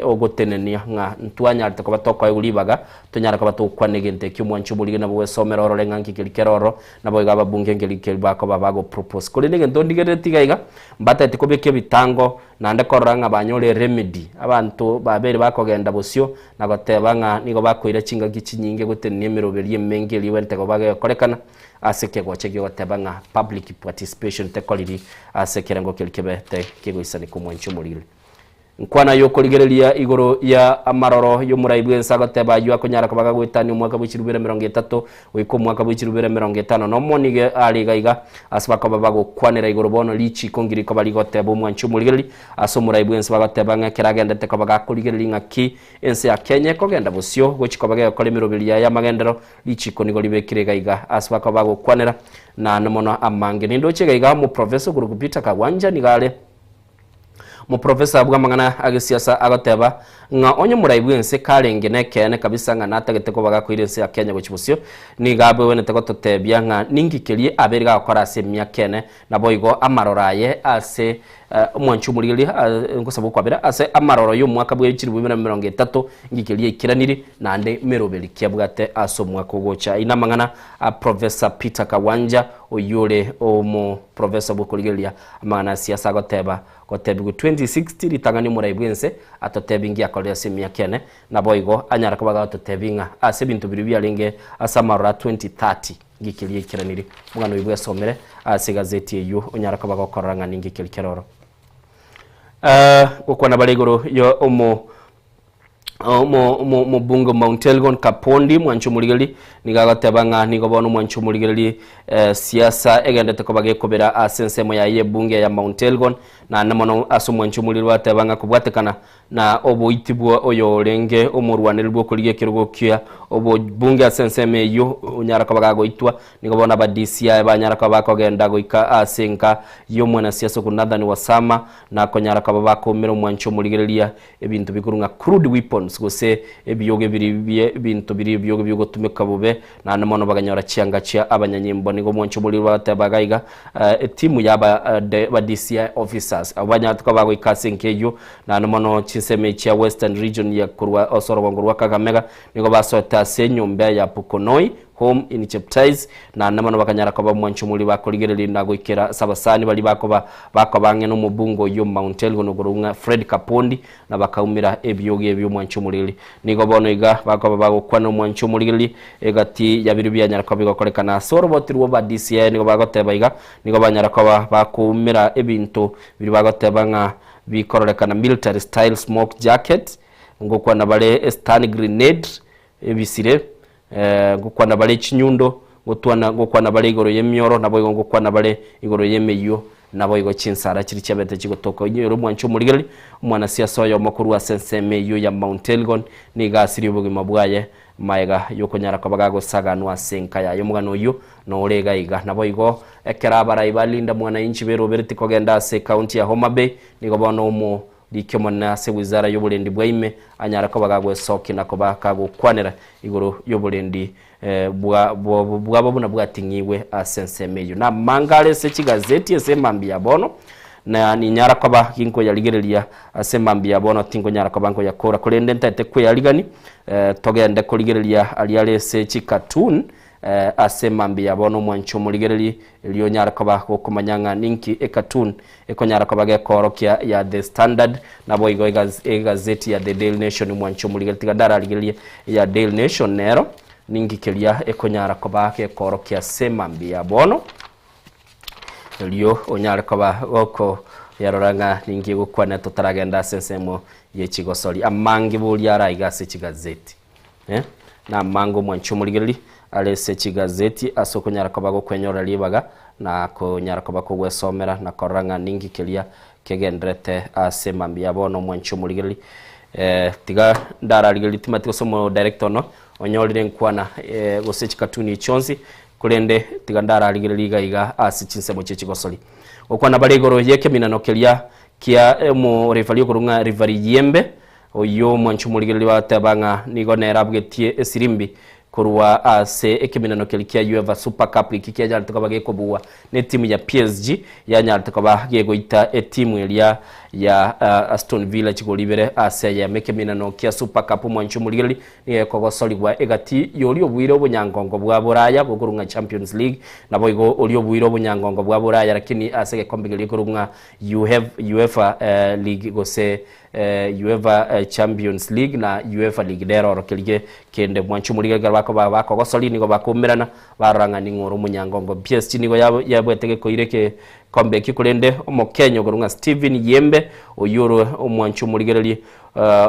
ogotenenia nga ntwanya tako batoko yulibaga tunyara ko batokwa negente kyumwanchu bulige nabo somero ro lenganki kilikeroro nabo igaba bunge ngelikeli bako babago propose kole negento ndigereti gaiga mbata tikobeke bitango nande koranga banyole remedy abantu babere bakogenda bosyo nagotebanga nigo bakoira chinga gichinyinge gotenia miroberi emengeli wente ko baga korekana aseke goche gotebanga public participation tekoliri asekere ngo kelikebete kigoisani kumwanchu mulile nkwana yo koligerelia igoro ya amaroro yo muraibwe nsagoteba yo akonyara kabaga gwitani umwaka bw'ikirubere 30 wiko umwaka bw'ikirubere 50 no monige ali gaiga asbaka babago kwanera igoro bono lichi kongiri ko bali goteba umwanchu muligeri aso muraibwe nsagoteba ngakiragenda te kabaga koligereli ngaki ense ya Kenya kogenda bosyo gochikobaga yokolemirobeli ya magendero lichi konigo libekire gaiga asbaka bago kwanera na nomono amange nindoche gaiga mu professor Gurugupita Kawanja nigale mu professor bwa mangana agisiasa agoteba nga onye muraibwense karenge nekene kabisa nga natagete ko baga kwirense ya Kenya gochibusyo ni gabwe wene tego totebya nga ningikelie aberiga akora asemya kene naboigo amaroraye ase umwanchu mulili ngosabu kwabira ase amaroro yo mwaka bw'ikiri 2030 ngikelie ikiraniri nande merobeli kyabwate aso mwaka gocha ina mangana professor Peter Kawanja oyule omo professor bukoligelia amana siasa goteba gotebigu 2060 litangani muraibwense atotebingi akolia semya kene naboigo anyara kubaga atotebinga ase bintu biri linge asamara 2030 ngikelie ikiraniri mwana wibwe somere ase gazeti eyo onyara kubaga koranga ningi kilikeroro okwana balegoro yo omo bungo Mount Elgon Kapondi mwanchu muligeli nigagatebanga nigobona mwanchu muligeli siasa egendete ko bagekobera asensemo ya ye bunge ya Mount Elgon na namono aso mwanchu muligeli watebanga kubwatekana na oboitibwa oyo lenge omurwaniribwo kulige kirugokya obo bunge asenseme yo unyara ko bagagoitwa nigobona ba DCI banyara ko bakogenda goika asenka yo mwana siasa kunadhani wasama na konyara ko bakomera mwanchu muligeli ebintu bikurunga crude weapons gose ebiyoge biri bintu biri biyoge byo gutumika bube na namono baganyora cyanga cya abanyanyimbo nigo mwanchu muri batabagaiga timu yaba ba DCI officers abanyatwa bago ikasenkeyo na namono chiseme cya Western Region ya kurwa osoro bongurwa Kakamega nigo basota senyombe ya Pukonoi home in Cheptais na namono bakanyara ko bamwanchu muri bakoligereli nagoikera sabasani bali bakobange no mubungo yo Mount Elgon ogurunga Fred Kapondi na bakaumira ebiyoge ebyo mwanchu muri nigo bono iga bakoba bagokwana mwanchu muri egati yabiri byanyara ko bigokorekana sorobotirwo ba DCI nigo bagoteba iga nigo banyara ko bakumira ebintu biri bagoteba nga bikororekana military style smoke jacket ngokwana bale stun grenade ebisire ngokwana bale chinyundo ngokwana bale igoro yemyoro nabo ngokwana bale igoro yemeyo nabo igo chinsara kiri cyabete kigotoko nyero mwanchu muligeli umwana siasa yo makuru wa senseme yo ya Mount Elgon ni gasiri bugima bwaye maega yoko nyara kabagago saganwa senka ya yomugano yo no lega iga nabo igo ekera baraibalinda mwana inchi bero berti kogenda se county ya Homa Bay nigo bono mu likyomana se wizara y'obulendi bwaime anyara kabagago soki nakoba kago kwanera igoro y'obulendi bwabo buna bwatingiwe asensemeyo na mangale se kigazeti esemambi ya bono na ni nyara kwaba kinko ya ligerelia asemambi ya bono tingo nyara kwabanko ya kora kulende ntate kwe ya ligani togende ko ligerelia aliale se chikatun asemambi ya bono mwancho muligereli liyo nyara kwaba kumanyanga ninki ekatun ekonyara kwaba gekorokia ya The Standard na boigo gazeti ya The Daily Nation mwancho muligereli tigandara ligerelia ya Daily Nation nero ningi kelia ekonyara kwaba gekorokia semambi ya bono liyo onyara kwaba oko yaroranga ningi gukwana tutaragenda sensemo yechigosori amangi buli araiga se chigazeti na mango mwancho muligereli alese chigazeti asoko nyara kabago kwenyora libaga na ko nyara kabako gwesomera na koranga ningi kelia kegendrete asemambi yabono mwancho muligereli tiga ndara ligereli timatiko somo director no onyolire nkwana gosechi katuni chonzi kurende tigandara aligiririga iga asichinse mochechi gosoli okwana bari igoro yeke minanokeria kia mu refali kurunga rivari yembe oyo mwanchu muligiriri wa tabanga nigonera bwetie esirimbi kurwa ase ekiminanokeli kia UEFA Super Cup ikikia jalitoka bagekobua ne timu ya PSG ya jalitoka bagegoita timu elia ya Aston Villa chigolibere ase ya mekeminanokia Super Cup mwanchu muligiriri ni kogosoli gwa egati yoli obwire obunyangongo bwa Buraya bokurunga Champions League nabo igo oli obwire obunyangongo bwa Buraya lakini ase gekombe geli kurunga UEFA League gose UEFA Champions League na UEFA League dero kelige kende mwanchu muligiriri bako gosoli nigo bakumirana baranga ningoro munyangongo PSG nigo yabwetege koireke kombe kikulende omokenyo gorunga Steven Yembe oyuro omwanchu muligiriri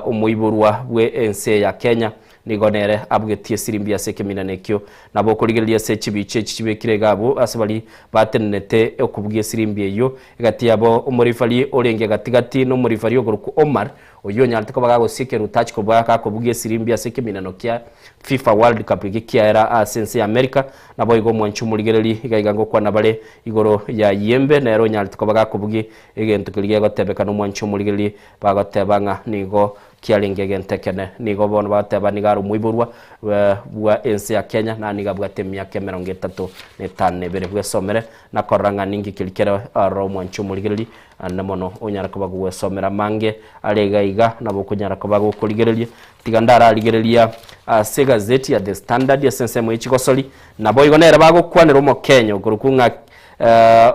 umuiburwa bwe ense ya Kenya nigonere abwetie sirimbi aseke minanekyo nabo kuligiriri ase chibiche chibekire gabo asabali batenete okubwiye sirimbi eyo gati yabo umurifali orenge gatigati no murifali ogoruku Omar oyo nyalteko bagago sikeru touch ko baka kubwiye sirimbi aseke minanokia FIFA World Cup ikikia era asense America nabo igo mwanchu muligiriri igaigango kwa nabale igoro ya Yembe na ero nyalteko bagago kubwiye egento kilige gotebeka no mwanchu muligiriri bagotebanga nigo kialinge gentekene nigo bono bateba nigaru muiburwa bwa ense ya Kenya na nigabwate myaka 35 bere bwesomere na koranga ningi kilikera aro mwanchu muligiriri namono onyara kubagu somera mange alega iga nabo kunyara kubagu kuligiriri tigandara aligiriria se gazeti ya The Standard ya sense mu ichigosoli nabo igonera bago kwanera mo Kenya gurukunga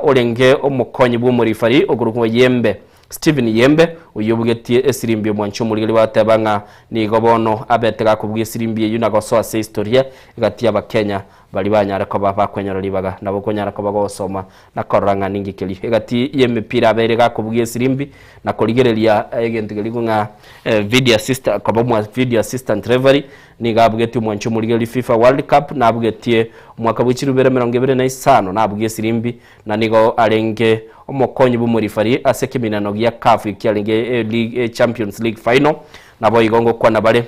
orenge omukonyi bwo muri fari ogurukunga Yembe Steven Yembe uyobwetie esirimbi mwanchu muligiriri watabanga ni gobono abetega kubwiye sirimbi yu nagoso ase historia igati aba Kenya bali banyara ko baba kwenyara libaga nabo konyara ko bagosoma na koranga ningi keli igati yemipira aberega kubwiye sirimbi na koligerelia egentigeligunga video assistant ko bomwa video assistant referee ni gabweti mwanchu muligiriri FIFA World Cup na abwetie mwaka bw'ikirubere 2025 na abwiye sirimbi na nigo arenge omokonyi bumurifari aseke minano ya CAF ikialenge League Champions League final nabo igongo kwa nabale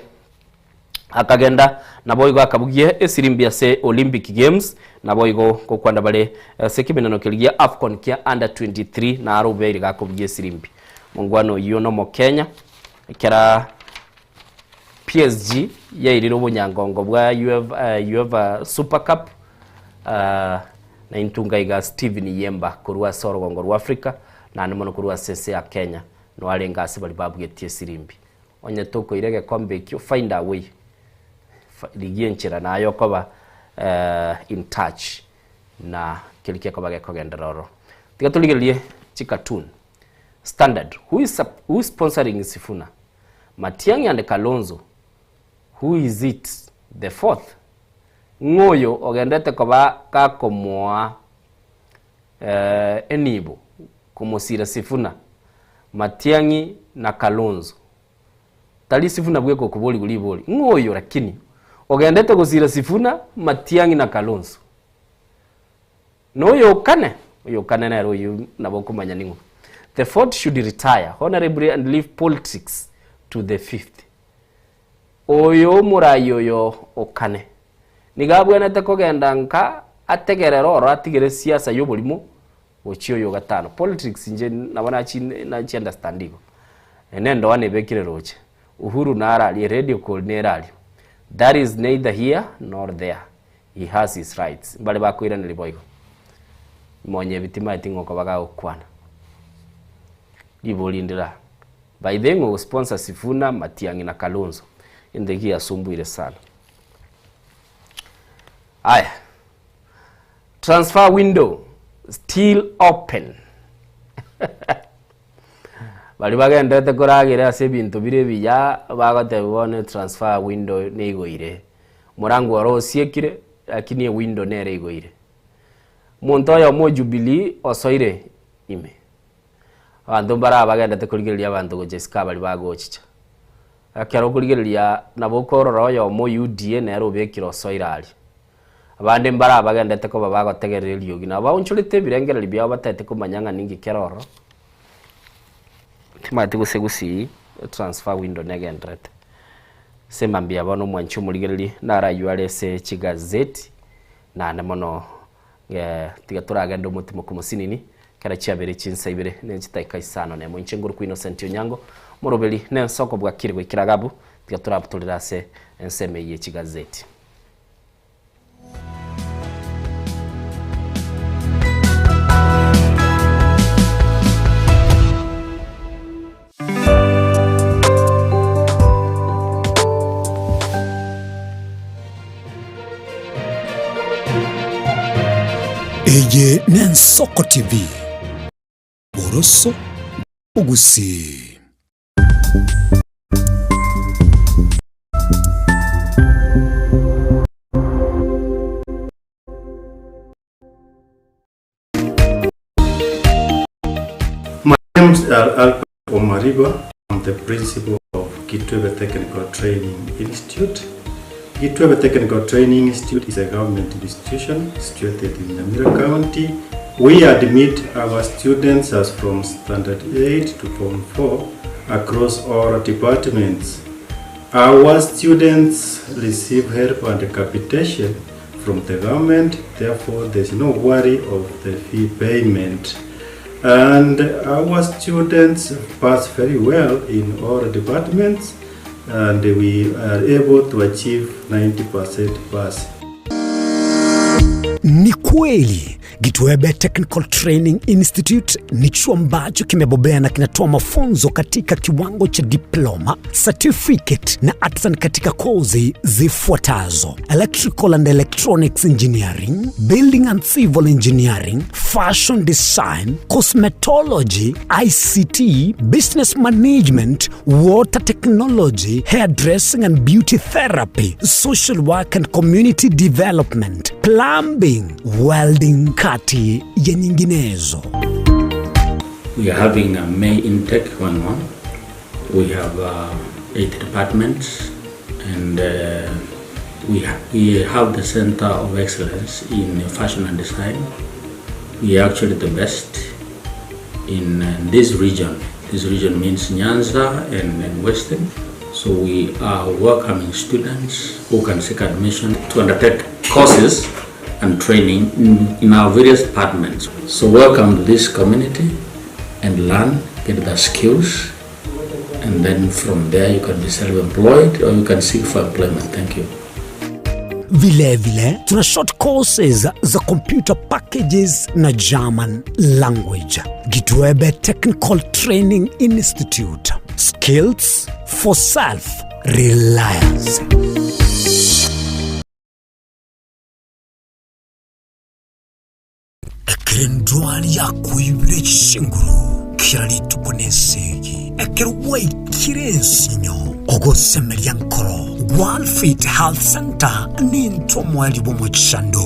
akagenda nabo igo akabugie esirimbi ase Olympic Games nabo igo kwa nabale seke minano keligia AFCON kia under 23 na aruberi gakubugie sirimbi mungwano yono mo Kenya kera PSG yairiro bunyangongo bwa UEFA Super Cup na intunga iga Steven Yemba kurwa sorogongo rwa Africa na namono kurwa sese ya Kenya no alenga asibali babwetie sirimbi onye toko irege kombe kyo find a way ligienchira nayo koba in touch na kilike koba gekogenderoro tigatuligelie chikatun Standard who is sponsoring Sifuna Matiang'i and Kalonzo who is it the fourth ngoyo ogendete koba kakomoa enibo kumosira Sifuna Matiang'i na Kalonzo tali Sifuna bweko kuboli guliboli ngoyo lakini ogendete kusira Sifuna Matiang'i na Kalonzo noyo kane na royo nabo kumanya ningo the fourth should retire honorably and leave politics to the fifth oyo murayo yo okane nigabwenete kogenda nka ategerero oro atigere siasa yobolimo ochiyo yo gatano politics nje nabona na chi understanding enendo wane bekire roche Uhuru narali radio call nerali that is neither here nor there he has his rights bale bakwira niliboyiko monye bitima itingo ko baga okwana libolindira by then o sponsor Sifuna Matiang'i na Kalonzo indegi asumbuire sana. Aya, transfer window still open. Bali bagendete koragira ase bintu bire biya bagote bone transfer window negoire murangu warosiekire lakini window nere igoire muntu oyo mo Jubilee osoire ime abandu bara bagendete kurigeria abandu go Jessica bali bagochicha akero kurigeria nabo korora oyo mo UDA nero bekiro osoirali abande mbara bagendete ko bagotegereria yogina baunchulite birengera libya batete kumanyanga ningi keroro timati gusegusi transfer window negendrete semambia bano mwanchu muligereri nara URS chigazeti na nemono tiga turagenda umutimo kumusinini kera chiabere chinsa ibere nenchitaika isano ne mwinche nguru ku Innocent Onyango murobeli ne soko bwa kirwe kiragabu tiga turabutulira se enseme ye chigazeti. Eye Nensoko TV Boroso Ugusi. My name is Alpha Omariba. I'm the principal of Kitwebe Technical Training Institute. Kitwebe Technical Training Institute is a government institution situated in Nyamira County. We admit our students as from Standard 8 to Form 4 across all departments. Our students receive help and capitation from the government, therefore there is no worry of the fee payment. And our students pass very well in all departments, and we are able to achieve 90% pass. Ni kweli Kitwebe Technical Training Institute ni chuo ambacho kimebobea na kinatoa mafunzo katika kiwango cha diploma, certificate na artisan katika kozi zifuatazo: Electrical and Electronics Engineering, Building and Civil Engineering, Fashion Design, Cosmetology, ICT, Business Management, Water Technology, Hairdressing and Beauty Therapy, Social Work and Community Development, Plumbing, Welding, kati ya nyinginezo. We are having a May intake 1-1. We have 8 departments, and we have the Center of Excellence in Fashion and Design. We are actually the best in this region. This region means Nyanza and Western. So we are welcoming students who can seek admission to undertake courses and training in our various departments. So welcome to this community and learn, get the skills, and then from there you can be self-employed or you can seek for employment. Thank you. Vile tuna short courses za computer packages na German language. Kitwebe Technical Training Institute. Skills for self-reliance. Ekerendwani ya kuibire chinguru kirali tukunesegi ekerwa ikirensinyo ogosemeria nkoro Walfit Health Center ni ntomwali bomuchando.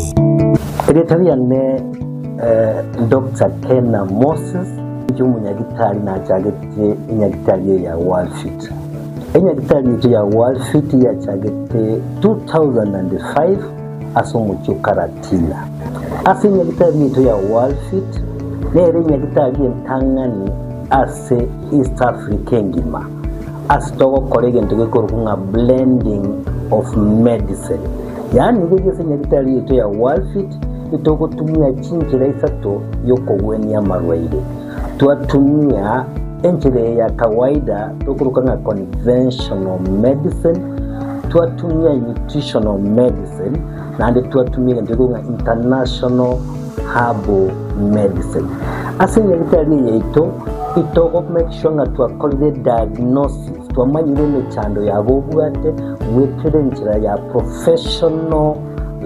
Egetabia ne Dr. Kena Moses umunyagitari na chagete inyagitari ya Walfit. Inyagitari ya Walfit ya chagete 2005 asomucho karatila. Asinya gitari ya Walfit nere nyagitari ntangani ase East Africa ngima. Asitogo kolege ntugekoro kunga blending of medicine. Yani ngege nyagitari ya Walfit itoko tumia chinchira isato yoko weni ya marwaide. Tuatumia enchire ya kawaida tukurukanga conventional medicine, tuatumia nutritional medicine, na tuatumia ndugunga international herbal medicine. Asinya gitari yeito itoko make sure nga tuakolide diagnosis tuamanyire mechando ya bobwate wekere nchira ya professional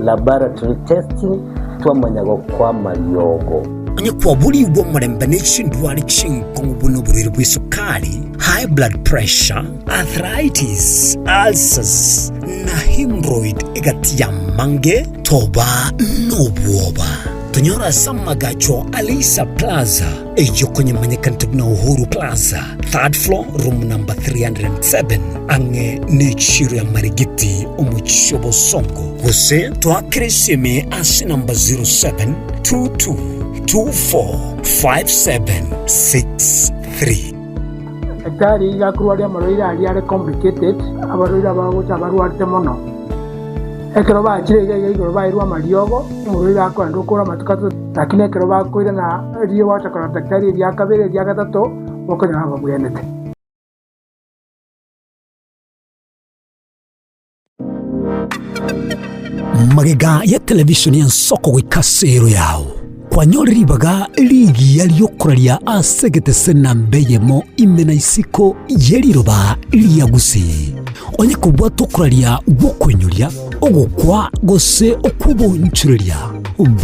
laboratory testing tuamanyago kwa malyogo. Nye kwa buli ubo mrembanisho ndwari chinko ngubuno buriri bwisukari, high blood pressure, arthritis, ulcers na hemorrhoid egati ya mange toba nobuoba. Tunyora samagacho Alisa Plaza ejo kwenye manyekantu na Uhuru Plaza 3rd floor room number 307 ange nichiru ya Marigiti umuchishobo songo kuse tuakirisime asi number 0722245763. Ekari gakurwaria maroira ali are complicated abaroira bagocha barwarte mono ekero bakire igoro bairwa mariogo umuriro akora ndokora matukato lakini ekero bakoira na riyo watakora daktari rya kabere rya gatatu bokonya babuyenete magega ya televishoni ya nsoko gwikasiro yao kwanyoriribaga ligi yaliyokuraria asegete sena mbeyemo imena isiko yeriroba liagusi onye kubwa tukuraria gukwenyuria ogukwa gose okubonchuria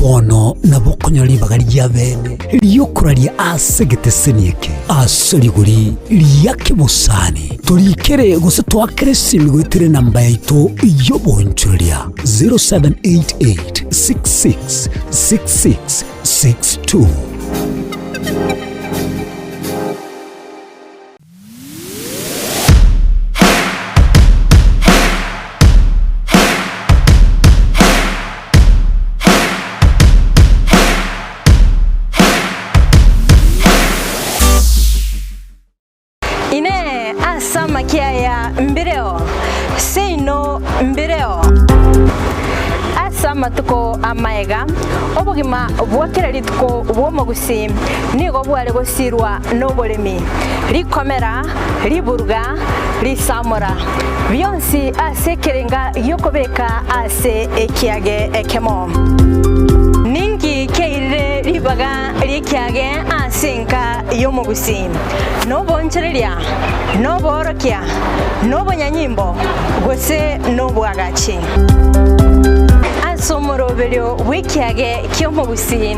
bono na bokonyoribaga lya bene liyokuraria asegete senieke asoriguri liyake busani turikere gose twakere simigwitire namba yaito yobonchuria 0788 666662. Ine asama kia ya mbireo seino mbireo asama tuko amaega obugima bwakira lituko bwomogusi nigo bwale gosirwa nobolemi likomera liburga lisamora byonsi asekerenga yokobeka ase ekiage ekemo ningi keire libaga likiage asinka yomogusi nobonchereria noborokia nobonyanyimbo gose nobwagachi asomorobelio wikiage kyomogusi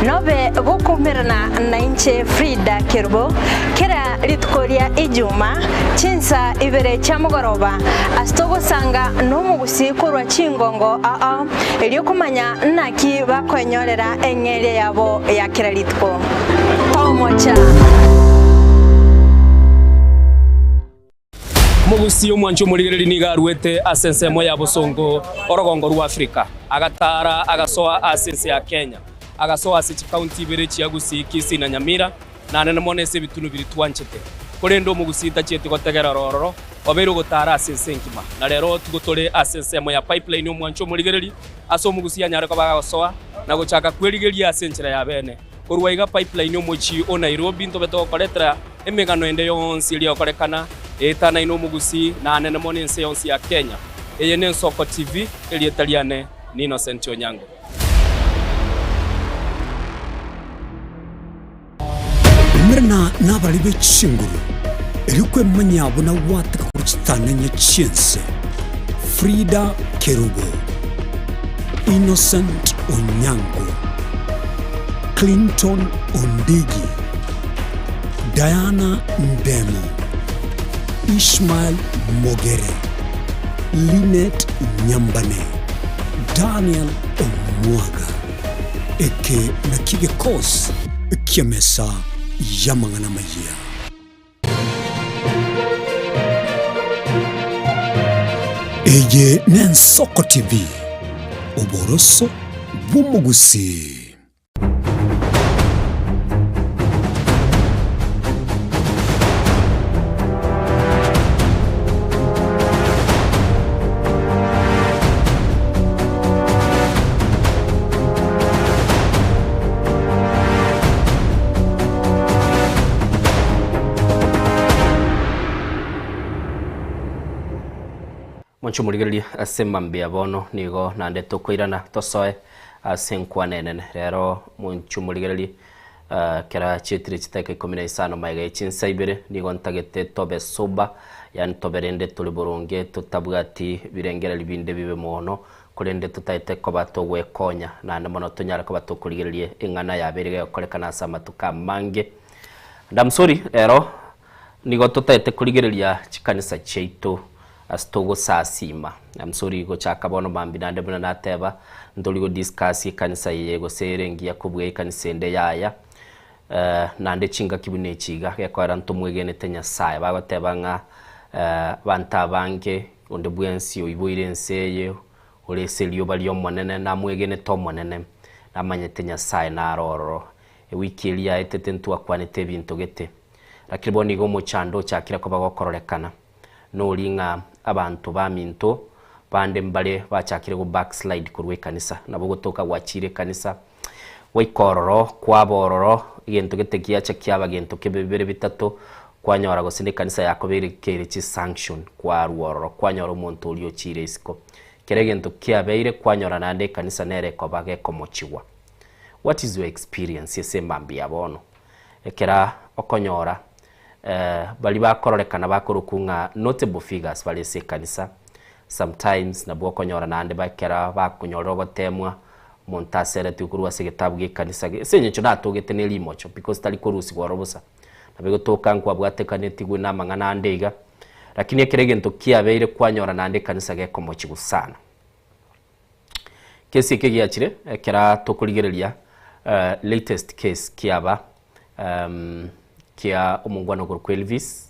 nobe gokumerana na inche Frida Kerubo kera litukoria ijuma chinsa ibere chamugoroba astogo sanga nomugusi korwa chingongo eliokumanya naki bakwenyorera engere yabo ya kera lituko tomocha mugusi omwancho murigereri nigarwete asensemo ya bosongo orogongo rwa Afrika agatara agasoa asense ya Kenya agasoa ase county ibere chiagusi Kisii na Nyamira na nene monese bitunu biri twanchete kurendo mugusi tachete gotegera rororo obero gotara asense nkima na rero tugotore asensemo ya pipeline omwancho murigereri aso mugusi ya nyare kobaga gosoa na gochaka kwerigeria asenchera ya bene korwa iga pipeline omwochi o Nairobi ntobeto koretera emegano ende yonsi iri okorekana etana ino mugusi na nene monense yonsi ya Kenya eye ne Nsoko TV eri etaliane ni Innocent Onyango Mrna nabali bechinguru elikwe manyabo na wataka kuchitana nya chense Frida Kerubo Innocent Onyango Clinton Ondigi Diana Ndemo Ishmael Mogere Linet Nyambane Daniel Omwaga eke na kigekos kiamesa yamangana maya eye ne Nsoko TV oboroso bw'omugusi. Mwancho murigereri asemambia bono nigo nande tokoirana tosoe asenkwa nenene rero mwancho murigereri kera chitire chiteke 15 maiga ichinsa ibere nigo ntagete tobe soba yani toberende tuli burunge tutabwati birengera libinde bibe mono kurende tutaite ko batogwe konya nande mono tunyara ko batokurigererie ingana yaberege korekana samatuka mange ndamsuri rero nigo tutaite kurigereria chikanisa cheito astogo sasima amsori go chaka bono bambi nande buna nateba ndoli go discuss kanisa yego serengia kubwe kanisa ende yaya nande chinga kibune chiga yakwara ntumwegene tenya sai bagateba nga banta bange onde bwensi oyiboire nseye ole selio bali omonene na mwegene tomonene namanye tenya sai na roro wiki ya etetentu akwanete bintu gete rakiboni go mochando chakira ko bagokororekana no linga abantu ba minto bande mbale bachakire go backslide kurwe kanisa nabo gotoka gwachire kanisa waikororo kwa bororo igento gitekia cha kiaba gento kebebere bitatu kwanyora gosinde kanisa yako bere kerechi sanction kwa ruoro kwanyora umuntu uri ochire isiko keregento kiabeire kwanyora nande kanisa nere ko bage komochiwa. What is your experience yese mambi yabono ekera okonyora bali bakororekana bakorukunga notable figures bali se kanisa sometimes nabwo okonyora nande bakera bakunyora gotemwa montasere tukurwa se gitabu ge kanisa ge senye cyo natogete ne limocho because tali korusi gworobusa nabego toka nkwa bwatekaneti gwe namangana andega lakini ekeregento kiabeire kwanyora nande kanisa ge komochigu sana. Kesi ke giachire ekera tokurigereria latest case kiaba kia umungwano gurku Elvis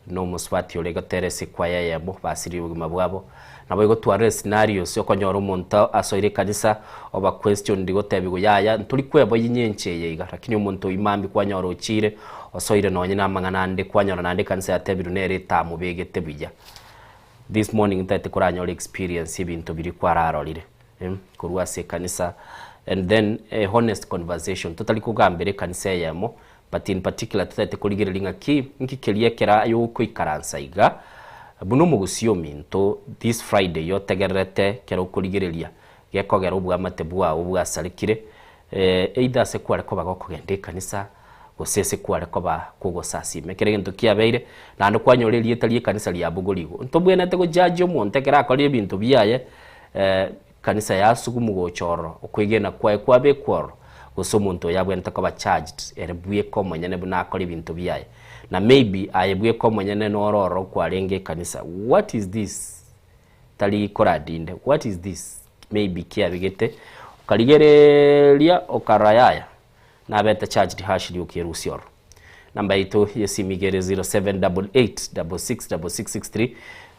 no muswati olega terese kwa yayabo basiri ubugima bwabo nabo igotwara scenario syo konyora umuntu asoire kanisa oba question ndigo tebigo yaya nturi kwebo yinyenche yega lakini umuntu imambi kwanyora ochire osoire nonye namangana ande kwanyora nande kanisa yatebiru nere tamu begete bijya. This morning tate kuranyora experience ibintu biri kwararorire kurwa se kanisa and then a honest conversation totally kugambere kanisa yamo but in particular tate kurigerelinga ki nkikelia kera yo kwikaransa iga buno mugusio minto this Friday yo tegerete kera ukurigerelia gekogera ubwa matebwa ubwa salikire either se kware ko bagokugende kanisa gosese kware ko ba kugosasi mekeregento kiabeire nando kwanyorerie tali kanisa lya bugoligo ntobwene te go judge omonte kera akori bintu biyaye kanisa yasugumu gochoro okwigena kwabe kworo gosomuntu yabwenta ko ba charged erebuye ko monyene buna akora bintu biyaye na maybe ayebuye ko monyene nororo kwarenge kanisa. What is this tali koradinde? What is this? Maybe kia bigete ukaligerelia okarayaya na beta charged hash li ukirusioro namba ito yesimigere 0788666663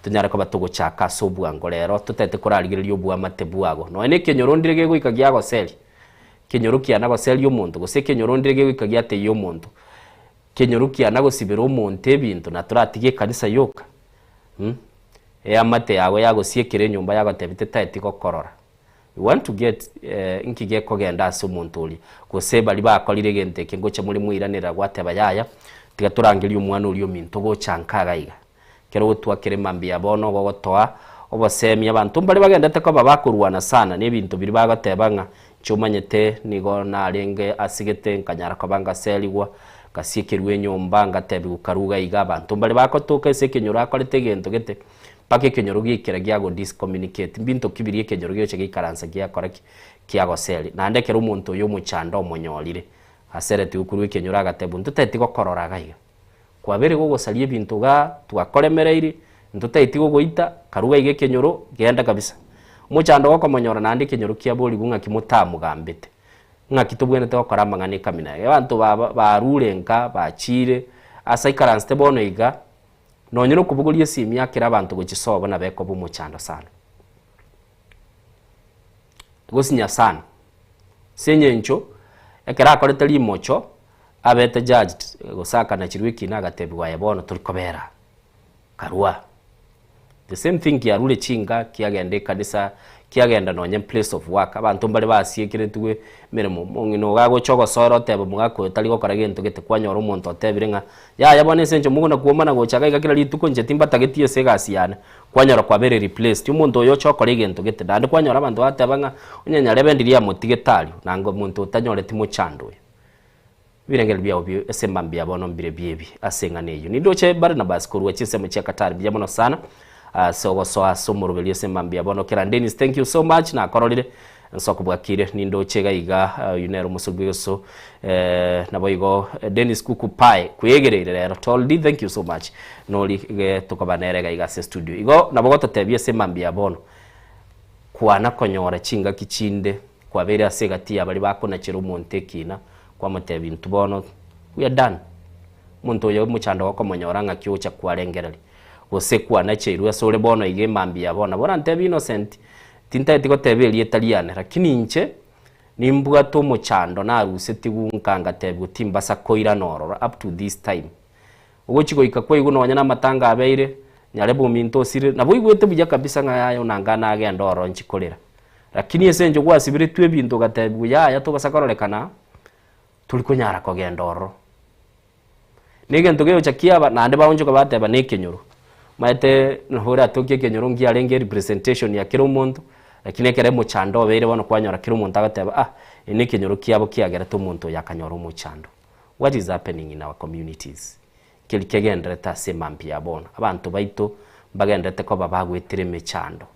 tunyara ko batogo chaka sobwango rero tutete korarigerelia obwa matebwago no ene kenyorondire go ikagiago seli kenyorukia nago seli y'omuntu gose kenyorondire go ikagiate y'omuntu kenyorukia nago sibero omuntu ebintu na turatige kanisa yoka amate yawe yago siekere nyumba yago tebite taiti kokorora. You want to get nkige kogenda so omuntu uri gose bali bakolire gente kingoche muri muiranira gwateba yaya tiga turangiria umwana uri ominto go chankaga iga kero twakere mambi yabono go gotoa obosemi abantu mbali bagendete ko babakurwana sana n'ebintu biri bagatebanga chumanyete nigo narenge asigete nkanyara ko banga seligwa gasiekerwe nyomba ngatebi ukaruga iga abantu mbali bakotoka ese kenyura akorete gento gete pake kenyoro gikera giago discommunicate mbinto kibiri kenyoro gyoche gikaransa giakora kiago seli nande kero umuntu yo muchando omonyorire aserete ukurwe kenyura agatebu ntuteti gokorora gaiga kwabere go gosalie bintu ga twakoremereire ntuteti go goita karuga ige kenyoro genda kabisa muchando goko monyora nande kenyoro kiaboli gunga kimutamu gambete nga kitubwene te gokora mangane kamina abantu barurenka bachire asaikaranste bono iga nonyero kubugulie simi yakira abantu gochisobo na beko bumuchando sana gosinya sana senyencho ekera akorete limocho abete judged gosaka na chirwiki na gatebwa yebono tulikobera karua the same thing yarule chinga kiagende kanisa kiagenda nonye place of work abantu mbali basiekire tuwe mirimo mungino gago chogo soro tebe mugako tali gokora gento gete kwanyora umuntu otebirenga yabone senjo muguna kuomana gochaga igakira lituko nje timba tagetie segasiana kwanyora kwabere replaced umuntu oyo chokora gento gete ndande kwanyora abantu batebanga unyanya lebendiria motigetali nango umuntu utanyore timo chandwe birengel bya obyo esemambia bono mbire biebi asenga neyo nindoche Barnabas kurwa chisemo cha Katari byamono sana. So asomorobeli semambia bono kera Dennis, thank you so much na kororire nsokubwakire nindo chega iga yunero musulbiyoso naboigo Dennis kukupai kuyegerere rero told thank you so much noli tukobanerega iga se studio igo nabogoto tebye semambia bono kwana konyora chinga kichinde kwa bere asegati abali bakona chiro montekina kwa mutebi ntubono we are done muntu yo muchando ko monyora ngakyo cha kwarengerali gosekwa na cheirwe sore bono ige mambia bona bona ntebi innocent tinta etiko tebeli italiane lakini inche nimbuga to muchando na ruseti gunkanga tebu timba sakoira norora up to this time ugo chiko ikakwe iguno wanyana matanga abeire nyare buminto sire na boigwete buya kabisa ngaya unangana agenda oro nchikorera lakini ese njo gwasibire twe bintu gatebu ya tugasakorolekana tuli kunyara kogenda oro nige ntugeyo chakiaba nande baonjo bateba nekenyoro maete nhora tokie kenyoro ngia renge representation ya kiro muntu lakini kere muchando bere bono kwanyora kiro muntu agateba ene kenyoro kiabo kiagera to muntu yakanyoro muchando. What is happening in our communities? Kilikegendre ta semampi abona abantu baito bagendete ko babagwetire mechando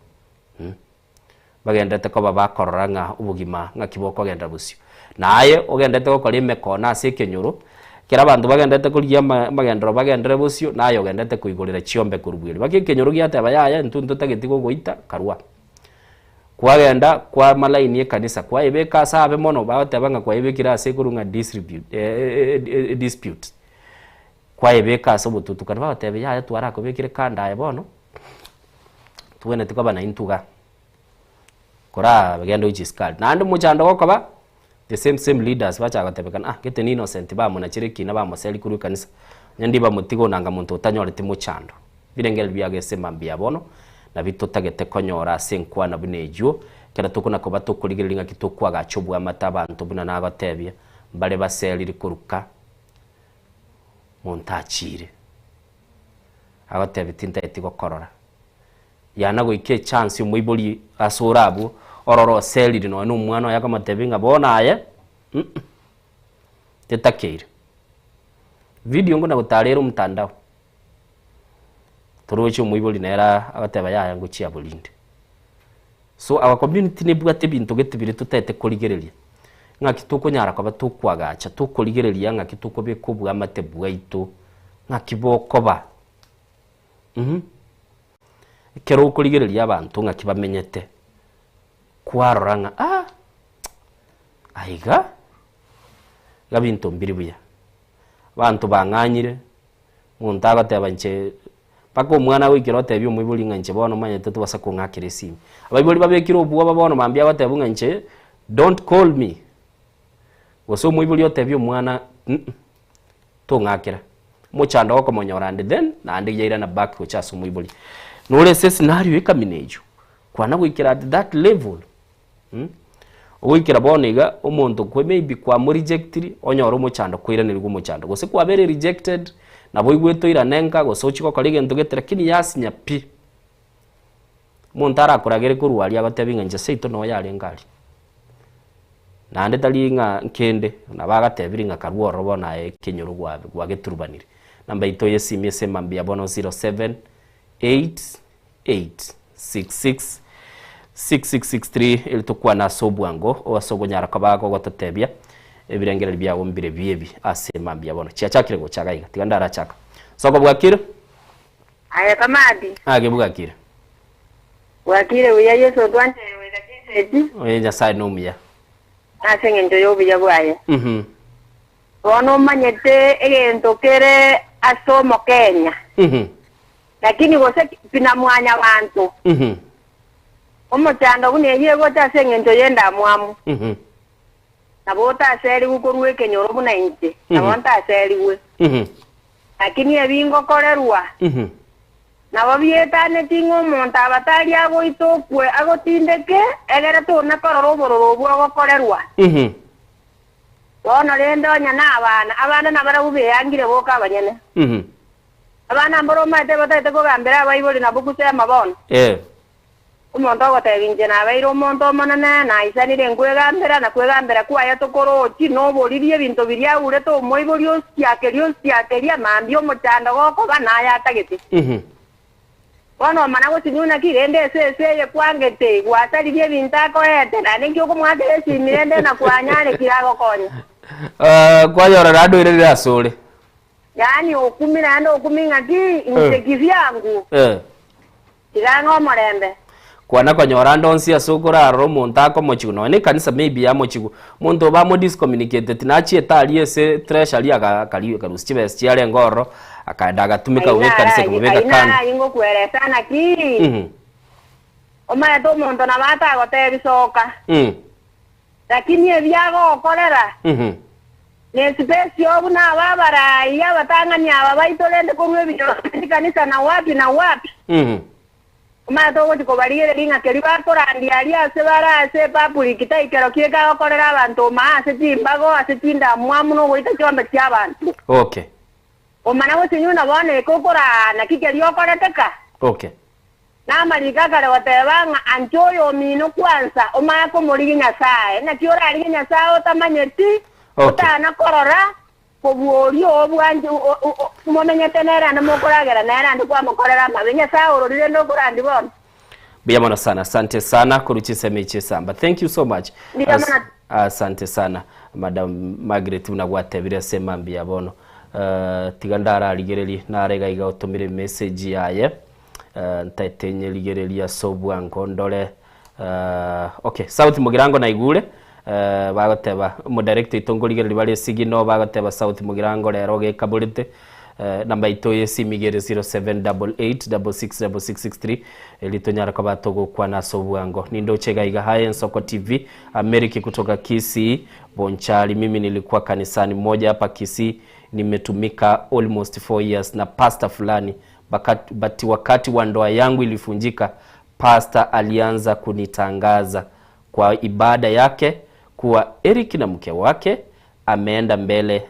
bagendete ko babakororanga ubugima ngakiboko genda busyo naye ogendete ko kali mekona sekenyoro kera abantu bagendete kulia magendero bagendere busyo naye ogendete kuigurira chiombe kurubwiri bakekenyoro giateba yaya ntuntu tagetigo goita karwa kwagenda kwa malaini kanisa kwa ibeka sabe mono batebanga kwa ibekira sekurunga dispute kwa ibeka sobututu kana batebe yaya twara ko bekire kanda bono tuwene tikoba na intuga kora bagendo ichiskal nandi muchando gokoba the same leaders bacha gatebekana gete ni innocent ba muna chiriki na ba moseli kuru kanisa nyandi ba mutigo nanga muntu utanyorete muchando birengel byage semambia bono na bitotagete konyora senkwa na binejo kera tukuna ko batokurigirira kitokwa gachobwa amata bantu buna nagatebye mbale baseli rikuruka montachire agatebe tinta etiko korora yana goike chance umuiboli asorabu ororo seli rino no mwana yaka matebinga bona aye tetakire video ngona gutarero mtandao turoche umuiboli nera agateba yaya nguchia bulinde so our community ne bwate bintu getibire tutete kurigereria ngaki tukonyara kwa batukwagacha tukurigereria ngaki tukobe kubwa amatebu aitu ngaki bokoba kero ukurigereria abantu ngaki bamenyete kwaroranga aiga gabintu mbiribuya bantu banganyire muntaga tebanche pako umwana wikiro tebye umwibuli nganche bono manyete tubasa kungakire simu abayibuli babekiro obuwa babono mambya batebu nganche don't call me woso umwibuli otebye umwana tungakira muchanda wako monyorande then na andi yaira na back ko chaso umwibuli nole se scenario ikaminejo kwana wikira at that level wikira boniga umuntu kwe maybe kwa mu rejectiri onyoro muchanda kwira nirwo muchanda gose kwa bere rejected na boigweto ira nenga gosochi ko kali gento getera kini yasinya pi muntara kuragere kurwali agatebinga nje seito no yale ngali na ande talinga nkende na bagatebiringa karworo bona ekenyoro gwa geturubanire namba ito yesimye semambia bono 0788666663 ilitokuwa na sobwango owasogo nyara kabako gototebia ebirengera byawo mbire byebi asemambia bono chiachakire go chagaiga tigandara chaka soko bwakire aya kamadi bwakire bwakire uya yeso twanje wega tiseti oya sai nomya asenge njo yobuya bwaye bono manyete egento kere asomo Kenya lakini gose pina mwanya bantu omuchando kuneye gota asenge njo yenda mwamu nabota aseri gukorwe kenyoro buna inje nabonta aseri we lakini ebingo korerwa nabo bietane tingo monta batali ago itokwe ago tindeke egere to na kororo bororo bwo korerwa wono lendo nya na abana nabara ubeyangire boka abanyene abana mboro mate batete ko gambera bayiboli nabukuse mabono umuntu agotebinje nabairo umuntu manana na isanire nkwegambera na kwegambera kwaya tokorochi no bolirie bintu biria ure to moiborio siakeria mambio muchanda goko bana yatagete wono mana gosinyuna kirende sese ye kwangete gwataririe bintako ete na ningyo kumwagere simirende na kwanyane kirago konya kwayora rado ile rasole yani okumi na ndo okumi ngaki insekivyangu kirango morembe kwana konyora ndonsi asukura ro montako mochino ne kanisa maybe ya mochigo muntu ba mo discommunicated na chietali ese treasury akali karusibe chiale ngoro akadaga tumika we kanisa kumubeka kana ingo kuelezana ki omaya to muntu na bata gote bisoka lakini ebyago okorera ne space yo na babara ya batanganya ababaitolende kurwe binyoro kanisa na wapi mato wote ko bariere linga keri batorandi ali ase barase papuli kitaikero kieka okorera abantu maase timbago ase tinda mwamuno goita kyombe ky'abantu. Okay. Omana wose nyuna bone kokora na kikeri okoreteka. Okay. Na malika kare watebanga anchoyo mino kwanza omaya ko muri Nyasaye na kiora ali Nyasaye otamanyeti otana korora kobuori obwanje mumenyetenera na mukoragera nera ndikwa mukorera mabenya sawa urorire ndo kurandi bona. Biyamana sana, asante sana kuruchise mechi samba. Thank you so much. Asante sana Madam Margaret unagwatebire sema mbia bono. Tigandara ligereli narega iga otomire message yaye. Ntaitenye ligereli ya sobu ankondole. Okay, South Mugirango na igule. Bagoteba mu director itongoligereli bali sigino bagoteba South Mugirango rero gekabulite. Namba itoye simigere 0788666663 elitonyara kwa batogo kwa naso buango nindo chega iga haya Soko TV Amerika kutoka Kisii Bonchali. Mimi nilikuwa kanisani moja hapa Kisii, nimetumika almost 4 years na pastor fulani, but wakati wa ndoa yangu ilifunjika pastor alianza kunitangaza kwa ibada yake kuwa Eric na mke wake ameenda mbele.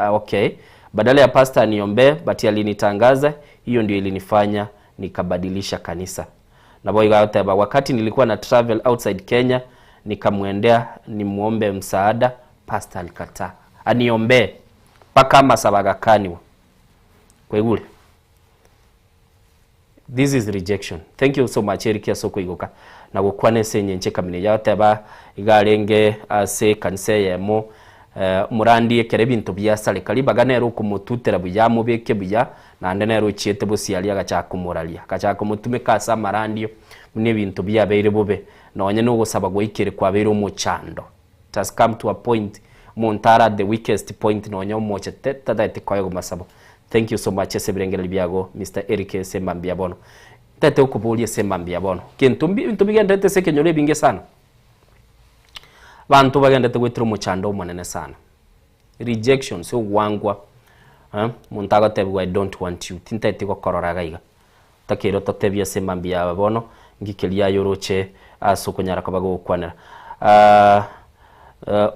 Okay, badala ya pastor niombe, but alinitangaza. Hiyo ndio ilinifanya nikabadilisha kanisa. Na boy gateba wakati nilikuwa na travel outside Kenya, nikamwendea nimuombe msaada, pastor alikataa aniombe paka masabaga kaniwa kwa igule. This is rejection. Thank you so much Eric Soko igoka na gukwane senye nche kamine yateba igarenge ase kanise yemo. Murandi ekere bintu byasale kaliba ganero kumututera buyamu beke buya nande nero chiete busiali agachakumuralia agachakumutume kasa marandio mune bintu byabeire bube nonye no gusaba goikere kwabere umuchando. It has come to a point montara the weakest point nonye umoche tete kwayo masabo. Thank you so much esebirengere byago Mr. Eric Semambia bono tete ukubulie Semambia bono kintu bigende seke nyore binge sana bantu bagenda tegwetira umuchando munene sana. Rejection so wangwa muntaga tebwa I don't want you tintete ko korora gaiga takero totebya Semambia bono ngikelia yoroche asukunyara kabago kwanera.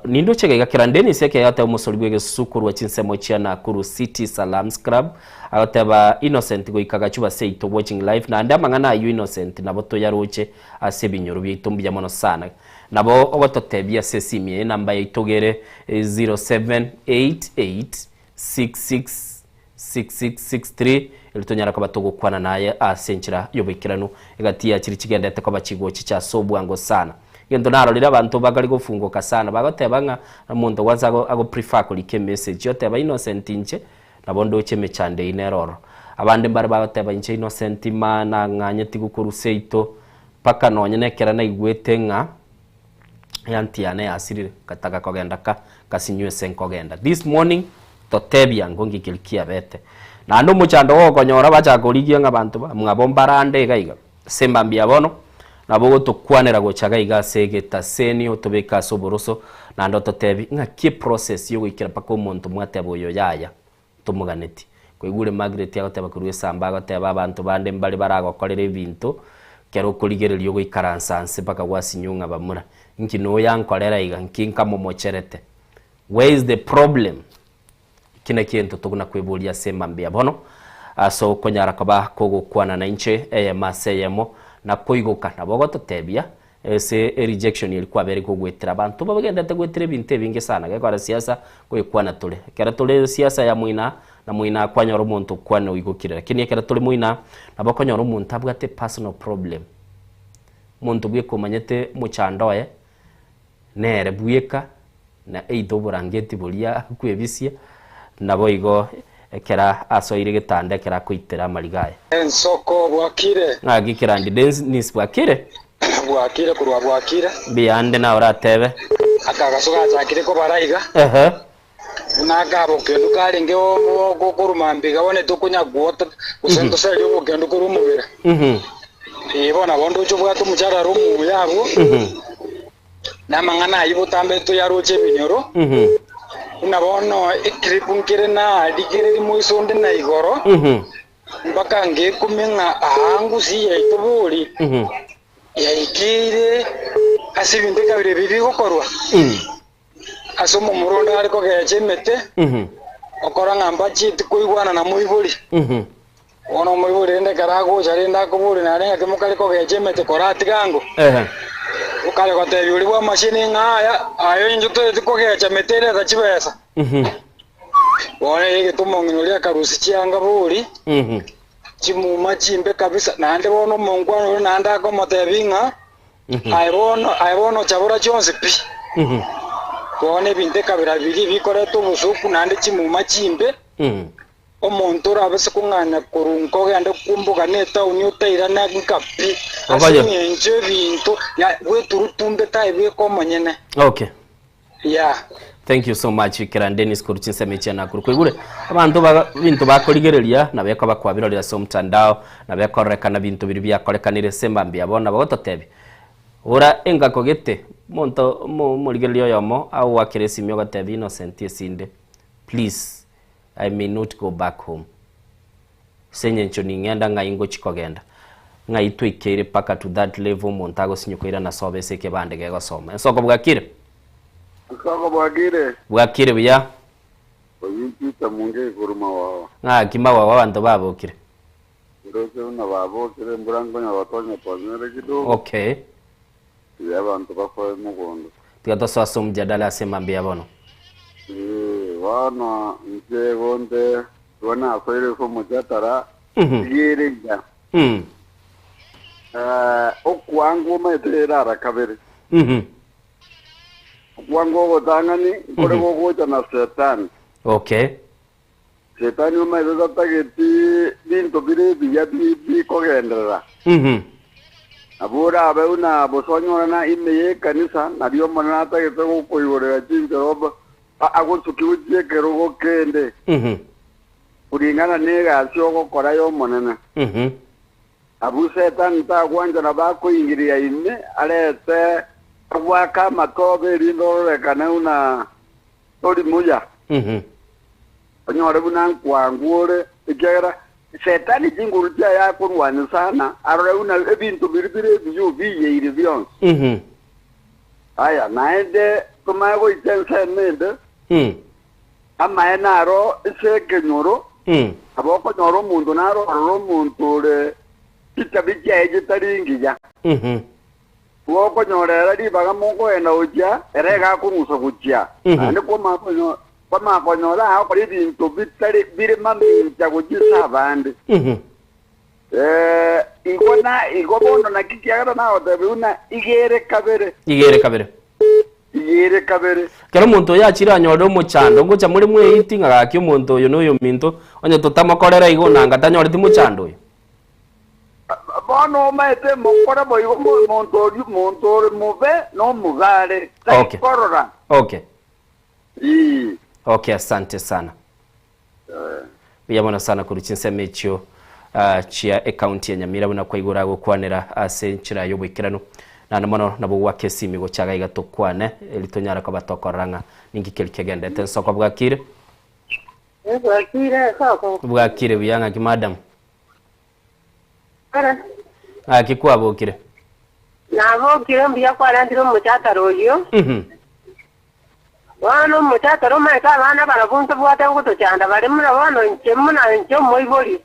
Nindo chega igakirandeni seke yate umusori gwege sukuru wa chinsemo chia na Kuru City Salam Scrub agateba Innocent go ikagachuba say to watching live na ndama ngana you Innocent nabo to yaroche asebinyoro byitumbya mono sana nabo ogototebya sesimie namba yitogere 0788666663 ilitonyara kabatogo kwana naye asenchira yobekirano igatia chiri kigendete kwa bachigo chicha sobwango sana. Gendo narorira abantu bagali gufunguka sana bagotebanga umuntu wazago ago prefer kulike message yoteba Innocent inche nabondo cheme chande ineroro abandi mbare bagoteba inche Innocent mana nganye tigukuru seito paka nonye nekera na igwete nga yantiane asirire kataka kogenda kasinywe senkogenda. This morning totebya ngongi kilikia bete na ndo muchando gokonyora bachakorigia ngabantu mwabombarande gaiga Semambia bono nabo tukwanera gochaga igasege taseni otobeka soboroso na ndo totebi nga ki process yo gikira paka umuntu mwate boyo yaya tumuganeti kwigure Margaret yagoteba kuruwe samba agoteba abantu bande mbali baragokorera ibintu kero kurigererio goikaransanse paka gwasinyunga bamura nki no yankorera iga nkinka momocherete. Where is the problem? Kina kintu tuguna kwibulia Semambia bono aso konyara kaba kogo kwana na inche maseyemo na koigoka nabo gototebya ese rejection ilikuwa bere ko gwetira abantu babagenda tegwetire binte binge sana gakora siasa kwikwana tule kera tule siasa ya muina na muina kwanyoro muntu kwana wigukira lakini kera tule muina nabo kwanyoro muntu abwate personal problem muntu bwe komanyete muchandoye nere bweka na eido burangeti bulia kwebisia nabo igo kera asoire gitande kera kuitera marigaye Ensoko bwakire ngagikira ndi Dennis bwakire kurwa bwakire biande na oratebe akagasoga cyakire ko barayiga nagabo kendo karinge wo kurumambiga bone tukunya gwota usento sari yo kendo kurumubira ibona bondo cyo bwato mucyara rumu yabo namangana yibutambe to yaroche binyoro unabono ikiripungire na digire muisonde na igoro mpaka ngekumenga ahangu si yaituburi yaikire asibinde kabire bibi gukorwa asomo muronda ariko gechemete okora ngamba chiti kuigwana na muiburi ono muiburi ende karago jarenda kuburi na renga kemukaliko gechemete korati gango ukale kotebi uri bwa mashini ngaya ayo injuto tiko gechemete ile tachibesa wone igitumo nginulia karusi chianga buri chimuma chimbe kabisa nande bono mongwano nande akomotebinga aibono chabura chonse pi wone binte kabira biri bikoreto busuku nande chimuma chimbe omuntu rabese kungana kurunko gande kumbuka neta unyuteira na nkapi asinyenje bintu ya weturutumbe taibe komonyene. Okay. Yeah. Thank you so much Kira Dennis Kuruchinse mechana kurukwigure abantu bintu bakorigereria na beko bakwabirorera so mtandao na bekorekana bintu biri byakorekanire semba mbia bona bagototebe ora enga kogete monto murigererio yomo au wakiresi myo gatebi innocent isinde please I may not go back home senye ncho ningenda ngaingo chikogenda ngaitwikire paka to that level montago sinyukoira na sobese ke bande gego soma ensoko bwakire Soko bwagire. Bwakire buya. Oyinchita munge kuruma wawa. Kima wawa bantu babokire. Ndoze una babokire mburango nya batonya ponere kidogo. Okay. Ya bantu bakoye mugondo. Tigato so mjadala sema mbia bono. Wana nje gonde wana akoire ko mujatara. Yiringa. Okwangu metera rakabere. Wango gotangani kore gogocha na Satan. Okay. Satan umaiza tageti bintu bire biyabi kogendera. Abura abe una bosonyo na imeye kanisa na dio mona tageti go koyore jinjoba agonsuki uje kero go kende. Uringana nega asyo go korayo monena. Abu Satan ta kwanja na ba ko ingiria ime alete waka matobe rindo rekana una tori muya onyore buna kwangure igera setani jingurutia ya kunwani sana arore una ebintu biribire biyu biyeire byon aya naende kumago itense nende ama enaro iseke nyoro aboko nyoro mundu naro ro muntu le kitabije ejitaringiya woko nyorera di baga mongo ena ojia erega kunusa kujia ane kwa makonyora ha kwa bintu bitari bire mambe ya kujisa bande igobono na kikiagara na otabe una igere kabere kero muntu yachira nyodo muchando ngocha muri mweyitinga gakyo muntu uyu n'uyu minto onye tutamakorera igona ngatanyore ti muchando uyu bono maete mokora boyo montori move no mugare okay korora okay okay asante sana biyamona sana kuruchinse mecho chia account ya Nyamira buna kwaigura gukwanira asenchira yo bwikirano na mono nabo wakesi migo chaga igatokwane elitonyara ko batokoranga ningi kelkegende tensoko bwakire bwakire biyanga ki madam kikuwa bokire nabokire mbiya kwarandiro muchataro oyo wano muchataro maika abana barabunze bwate ngutochanda bari murabano nche moibori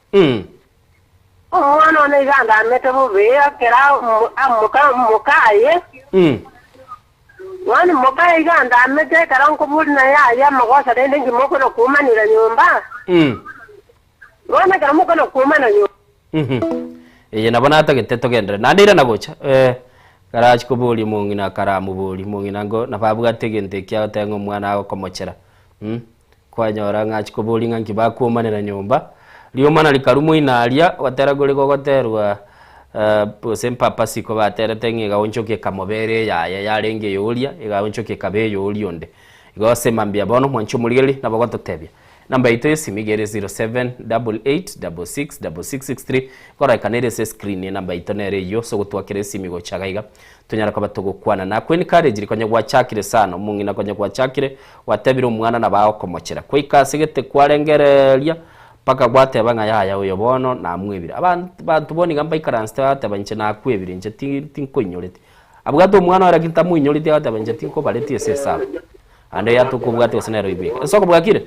omwana one iganda amete bubeya kera mukaye wano mukaye iganda amete kera nkuburi na ya magosa dende ngimokono kumanira nyumba wana kera mukono kumana nyumba Eye nabona atageteto gendere nandira nagocha garage kubuli mungina karamu buli mungina ngo nababuga tegente kya tengo mwana ago komochera kwanyora ngachi kubuli nganki bakumanira nyumba liyo mana likarumu inalia watera gole gogoterwa papa siko batera tengi ga onchoke kamobere ya renge yolia ga onchoke kabe yolionde igose mambia bono mwancho muligeli nabagototebya namba ito esimigere 0788666663 kora kanere se screen namba ito nere yo so gutwakire simigo chagaiga tunyara kwa tugukwana na kweni courage rikonya gwachakire sana mungina konya gwachakire watebira umwana na bao komochera kwikasegete kwarengereria paka gwateba nga yaya uyo bono na mwibira abantu boni gamba ikaranste bateba nche na kwibira nche tinkonyorete abwato umwana wara kinta mwinyorete bateba nche tinko baleti ese saba ande yatukubwate osenero ibike soko bwakire.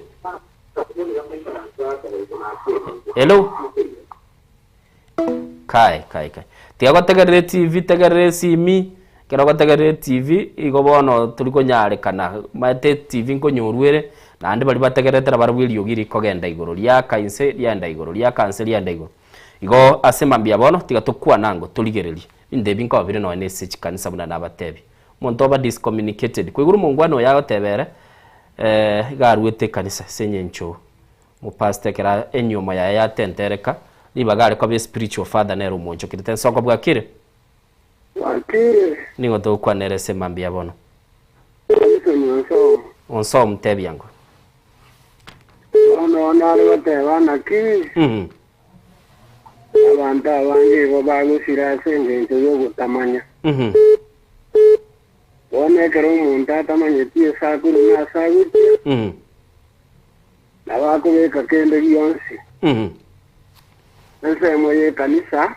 Hello. Kai. Tiago tegerere TV tegerere simi. Kero tegerere TV igobono tuliko nyare kana mate TV nko nyorwere na ande bali bategeretera barwili yogiri kogenda igoro lya kainse lyanda igoro lya kanse lyanda igoro. Igo asemambia bono tiga tukwa nango tuligereri. Inde binko bire no nese chikanisa buna nabatebi. Muntu oba discommunicated. Kwiguru mungwano yago tebere garwete kanisa senyencho. Mu pastor kera enyuma ya tentereka libagare kwa spiritual father nero moncho kiriten soko bwakire wakire ningo to kwa nerese mambia bono onso mtebi yango ono nari batebana ki abantu abange bo bagusira senge yo gutamanya one kero umuntu atamanye tie sakuru na saguti nabakubeka kende byonsi nsemo ye kanisa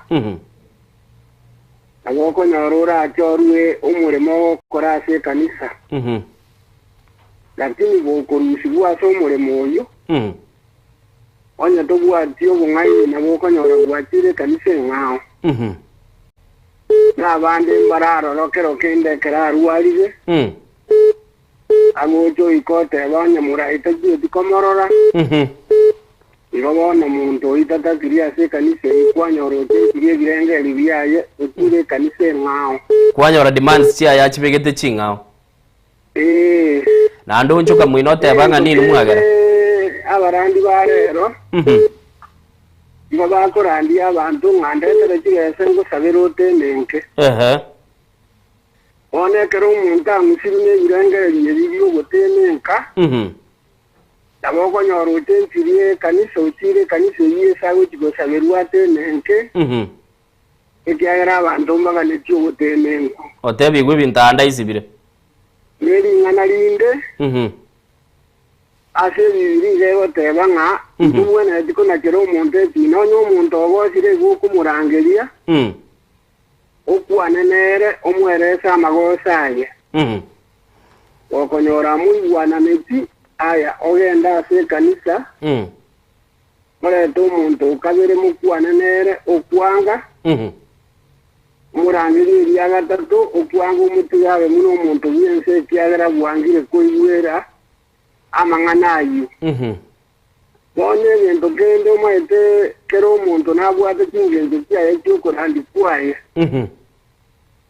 agoko nyorura achoruwe umurimo wo korase kanisa lakini bokorusibwa so umurimo oyo onye tobwatio bungai na boko nyora bwatire kanisa ngao nabandi mbararo lokero kende keraruarire agocho ikote banya muraita jiti komorora irobona muntu itata kiria se kanisa ikwanyoro kiria girenge libiaye utire kanisa ngao kwanyora demands cia ya chibegete chingao na ndo nchoka mwinote banga nini mwagara abarandi barero bakorandi abantu ngandetera chigese ngo saberote nenke one kero umuntu amusirine girenge libiyo gotenenka Taboko nyoro utentirie kanisa utire kanisa yiye sago chigosaberwa tenenke ekiagera abantu mbaga netyo gotenenko otebi gwe bintanda isibire neri ngana linde ase bibiri lego tebanga tubwena diko na kero umuntu etino nyo umuntu obosire gukumurangeria okwanenere omweresa amagosaye okonyora muigwana meti aya ogenda ase kanisa moreto umuntu ukabere mukwanenere okwanga murangiri ya gatatu okwanga umuti yawe muno umuntu yense kyagera bwangire koyera amanganayo bone bintu gende umwete kero umuntu nabwate kingenze kyaye cyukorandi kwaye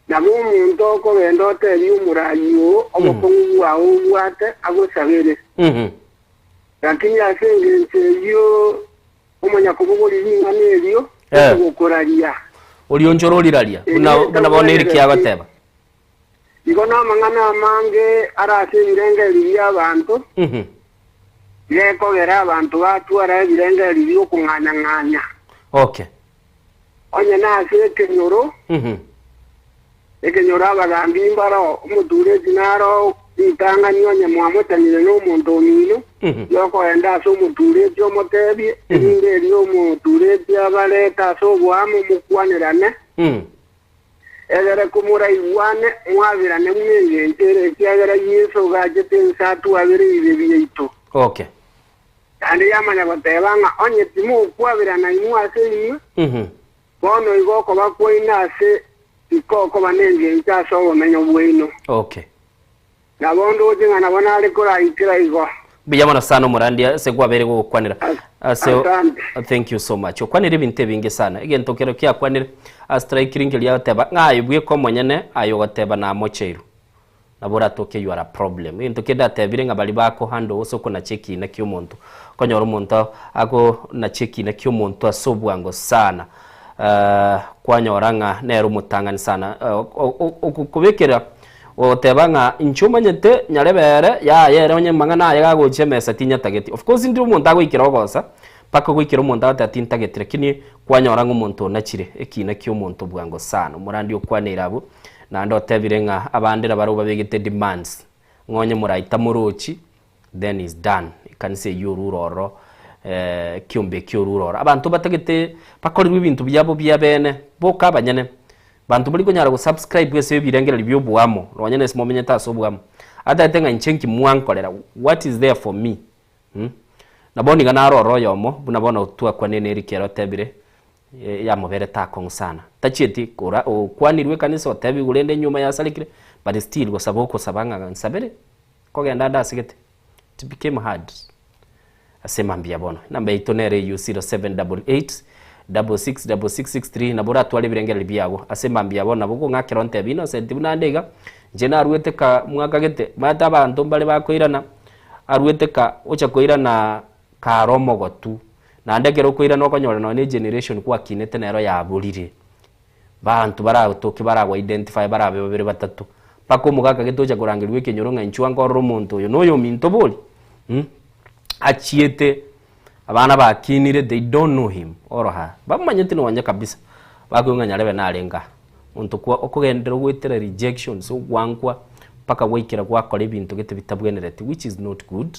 nabo umuntu oko bendo teri umurayo obukungu wawo bwate agosabere lakini asengenze yo umanya kubugori linga neryo gukoraria ulionjoro liralia una boneri kyabateba iko namangana mange arasengenge liya abantu yeko gera abantu batwara ebirenge libyo kunganya okay onye nase kenyoro ekenyora abagambi imbaro umuture dinaro itanga nyonye mwamutanire no muntu omino yoko enda so umuture byo motebi inde ryo umuture byabaleta so bwamu mukwanirane egere kumura iwane mwabirane mwenge ntere kyagera yeso gaje tensatu abiri ibiyeito okay andi yamanya batebanga onye timu kwabirana imwase imwe bono igoko bakoina ase ikoko banenge ntaso omenyo bwino okay nabondo ujinga nabona alikora itira igo bijamana sana murandia se kwabere gukwanira so thank you so much okwanira ibinte binge sana igento kero kya kwanira strike ring lya teba ngayo bwe ko monyene ayo gateba na mochero nabura toke you are a problem into keda tebire ngabali bako hando osoko na cheki na kyo muntu konyoro muntu ako na cheki na kyo muntu asobwango sana kwanyoranga nero mutangani sana okubekera otebanga inchuma nyete nyarebere ya yere onye mangana ya gagoche mesa tinya tageti. Of course ndi umuntu agwikira ogosa paka gwikira umuntu atati tageti, lakini kwanyora ng'umuntu nachire ekina kyo umuntu bwango sana murandi okwanira abo na ndo tebirenga abandira baruba begete demands ngonye muraita muruchi then is done. Can say yururoro kyombe kyururoro abantu batagete pakorirwa ibintu byabo byabene boka abanyene bantu bali konyara go subscribe wese birengera libyo bwamo rwanyene simomenye taso bwamo adatenga nchenki mwankolera what is there for me naboni gana roro yomo bunabona utua kwa nene rikero tebire ya mubere tako sana tachieti kura kwanirwe kanisa otebi gurende nyuma ya salikire but still go saboko sabanga nsabere kogenda ndasigete it became hard asema mbia bono namba itonere yu 0788 666663 na bora twali birengera libyago asema mbia bono bugo ngakero ntebi no senti bunandega je na ruete ka mwaka gete mata abantu mbale bakoirana aruete ka ocha koirana ka romo gotu na ndegero koirana okonyora no ne generation kwa kinete nero ya burire bantu baragutoki baragwa identify barabe babere batatu pako mugaka getoja kurangirwe kenyoronga inchwa ngoro muntu yo noyo minto boli achiete abana bakinire they don't know him oroha bamanyete no wanya kabisa bagonga nyarebe narenga muntu kwa okugendera gwetera rejection so gwankwa paka wikira kwa kore bintu gete bitabwenerete which is not good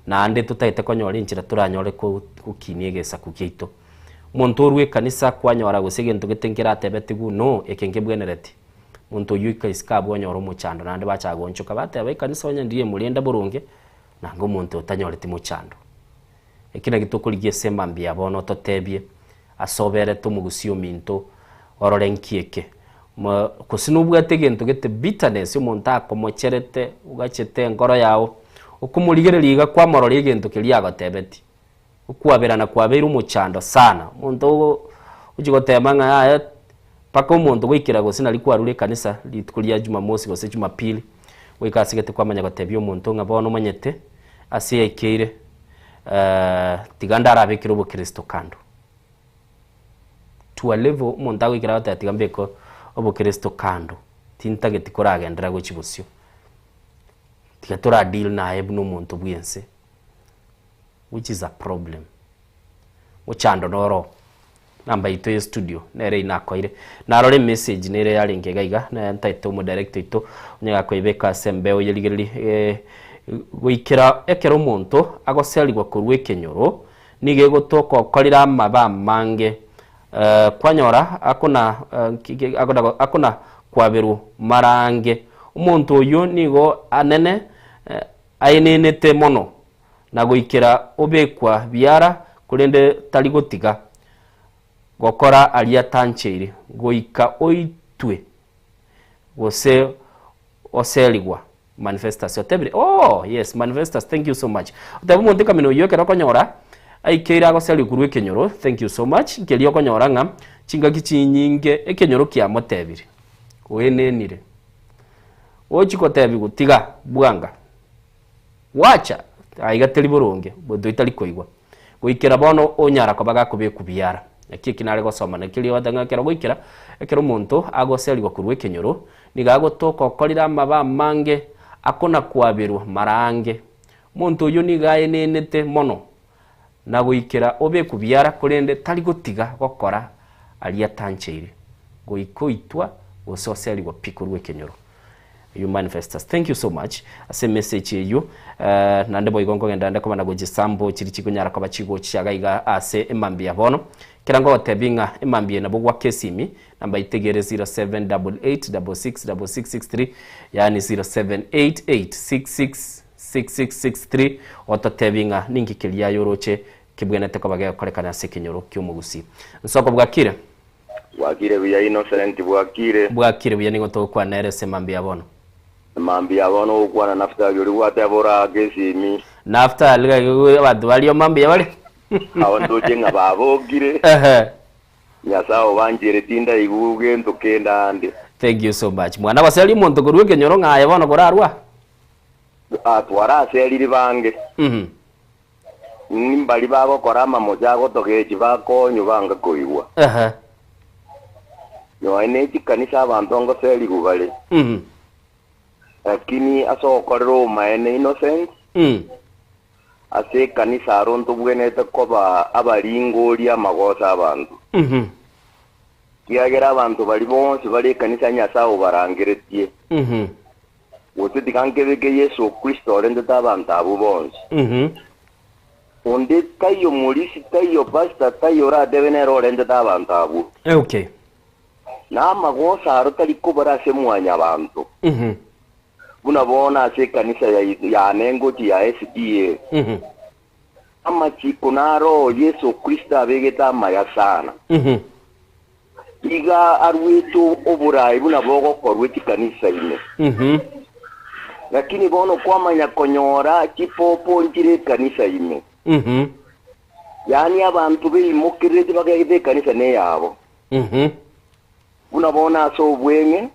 na ande tutaite konyora inchira turanyore ko kukinie gesa kukito muntu rwe kanisa kwanyora gusige ntu getengera atebetigu no ekenge bwenerete muntu yuka iskabo nyoro muchando nande bachagonchuka batebe kanisa onya ndiye mulenda burunge nango muntu utanyorete muchando ekina gitukuligie semba mbia bono totebie asobere tumugusio minto ororenkieke kusinubwate gento gete bitterness umuntu akomocherete ugachete ngoro yawo ukumuligereriga kwa morori gento kilia gatebeti ukwaberana kwabeira umuchando sana muntu ujigotemanga aya paka umuntu gwikira gusina likwarure kanisa litukulia Jumamosi gose Jumapili wikasigete kwamanya gatebio umuntu ngabona umanyete asiyekire tigandara abikira ubukristo kando to a level umuntu agwikira batatiga obukristo kando tintageti koragendera gochibusyo tigatora deal na ebu n'umuntu bwense which is a problem muchando noro namba ito studio nere inakoire narore message nere yaringe gaiga na ntaito mu director ito nyaga koibeka sembe oyeligereri gwikira ekero umuntu agoserirwa kurwe kenyoro nige gutoko okorira maba mange kwanyora akona kwaberu marange umuntu uyu nigo anene ainenete mono na gwikira obekwa biara kurende taligotiga gokora alia tancheire goika oitwe gose oseligwa manifestation tebire oh yes manifestation thank you so much utabu muntu kamino yokera konyora aikira goseli kurwe kenyoro thank you so much kelio konyora nga chinga kichinyinge ekenyoro kya motebire wenenire ochiko tebi gutiga bwanga wacha aigateli boronge bodo itali koigwa goikera bono onyara ko baga kube kubiara ekiki nare gosoma na kilio danga kera goikera ekero muntu agoseli kurwe kenyoro nigago toko korira maba mange akona kwaberwa marange muntu uyu nigaye nenete mono na gwikira obe kubyara kurende tali gutiga gokora alia tancheire goikoitwa gososeli go pikurwe kenyoro you manifestors thank you so much ase message you nande boigongo ngenda ndako bana gojisambo chiri chikunyara kwa bachigo chagaiga ase emambia bono kirango tebinga emambia na bogwa kesimi namba itegere 0788666663 yani 0788666663 ototebinga ningi kilia yoroche kibwenete ko bagaya korekana sekenyoro kyumugusi nsoko bwakire buya innocent bwakire buya ningo to kwa nerese mambia bono mambia bono ukwana nafta yori wate bora kesimi nafta liga badu baliyo mambia bali awando jenga babogire nyasao banjire tinda iguge ndokenda ande thank you so much mwana basali muntu kurwe kenyoro ngaye bono korarwa atwara seli bange nimbali babo korama moja gotogeji bako nyubanga koigwa no ene kanisa abantu ngo seli gubale lakini asokorero maene innocent ase kanisa aronto bwenete koba abaringoria magosa abantu kiagera abantu bali bonse bali kanisa nyasawo barangeretie wote dikankebeke Yesu Kristo orende tabantu abo bonse onde tayo mulisi tayo basta tayo ra devenero orende tabantu abo okay na magosa arotali kubara se mwanya abantu unabona ase kanisa ya nengoti ya SDA ama chikunaro Yesu Kristo abegeta maya sana iga arwetu oburai bunabogo korweti kanisa ine lakini bono kwamanya konyora chipopo njire kanisa ine yani abantu bimukirete bagahide kanisa ne yabo unabona so bwenge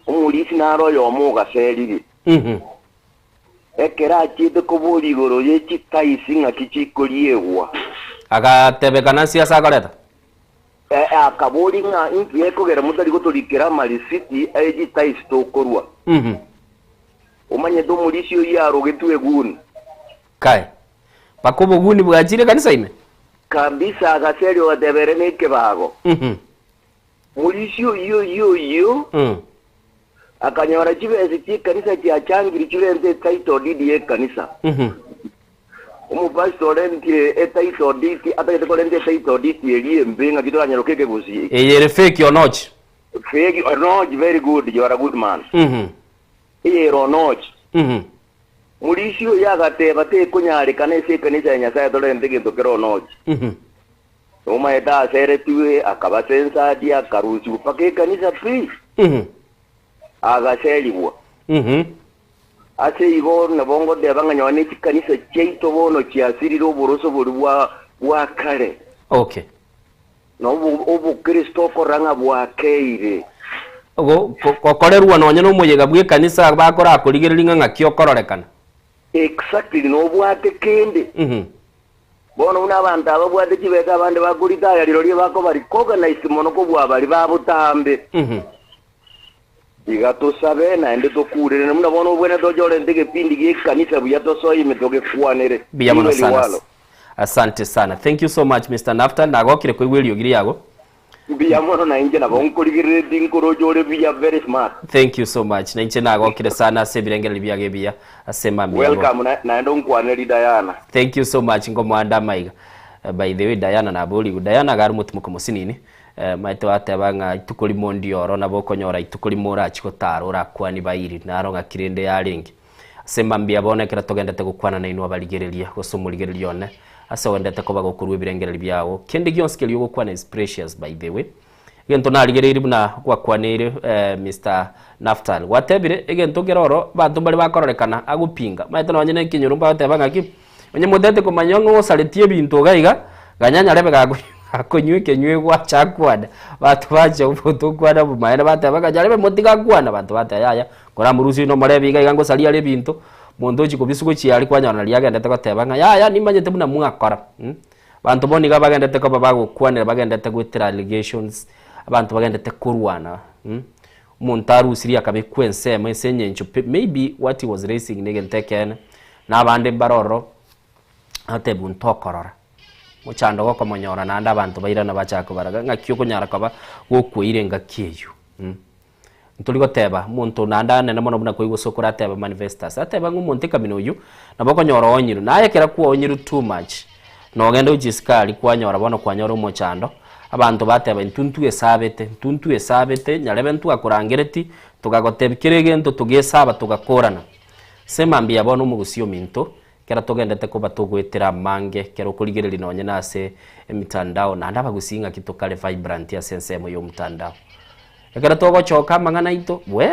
umulisi naro yomuga seliri ekera chide kubuli goro yechi taisinga kichikoliyewa agatebekana siasa akoreta akabuli nga yekogera mutali gotolikera mali city eji tais tokorwa umanye do mulisi yo yaro getwe guni kai bakobo guni bwajire kanisa ime kabisa agaseri wadebere neke bago mulisi yo akanyora chibezi chi kanisa cha changiri chilenze title deed ye kanisa pastor ente title deed atake kolende title deed ye mbenga kitoranya lokeke busi yere fake or not very good, you are a good man or not mulisi yo yagateba te kunyari kanese kanisa nyasaye tolende gitokero not Uma eda sere tuwe akabasensa dia karusi upake kanisa free agaseliwa ase ibo na bongo de banga nyone kanisa cheito bono chiasiri ro boroso borwa wa kare okay no obu Kristo koranga bwa keire ogo kokorerwa no nyano muyega bwe kanisa bakora akurigiringa ngakyo kororekana exactly no bwate kende bono una abantu ababwate kibeka abandi bagurita yariro lye bako bari organize mono ko bwa bari babutambe Igato sabe na ende to kurere muna bono bwene dojole ndege pindi ge kanisa buya to so imetoke kuanere biyamona sana. Asante sana. Thank you so much Mr. Nafta nagokire ko igweli yogiri yago. Biyamona na inje na bonkoligire dinkoro jole biya very smart. Thank you so much. Na inje nagokire sana sebirengere biyage biya asema mbiya. Welcome na endo nkwaneri Diana. Thank you so much ngomwanda maiga. By the way Diana na boli Diana garu mutumuko musinini. Maite watebanga itukuri mondi oro na bokonyora itukuri mora chikotaro rakwani bairi naronga kirende ya lingi sema mbia bonekera togendete gukwana na inwa baligereria gosumurigereria one asa wendete ko bagokurwe birengereri byawo kende gyonske lyo gukwana is precious by the way gento naligereri buna gwakwanire Mr. Naftal watebire egento geroro bantu bali bakororekana agupinga maite no nyene kinyurumba watebanga ki onye mudete ko manyongo saletie bintu gaiga ganyanya rebe gagu akonywe kenywe kwa chakwada batu baje ubuto kwada bumaera batabaga jarebe motiga kwana bantu batayaya kora murusi no mare biga igango salia le bintu mondo chiko bisuko chiali kwa nyana liaga ndete ko tebanga yaya nimanyete buna mwakora bantu boni ga bagendete ko babago kwanira bagendete gwitira allegations abantu bagendete kurwana montaru siria kabe kwense mesenye ncho maybe what he was racing negenteken na abande baroro ate buntokorora muchando goko monyora nanda abantu bairana bachako baraga ngakyo kunyara kaba gokwire ngakyeyo ntuli goteba muntu nanda nene mono buna koigo sokora teba manifestas ateba ngumuntu kamino yu naboko nyora onyiru naye kera kuwa onyiru too much no genda ujiskali kwanyora bono kwanyora umuchando abantu bateba ntuntu esabete nyarebe ntu akorangereti tugagotebikire gento tugesaba tugakorana sema mbia bono mugusio minto kera togendete ko batugwetera mange kera kurigereri nonye nase emitandao na ndaba gusinga kitokale vibrant ya sense mo yo mtandao kera togo choka mangana ito we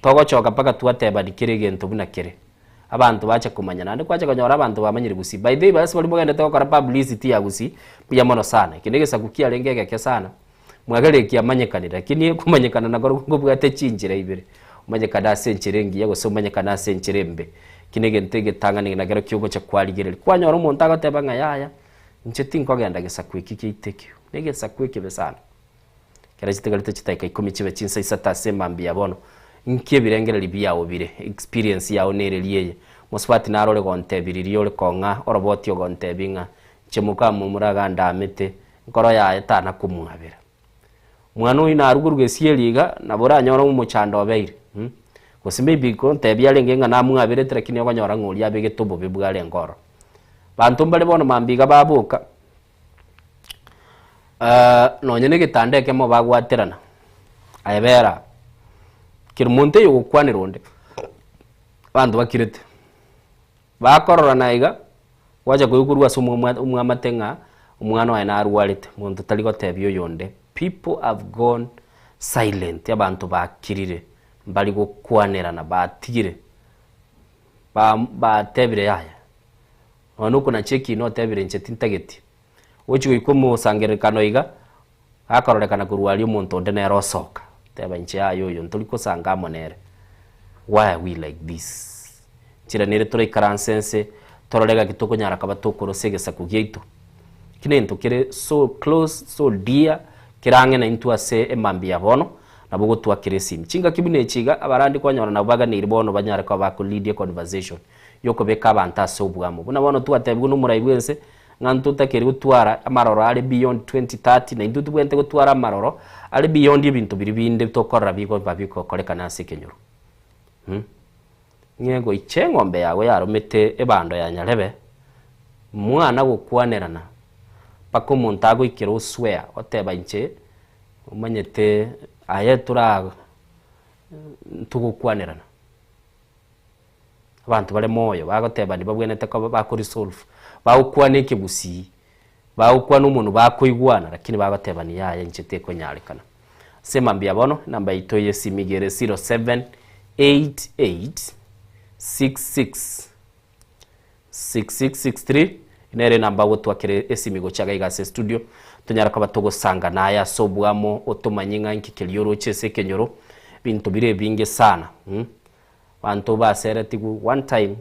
togo choka paka tuateba dikire gento buna kire abantu bacha kumanya nande kwacha kanyora abantu bamanyire gusi by the way basi bali mugendete ko kara publicity ya gusi pia mono sana kinege sakukia lengege ke sana mwagale kiamanyekanira kini kumanyekana na goro ngobwate chinjire ibere umanyekana senchirengi yago so umanyekana senchirembe kinege ntege tangani na gero kyogo cha kwaligereri kwanyora umuntu agatebanga yaya nche tinko genda gesakwiki kitekyo nege sakwiki besana kera chitigarite chitaika 10 chibe chinsa isata semambia bono nkie birengereri biawo bire experience yawo nereliye muswati narole gontebiririo ole konga oroboti ogontebinga chemuka mumuraga ndamete nkoro ya etana kumwabira mwana uyu naruguruge sieliga nabora nyora mu muchando obeire gosimbe biko ntebia lengenga namwabire terekini ogonyora ng'uri abege tobo bibwale ngoro bantu mbale bono mambiga babuka nonyene gitandeke mo bagwaterana ayebera kirmunte yo gukwanirunde bantu bakirete bakorora naiga waje kuyukurwa sumu umwamatenga umwana wa narwarite muntu tali gotebyo yonde. People have gone silent abantu bakirire mbali gukwanirana batigire batebire yaya ono kuna cheki no tebire ncheti ntageti wochi ikumu sangerekano iga akarorekana kurwali umuntu ndene rosoka teba nche yayo yo ntuliko sanga monere. Why are we like this? Chira nere tore karansense tororega kitoko nyara kabatokoro segesa kugyeito kinento kire so close so dear kirange na intu ase emambia bono nabugo twakire sim chinga kibune chiga abarandi kwanyora nabaga ni ribono banyara kwa bakulidia conversation yoko beka abanta so bwamo buna bono twatebwe no murayibwense ngantu takeri gutwara amaroro ari beyond 2030 na indutu bwente gutwara amaroro ari beyond ibintu biribinde tokorra biko babiko kolekana sekenyoro ngego ichengombe yawe yaromete ebando ya nyarebe mwana gukwanerana pako montago ikero swear oteba inche umanyete ayetura tugukwanerana abantu bale moyo bagoteba ndi babwenete ko bakuri solve baukwane kibusi baukwana umuntu bakoigwana lakini bagoteba ni yaye nchete ko nyarekana sema mbia bono namba itoye simigere 0788666663 inere namba gutwakire esimigo chaga igase studio tunyara kwa batogo sanga naya sobwamo otomanyinga nkikelioro chese kenyoro bintu bire binge sana bantu basere tigu one time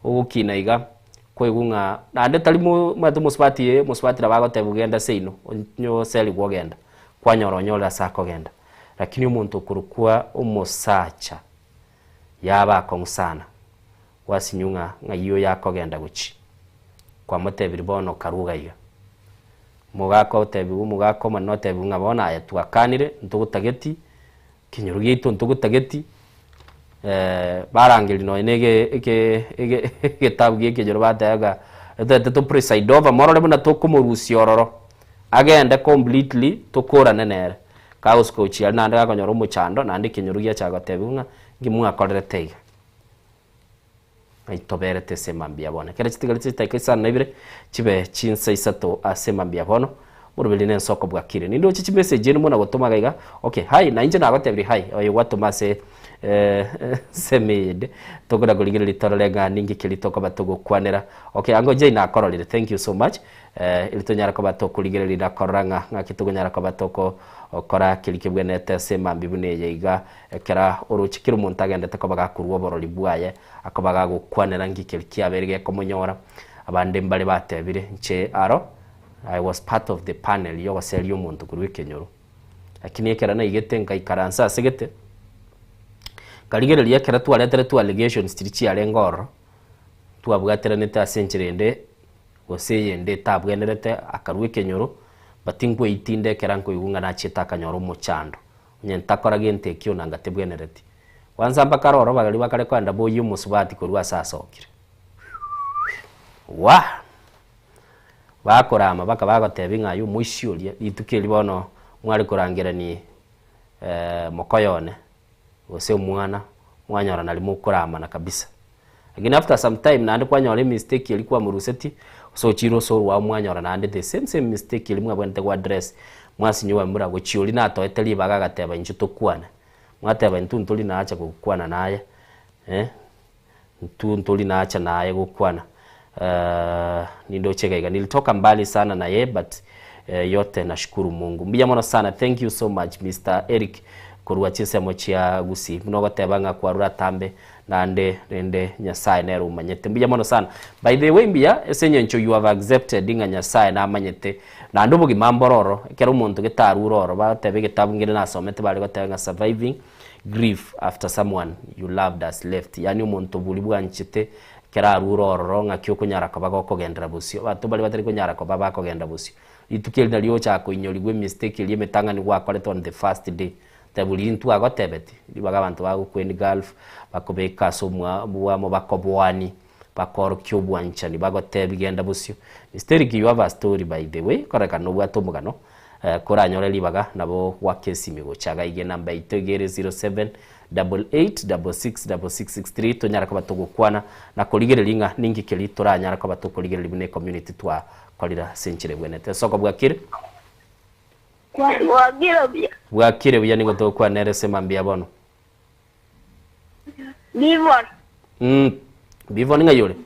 ogukina iga kwegunga nande talimo matu muswati rabago tebugenda seino nyo seli gwogenda kwanyoronyola sako genda lakini umuntu kurukua umusacha yaba konsana wasinyunga ngayo yakogenda guchi kwa motebiri bono karuga iga mugako tebigu mugako manote bunga bona ya twakanire ntugutageti kinyoro gitu ntugutageti barangeli no inege getabwe kejoro batayaga to preside over morole buna to kumurusiororo agenda completely tokora nenere kaos coach ya nanda akonyoro muchando nandi kinyoro gya chagatebunga ngimwa akorere teiga aitobere tesemambia bona kera chitigalite taikisa nabire chibe chinsa isato asemambia bono murubili nensoko bwakire nindo chichi message ni muna gutuma gaiga okay hi na inje nagotebiri hi oyo watuma se semede tokora guligire litorolega ningi kilitoko batogo kwanera okay ango je na kororire thank you so much ilitonyara ko batoko ligire lidakoranga ngakitugo nyara ko batoko okora kilikibwenete semambi bune yiga ekera uruchikira umuntu agenda takobaga kurwo borori bwaye akobaga gukwanera ngikiliki aberege komonyora abande mbale batebire nche aro I was part of the panel yo waseli umuntu kuri Kenyoro lakini ekera na igete nkaikaransa segete kaligere lyekera twaletere tu allegations tirichi alengoro twabwatera neta senchirende oseyende tabwenerete akarwe Kenyoro batingwe itinde keranko igunga na chita kanyoro muchando nyentakora gente kyo nangatebwenerete wanza mbakaroro bagali bakare kwanda boyu musubati kurwa sasokire wa bakorama baka bagotebinga yu muishulia itukeli bono mwali kurangira ni mokoyone ose umwana mwanyora nali mukurama na kabisa again after some time nandi kwanyora mistake ilikuwa muruseti so chiro so wa mwanyora nandi the same mistake ili mwabwente kwa address mwasi nyuwa mura go chioli na to eteli baga gateba inchuto kwana mwateba ntuntuli na acha kukwana naye ntuntuli na acha naye kukwana nindo chekaiga nilitoka mbali sana na ye but yote nashukuru Mungu mbia mwana sana. Thank you so much Mr. Eric kurwa chisemo chia gusi muno gotebanga kwarura tambe nande rende nyasaye nero manyete mbiya mono sana. By the way mbiya esenyencho you have accepted inga nyasaye na manyete na ndubugi mambororo kero umuntu gitaruroro batebe gitabu ngire nasomete bali gotenga surviving grief after someone you loved has left, yani umuntu buli bwanchite kera ruroro ngakyo kunyara ko bagokogendera busyo batu bali batari kunyara ko babakogenda busyo itukeli nalio cha kunyoligwe mistake ili metangani gwakorete on the first day tabuli ntu agotebeti libaga abantu bagukweni golf bakobeka somwa buwamo bakobwani bakorokyo bwanchani bagotebigenda busyo mistake you have a story by the way koreka no bwatomugano koranyore libaga nabo wakesi migo chaga ige namba itegere 0788666663 tonyara kwa tugukwana na kuligerelinga ningi keli turanyara kwa tukuligereli bune community twa kolira senchire bwenete soko bwakire bwakire bya ningo to kwa nerese mambia bono bivon nga yole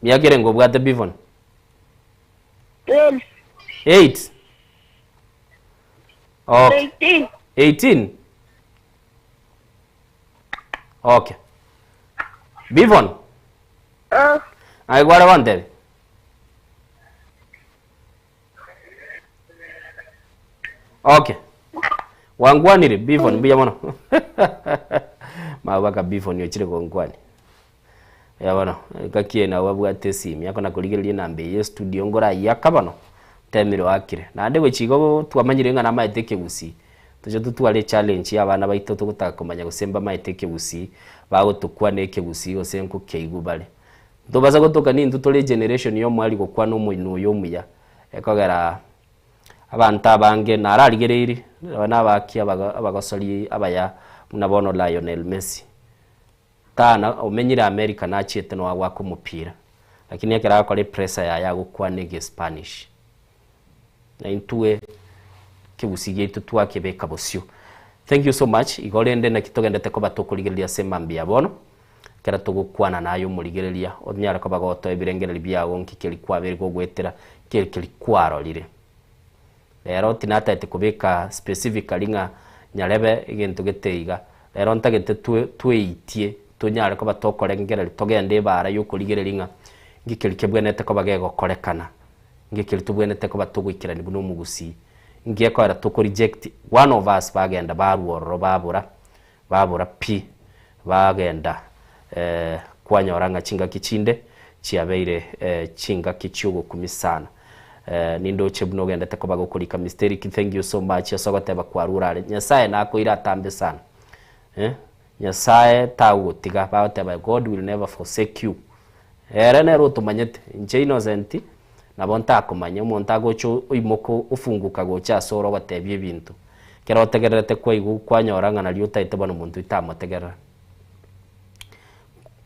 miyagere ngo bwate bivon 8 okay 18 okay bivon ay gwara wante okay wangwanire bivon biya mono mabaka bivon yo chire gongwani ya bana kakie na wabwate simi yako na kuligerelie nambe ye studio ngora yakabano temiro akire na ndego chigo twamanyire ngana maiteke gusi tuje tutwale challenge y'abana baito tugutaka kumanya gusemba maiteke gusi bago tukwa neke gusi osenko keigubale ndobaza gotoka ni ndutole generation yo mwali gokwa no mwino yo muya ekogera abantu abange nararigereiri bana baki abagosoli abaya munabono Lionel Messi tana omenyira America na chiete no agwa kumupira lakini yakera akore pressure ya gukwa nege Spanish na intue kibusige tutwa kebeka bosyo. Thank you so much igorende na kitogendete ko batokuligerelia semambia bono kera tugukwana nayo muligerelia onyara ko bagoto ebirengereri byawo nkikeli kwabere go gwetera keli kwaro lire rero tinata ete kubeka specifically nga nyarebe igintu geteiga rero ntagete tweitie tonyara ko batokorengereri togende bara yo kuligerelia nga ngikeli kebwenete ko bagego korekana ngikeli tubwenete ko batugwikirani buno mugusi ngiye ko ara to reject one of us bagenda baruoro babura pi bagenda kwanyoranga chinga kichinde chiabeire chinga kichugo kumisana nindo chebuno genda te bagokurika mistake. Thank you so much yasogote bakwarurare nyasaye nako iratambe sana nyasaye tawutiga baote by God will never forsake you erene roto manyete nje innocent nabonta kumanya umuntu agocho imoko ufunguka gocha soro batebye bintu kera otegerete ko igu kwanyoranga na liyo taite bano muntu itamotegera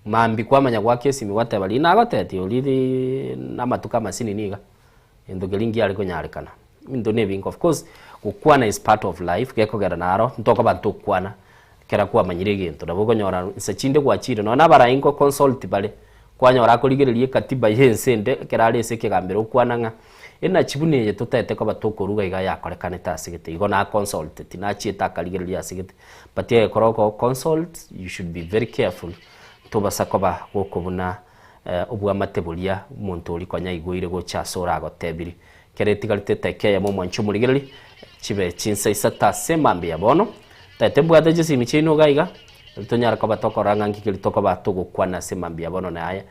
mambi kwamanya gwake simi watebali nagotete olidi namatuka masini niga endo gelingi aliko nyarekana ndo nebing of course kukwana is part of life geko gera naro ntoko bantu kwana kera kwa manyire gento nabo nyora sachinde kwa chire no nabara inko consult bale kwanyora kuligerelie katiba yensende kerale seke gambero kwananga ena chibuneye tutete ko batokoruga iga yakorekane tasigete igo na consult tinachieta kaligerelie asigete but ye koroko consult you should be very careful to basakoba gokobuna obwa matebulia muntu uri kwanya igwire go chasora gotebiri kereti kalitete ke yamo mwanchu muligereli chibe chinsa isata semambe yabono tete bwate jisi michino gaiga tonyara ko batokoranga ngikili toko batugo kwana semambe yabono na aya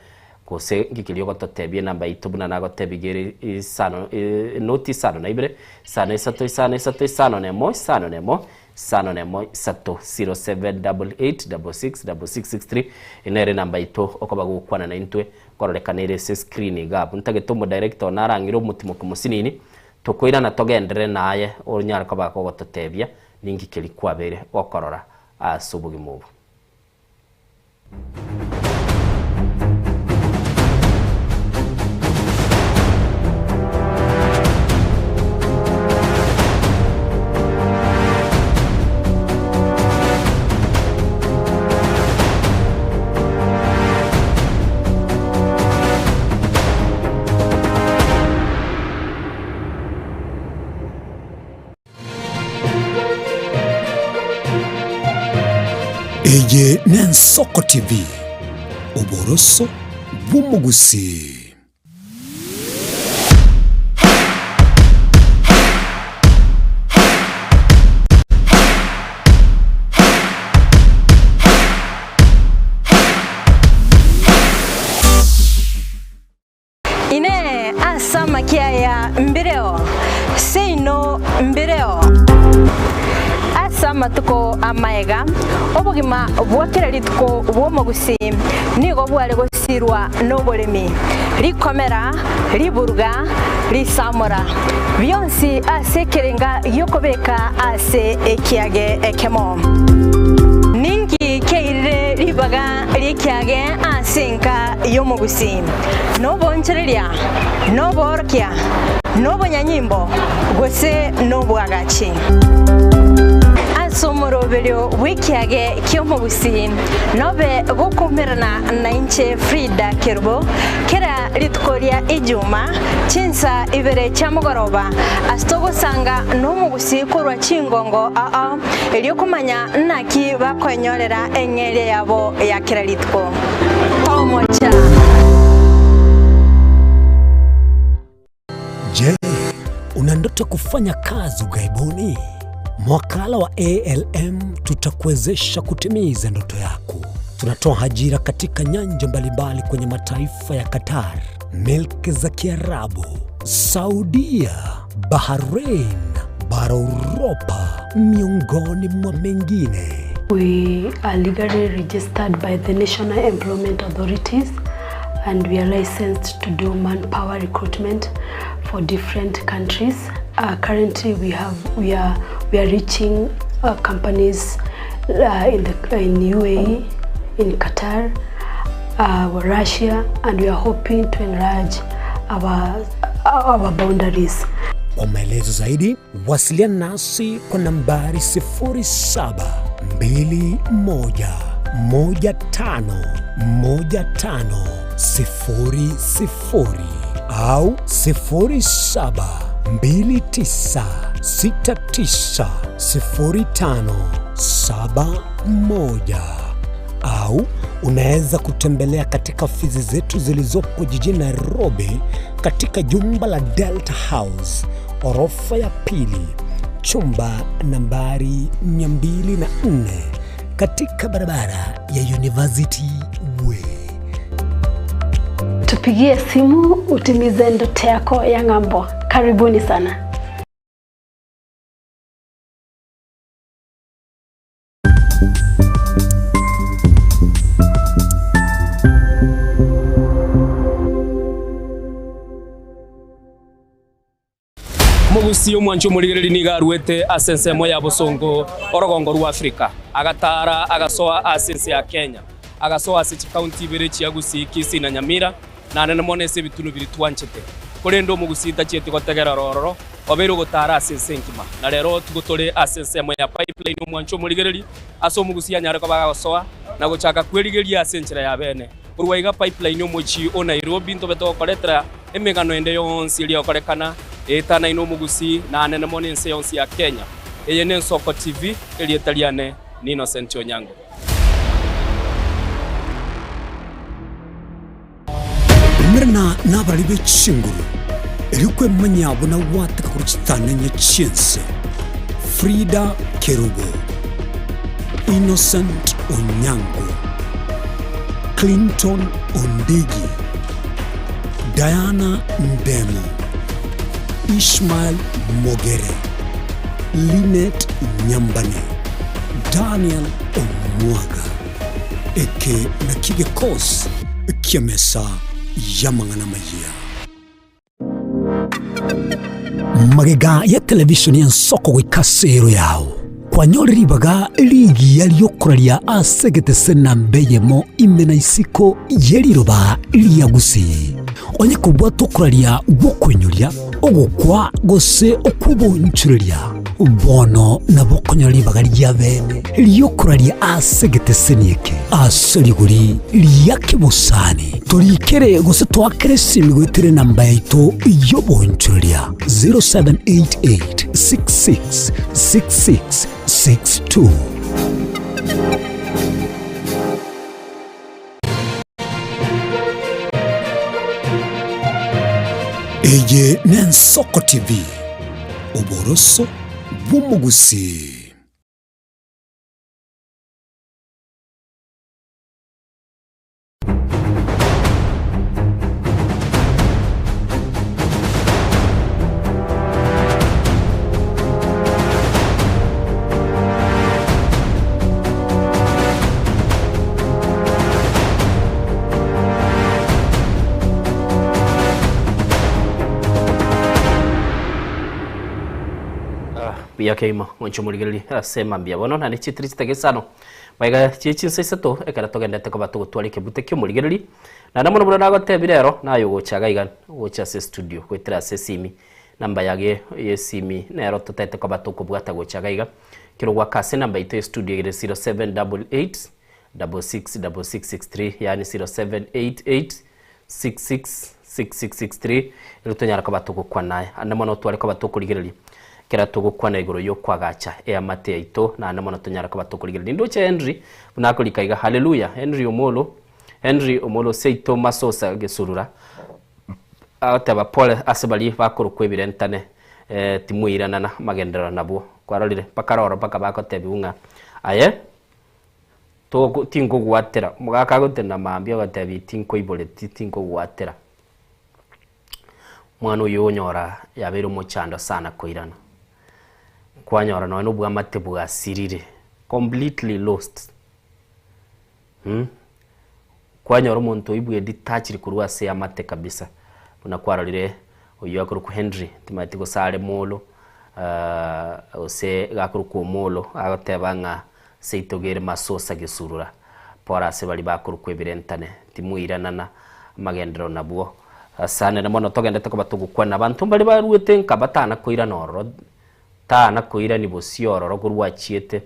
kose ngikili ko totebie namba itubuna nago tebigere isano noti sano na ibre sana isato nemo sato 0788666663 inere namba ito okoba gukwana na intwe kororekanire se screen gap ntagete mu director narangiro mutimo kumusinini tokoira na togendere naye onyara ko bako totebia ningikili kwabere okorora asubugi mubu. Eye Nensoko TV, Oboroso Bumugusi. Ine asama kia ya mbireo, seino mbireo. Asama tuko amaega, obugima bwakira lituko bwomogusi, nigo bwale gosirwa nobolemi, likomera, liburuga, lisamora. Byonsi asekerenga yokobeka ase ekiage ekemo. Ningi keire libaga likiage asenka yomogusi. No bonchereria, no borkia, no bonyanyimbo, gose no bwagachi. Asomoro belio wikiage kyomogusi, nobe bukumirana na inche Frida Kerubo, kera litukoria ijuma, chinsa ibere chamugoroba, astogo sanga no mugusi kurwa chingongo eliokumanya naki bakonyorera engere yabo ya kera lituko. Tomocha. Je, una ndoto kufanya kazi ughaibuni? Mwakala wa ALM tutakuwezesha kutimiza ndoto yako. Tunatoa ajira katika nyanja mbalimbali kwenye mataifa ya Qatar, Milki za Kiarabu, Saudia, Bahrain, bara Europa, miongoni mwa mengine. We are legally registered by the National Employment Authorities, and we are licensed to do manpower recruitment for different countries. Currently, we are reaching companies in UAE, in Qatar, Russia, and we are hoping to enlarge our boundaries. Kwa maelezo zaidi, wasiliana nasi kwa nambari 0721151500 au 0729690571, au unaweza kutembelea katika ofisi zetu zilizopo jijini Nairobi katika jumba la Delta House, orofa ya pili, chumba nambari 204 katika barabara ya University Way. Tupigie simu utimize ndoto yako ya ng'ambo. Karibuni sana. Mugusi omwancho muligiriri niga ruete asense moya busongo orogongo rwa Afrika agatara agasoa asense ya Kenya agasoa ase county birechi ya Gusii, Kisii na Nyamira na nene monese bitunu biri twanchete kurendo mugusi tachete gotegera rororo obero gotara asense nkima na rero tugotore asense moya pipeline omwancho muligiriri aso mugusi anyare ko bagasoa na gochaka kwerigeria asenchera ya bene urwaiga pipeline omwochi o Nairobi ntobeto koretera emegano ende yonsi iri okorekana etana ino mugusi na nene monense yonsi ya Kenya. Eye Nensoko TV eri etaliane ni Innocent Onyango. Mrena nabali bechinguru erikwe manyabo na wataka kuruchitana nyechense Frida Kerubo, Innocent Onyango, Clinton Ondigi, Diana Ndemo, Ishmael Mogere, Linet Nyambane, Daniel Omwaga, eke na Kigekos Kiamesa Yamangana Maya. Magega ya televishoni ya Nsoko wikasero yao kwa nyori baga ligi yaliyokuralia asegete sena mbeyemo imena isiko yeliroba liya Gusii onye kubwa tokuralia gukwenyulia ogukwa gose okubonchuria bono na bokonyori baga liya bene liyokuralia asegete senieke aseliguri liya kibusani tulikere gose twakere simigwitire namba yaito yobonchuria 0788 666662. Eye Nensoko TV, Oboroso bw'omugusi. Biya keima oncho muligeli asema mbia bono na nichitri tegesano baiga chichi seisato ekara togendete ko batu twali kebute kyo muligeli na namono bura nago tebirero nayo gochaga igan gocha se studio kwetira se simi namba yage ye simi nero totete ko batu ko bwata gochaga iga kiro gwa kase namba ite studio ire 0788 666663 yani 0788 666663 ilutonyara ko batu ko kwanaye namono twali ko batu ko ligeli kera tugukwana igoro yo kwagacha e mate ito na namona tonyara ko batukuligira ndindo cha Henry bunako likaiga haleluya Henry Omolo seito masosa gesurura ataba pole asabali bakuru kwebirentane timuirana na magendera nabo kwaralire pakaroro paka bako tebiunga aye to tingo gwatera mugaka gutena mambia gatebi tinko ibole tinko gwatera mwana uyu nyora yabero muchando sana koirana kwanyora no no bwa matebu asirire completely lost kwanyora umuntu ibwe detached kurwa se amate kabisa unakwararire uyu akuru ku Henry timati go sale molo ose gakuru ku molo agatebanga seitogere masosa gisurura pora se bali bakuru ku ebirentane timuirana na magendero nabwo sana na mono togendete ko batugukwana abantu bali baruete nkabatana koira noro tana koira ni bosioro kurwa chiete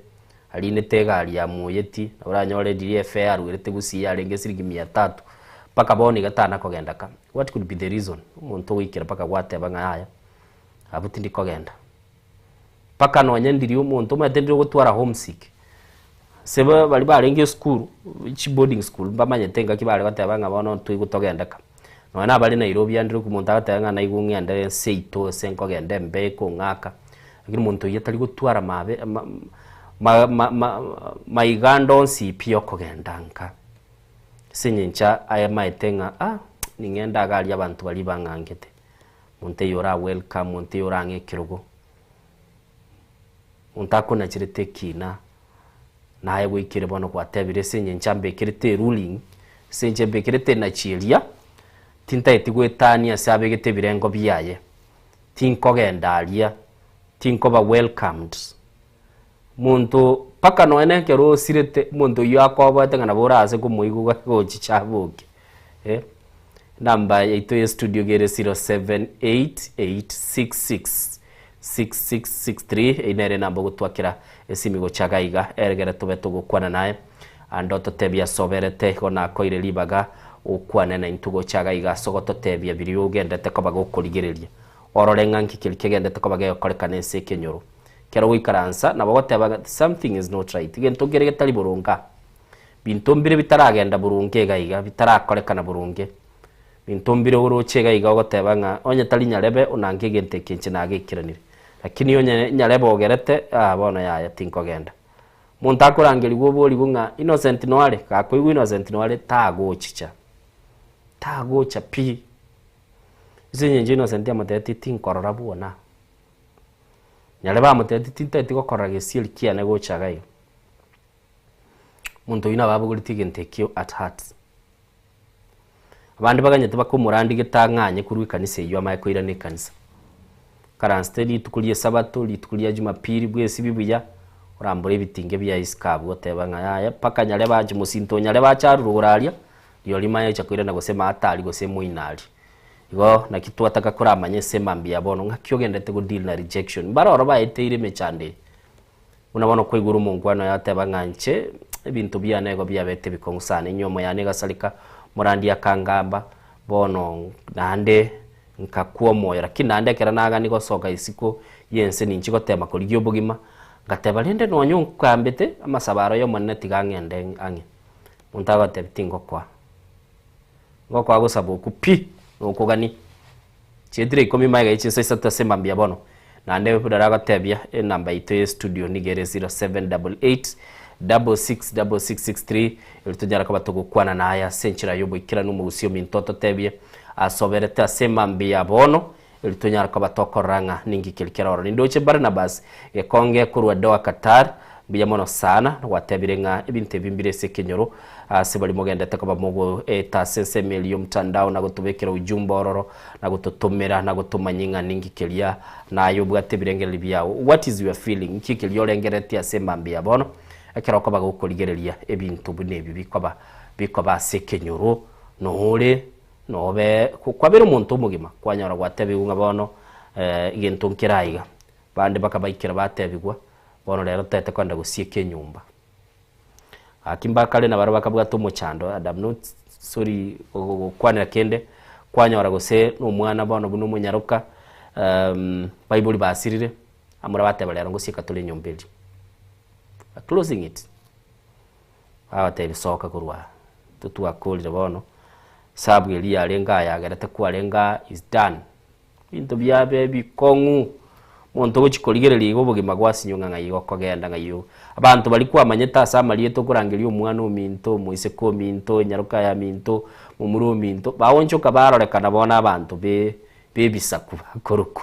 aline tegali ya muyeti uranyore DFR urete gusiya renge sirigi 300 paka boni gatana kogendaka what could be the reason umuntu wikira paka gwate abanga haya abutindi kogenda paka no nyendiri umuntu matendiro gutwara homesick seba bali barenge school which boarding school bamanye tenga kibale batabanga bono tuyigutogendaka nona bali Nairobi andiro kumuntu agatanga na igungenda seito senko gende mbeko ngaka lakini muntu yetali gutwara mabe maigando pio kogendanka sinyencha aya maetenga ningenda gali abantu bali bangangete muntu yora welcome muntu yora ngekirugo untako na chirete kina naye gwikire bono kwatebire sinyencha mbekirete ruling sinje mbekirete na chilia tinta etigwetania sabegete birengo biyaye tinkogendalia tinkoba welcomed muntu paka noene kero sirete muntu yakoba tengana boraze kumuiguga gochichabuke namba yaito ya studio gere 0788666663 inere namba gutwakira esimi gochagaiga ergere tubeto gukwana naye andoto tebia soberete kona koire libaga ukwane na intugo chagaiga sogoto tebia biriyo gendete ko bagokurigereria ororenga nkikirike gendete ko bagekorekana ese kenyoro kero wikaransa nabo goteba something is not right gento gerege tali burunga bintombire bitaragenda burunge gaiga bitarakorekana burunge bintombire uroche gaiga goteba nga onye tali nyarebe unange gente kenche nagekiranire lakini onye nyarebe ogerete bono yaya tinko genda muntu akurangeri gobori bunga innocent noare kakoigu innocent noare tagochicha pi zinye njino sentia mateti tinkorora buona nyareba mateti tinta tikokora gesili kia nego chagayo muntu ina babo gulitike ntekio at heart abandi baganyete bakomurandi getanganye kuri kanisa iyo amaye koira ne kanisa karanstedi tukuliye sabato litukuliye jumapili bwesi bibuya urambure bitinge bya iskabu gotebanga yaya paka nyareba aje musinto nyareba charuralia yo limaye chakwira nagosema atali gosemo inali igo na kitu ataka kuramanye sema mbia bono ngakyo gendete go deal na rejection baroro baeteire mechande unabona ko iguru mungwano yatebanga nche ebintu bya nego bya bete bikongusana inyomo yane gasalika murandi yakangamba bono nande nkakuo moyo lakini nande kera naga niko soka isiko yense ninchi gotema ko ligyo bugima ngateba lende no nyunkambete amasabaro yo monne tigangende ange muntaga tebitingo kwa ngoko agosabu kupi okogani Chedre 10 maiga ichi sasa tasema mbia bono. Na ndewe pudara gatebia namba ito studio nigere 0788 666663 ilitujara kaba tugukwana na aya senchira yobo ikira numu usio mintoto tebia asoberete asema mbia bono ilitunyara kaba tokoranga ningi kilikira oro nindoche Barnabas yekonge kurwa doa Qatar mbia mono sana watebirenga ibinte bimbire sekenyoro asibali mogendete kaba mogo eta sense milio mtandao na gutubekera ujumba ororo na gututumira na gutumanyinga ningi kilia na yobo atebirenge libia. What is your feeling kikilio lengerete asema mbia bono akira ko bagukurigereria ebintu bunebi bikoba sekenyoro nohore nobe kwabera umuntu umugima kwanyara gwatebigwa bono igintu nkiraiga bande bakabaikira batebigwa bono rero tete kwanda gusieke nyumba akimba kale na baraba kabwa tumuchando Adam not sorry kwanira kende kwanyara gose n'umwana bono bunu munyaruka Bible basirire amura batebala rero gusieka tule nyumbeli closing it awatebe soka kurwa tutua kolire bono sabu elia alenga yagarete kwa alenga is done into byabe bikongu muntu gochikoligereri igobugima gwasinyunga ngayigo kogenda ngayo abantu bali kwa manyeta samaliye to kurangeria umwana ominto muise ko minto nyaruka ya minto mumuru minto bawonchoka barorekana bona abantu bebisaku bakoruko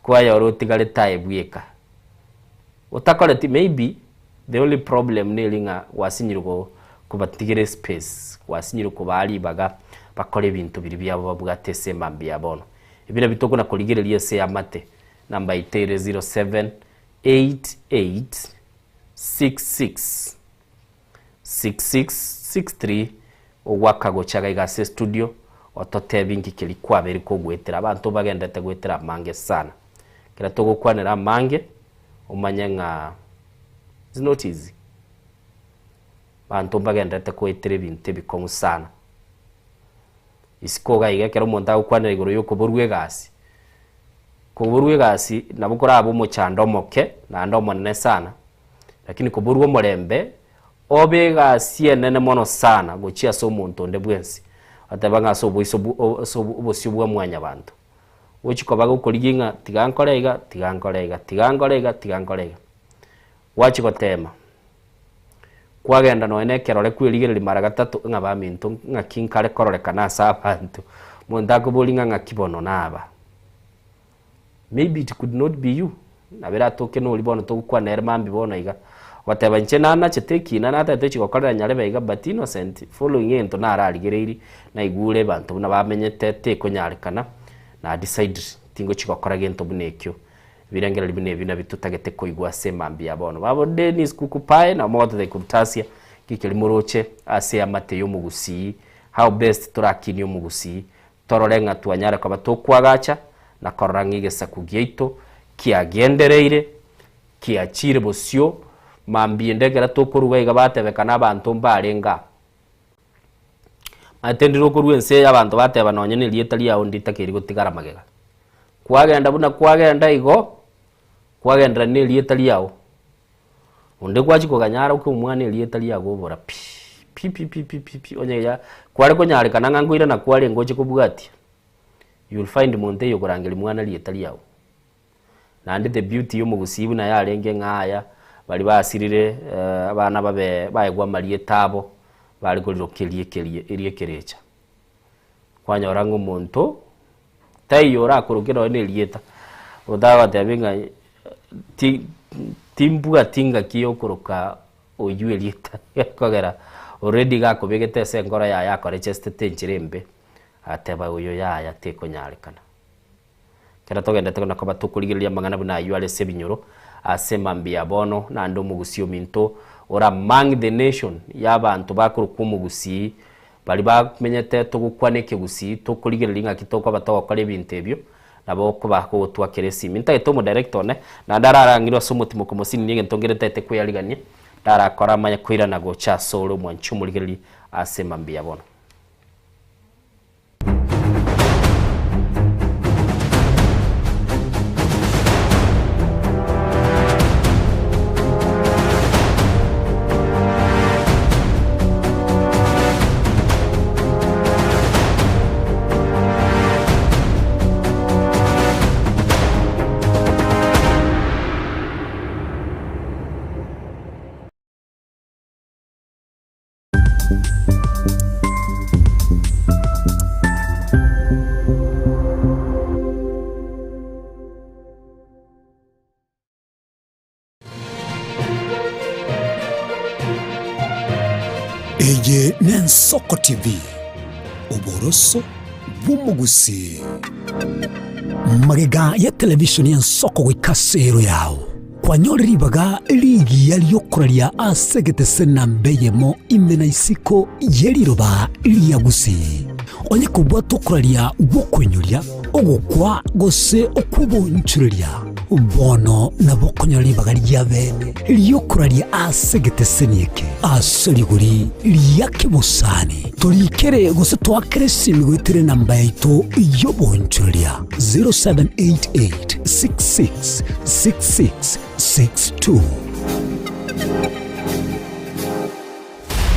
kwa yorotigale tae bweka utakoleti maybe the only problem nelinga wasinyirugo kubatigere space wasinyiruko bali baga bakore bintu biri byabo babwatese mambia bono ibira bitoko na koligereria se amate namba itere 0788666663 owakago chaga igase studio otote bingi kilikwa beri ko gwetera abantu bagendete gwetera mange sana kira togo kwanera mange umanyanga it's not easy bantu bagendete kwetera bintu bikongu sana isikoga igekera umuntu akwanira iguru yuko burwe gasi kuburwe gasi nabukora abo mu chandomoke na ndomo nene sana lakini kuburwe murembe obe gasi enene mono sana gochia so muntu ndebwensi atabanga so bosubwa mwanya bantu uchikobaga ukoliginga tigankorega wachikotema kwagenda no ene kerore kwirigirira mara gatatu ngaba mintu ngakinkare kororekana sa abantu mundago bolinga ngakibono naba maybe it could not be you nabera toke no libono to kwa nermambi bona iga wateba ncenana cheteki na nata techikokorera nyarebe iga but innocent following into na araligereiri na igure bantu na bamenyete te konyarekana na decide tingo chikokora gento bunekyo birengera libine bina bitutagete koigwa semambi yabono babo Dennis kukupae na moto de kubtasia kikeli muroche ase amate yo mugusi how best turakini yo mugusi tororenga tuanyara kwa batokwagacha na korangige sakugeito kiagendereire kiachire bosio mambi ndegera tokoruga igabatebekana abantu mbarenga atendiro koruense abantu bateba nonye ni lietali ya ondita kiri gutigara magega kwagenda buna kwagenda igo kwagenda ni lietali yao onde kwachiko kanyara uko umwana lietali ya gobora pi onye ya kware konyare kananga ngwira na kware ngoche kubugati you'll find monte yo kurangeli mwana lietali yao na ndi the beauty yo mugusibu na yarenge ngaya bali basirire abana babe bayegwa malie tabo bali kurirokelie iriekerecha kwanya orango monto tayora kurugero ne lieta odawa tabinga timbuga tinga kiyo kuruka oyue lieta kogera already gako begete se ngora ya yakore cheste tenchirembe ateba uyo ya teko nyarekana kera togenda tokona ko batukurigiria mangana buna yuale sebinyoro asemambia bono na ndo mugusio minto ora mang the nation yabantu bakuru kumugusi bali bamenyete tugukwaneke gusi tukurigiringa kitoko batokore bintebyo nabo ko bako twakeresi minta etomo director ne na ndararangirwa somutimo komosini ninge ntongerete tete kuyariganye ndarakora amanya kwira nago cha solo mwanchumurigiri asemambia bono. Eye Nensoko TV uboroso bw'umugusi magega ya televishoni ya Nsoko gwikasero yawo kwanyoriribaga ligi yaliyokuralia asegete na mbeyemo imena isiko yeliroba liyagusi onye kubwa tokuralia bokwenyolia ogokwa gose okubonchurelia bono na bokonyolibaga lyabene liyokuralia asegete senieke asoliguri liyake busani tolikere gose twakere simigwetire namba yaito yobonchurelia 0788666662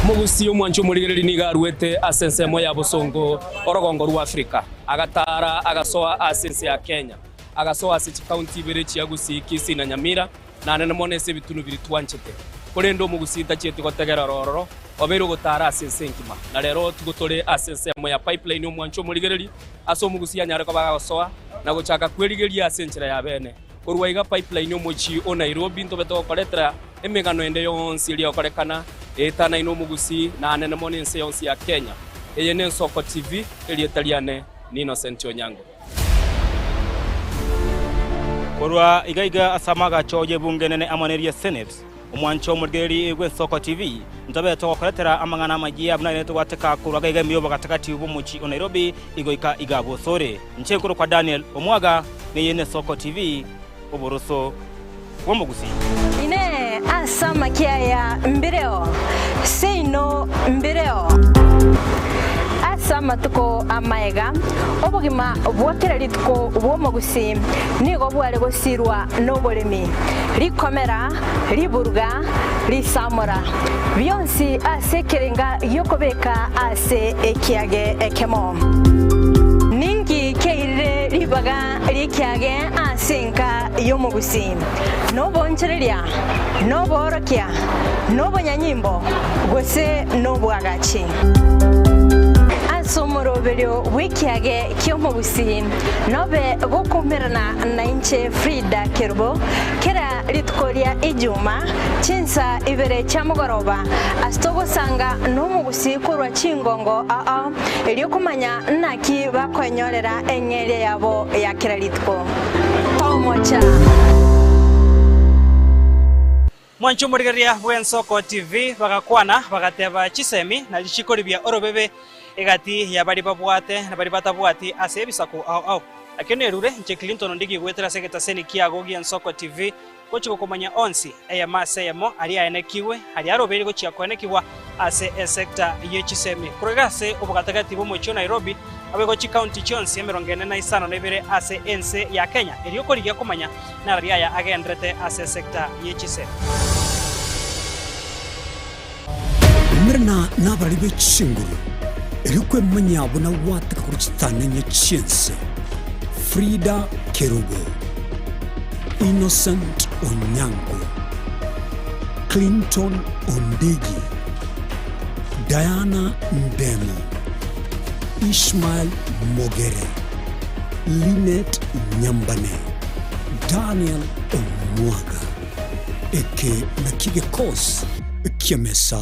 Mugusi omwancho murigereri nigarwete asensemo ya Bosongo orogongo rwa Afrika agatara agasoa asense ya Kenya agasoa ase county berechi yagusi Kisii na Nyamira na nene monese bitunu biri twanchete korendo mugusi tachete gotegera rororo obero gotara asense nkima na rero tugotore asensemo ya pipeline omwancho murigereri aso mugusi anyare ko bagasoa na gochaka kwerigeria asenchera ya bene korwaiga pipeline omochi o Nairobi ntobeto koretera emegano ende yonsi iri okorekana etana ino mugusi na nene monense yonsi ya Kenya eye Nensoko TV elietaliane ni Innocent Onyango korwa igaiga asamaga choje bunge nene amaneria Senate omwancho murgeri gwe Nsoko TV ntobeto koretera amangana magia buna neto wateka kurwa gaiga miyoba katakati ubomuchi o Nairobi igoika igabo sore nchekuru kwa Daniel Omwaga ni Nensoko TV oboroso womugusi ine asama kiaya mbireo seino mbireo asama tuko amaega obugima bwakira litko bwomugusi nigo bware gosirwa nobolemi likomera liburga lisamora byonsi asekerenga yokobeka ase ekiage ekemo ningi keire libaga likiage asenka yomugusi nobonchereria noborokia nobonyanyimbo gose nobwagachi asomoroberio wikiage kyomugusi nobe gokumerana na inche Frida Kerubo kera litkoria ijuma chinsa ibere chamugoroba astogo sanga nomugusi kurwa chingongo eliokumanya naki bakwenyorera enyere yabo ya kera litko tomocha mwancho murigeria bwa Nsoko TV bagakwana bagateba chisemi na lichikoribia orobebe egati ya bari babwate na bari batabwati ase bisako au akene rure nche Clinton ndigi gwetera seketa seni kiago gya Nsoko TV gochiko komanya onsi eya maseyemo ali aenekiwe ali arobere gochia kwenekiwa ase sector yechisemi kurigase obugatagati bo mocho Nairobi abego chi county chonsi emerongene na isano nebere ase ense ya Kenya eliokorigia komanya na ali aya agendrete ase sector yechisemi Mirna nabali bechinguru elikwe manya bona wataka kuchitana nyechense Frida Kerubo Innocent Onyango Clinton Ondigi Diana Ndemo Ishmael Mogere Linet Nyambane Daniel Omwaga eke nakige kos kiamesa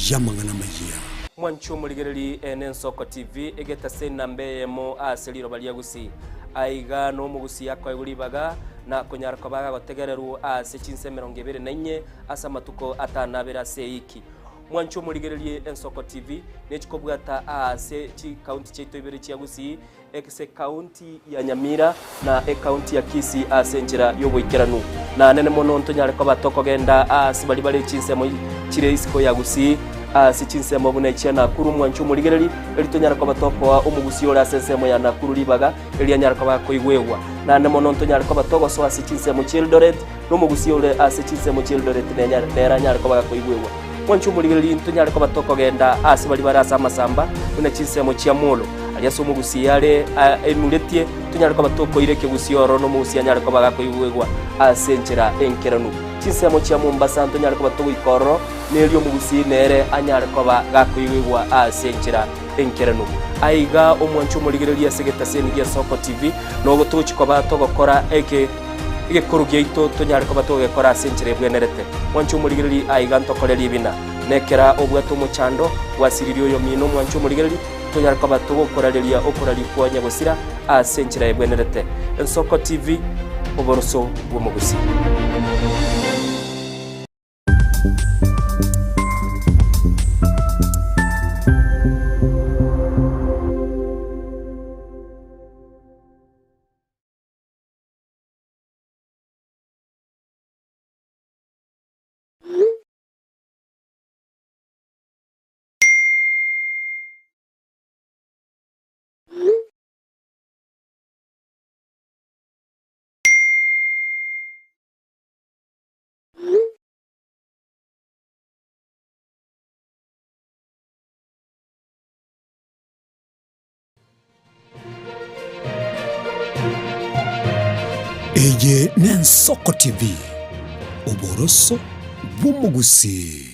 yamangana magia mwancho murigereri Nensoko TV egeta sena mbeyemo aseliro baliagusi aiga no mugusi yakwa iguribaga na kunyarako baga gotegereru ase chinse 24 asa matuko atanabera seiki mwancho murigereri Nsoko TV nechikobwata ase chi county cheito ibere chiagusi ekse county ya Nyamira na county ya Kisii ase njira yobwikeranu na nene mono ntonyareko batoko genda ase bali bali chinse mo chire isiko yagusi ase chinse mo buna ichana kuru mwancho murigereri elitonyareko batoko omugusi ora sensemo ya nakuru libaga elianyareko bakoigwewa na nene mono ntonyareko batoko so ase chinse mo Childoret no mugusi ora ase chinse mo Childoret neranyareko bakoigwewa mwancho murigereri ntonyareko batoko genda ase bali barasa amasamba buna chinse mo Chiamolo aliaso mugusi yale enuletie tunyareko batoko ireke gusioro no mugusi anyareko bagakoigwewa ase njira enkeranu chinsemo chia Mombasa ntonyare koba tugikoro nelio mugusi nere anyare koba gakuigwa asenjira enkeranu aiga omwancho murigereria segeta senigia Soko TV no gotuchi koba togokora igikuru gyaito tonyare koba togekora asenjire bwenerete mwancho murigereri aiga ntokoreri bina nekera obwato muchando wasiririo yo mino mwancho murigereri tonyare koba togokorereria okorari kwanya gusira asenjire bwenerete Soko TV oboroso bw'omugusi. Eye ni Soko TV, oboroso bw'omugusi.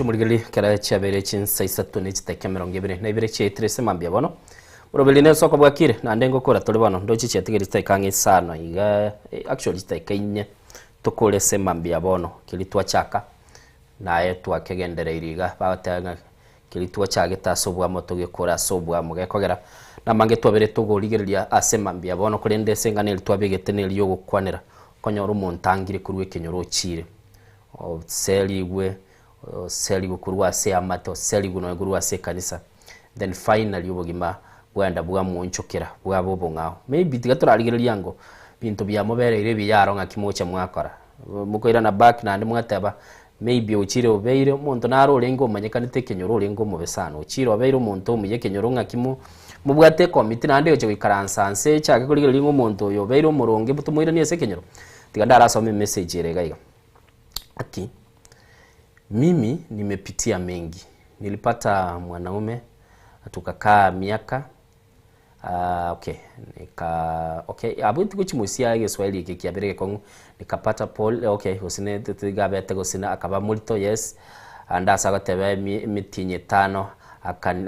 Murigali kera chabere chin saisatu ni chiteke mirongo ibiri na ibiri chetrese mambia bono urobeli ne Soko bwakire na ndengo kora tuli bono ndochi chetigiri taikangi sana iga actually taikanye tukole se mambia bono kilitwa chaka naye twakegendere iriga batanga kilitwa chage tasobwa moto gikora sobwa mugekogera na mange twabere tugorigereria ase mambia bono kurende senga ne twabegete ne liyo gukwanira konyoro montangire kurwe kenyoro chire o seligwe seli gukurwa se amato seli guno gurwa se kanisa then finally ubugima bwanda bwa munchokera bwa bobo ngao maybe tigaturarigereria ngo bintu bya muberere biyaro nka kimocha mwakora mukoira na back na ndi mwataba maybe uchire obeire umuntu naro rengo manyekanite kenyoro rengo mubesano uchire obeire umuntu muye kenyoro nka kimo mubwate komite nande yo kwikaransanse cyake kurigereria umuntu yo beire umuronge butumwire niye se kenyoro tigandara asome message yerega ati mimi nimepitia mengi. Nilipata mwanaume tukakaa miaka abuti kuchimusia Kiswahili kikiabireke kongu nikapata Paul usine tigabete gusina akaba multo yes anda sagatebe mitinye 5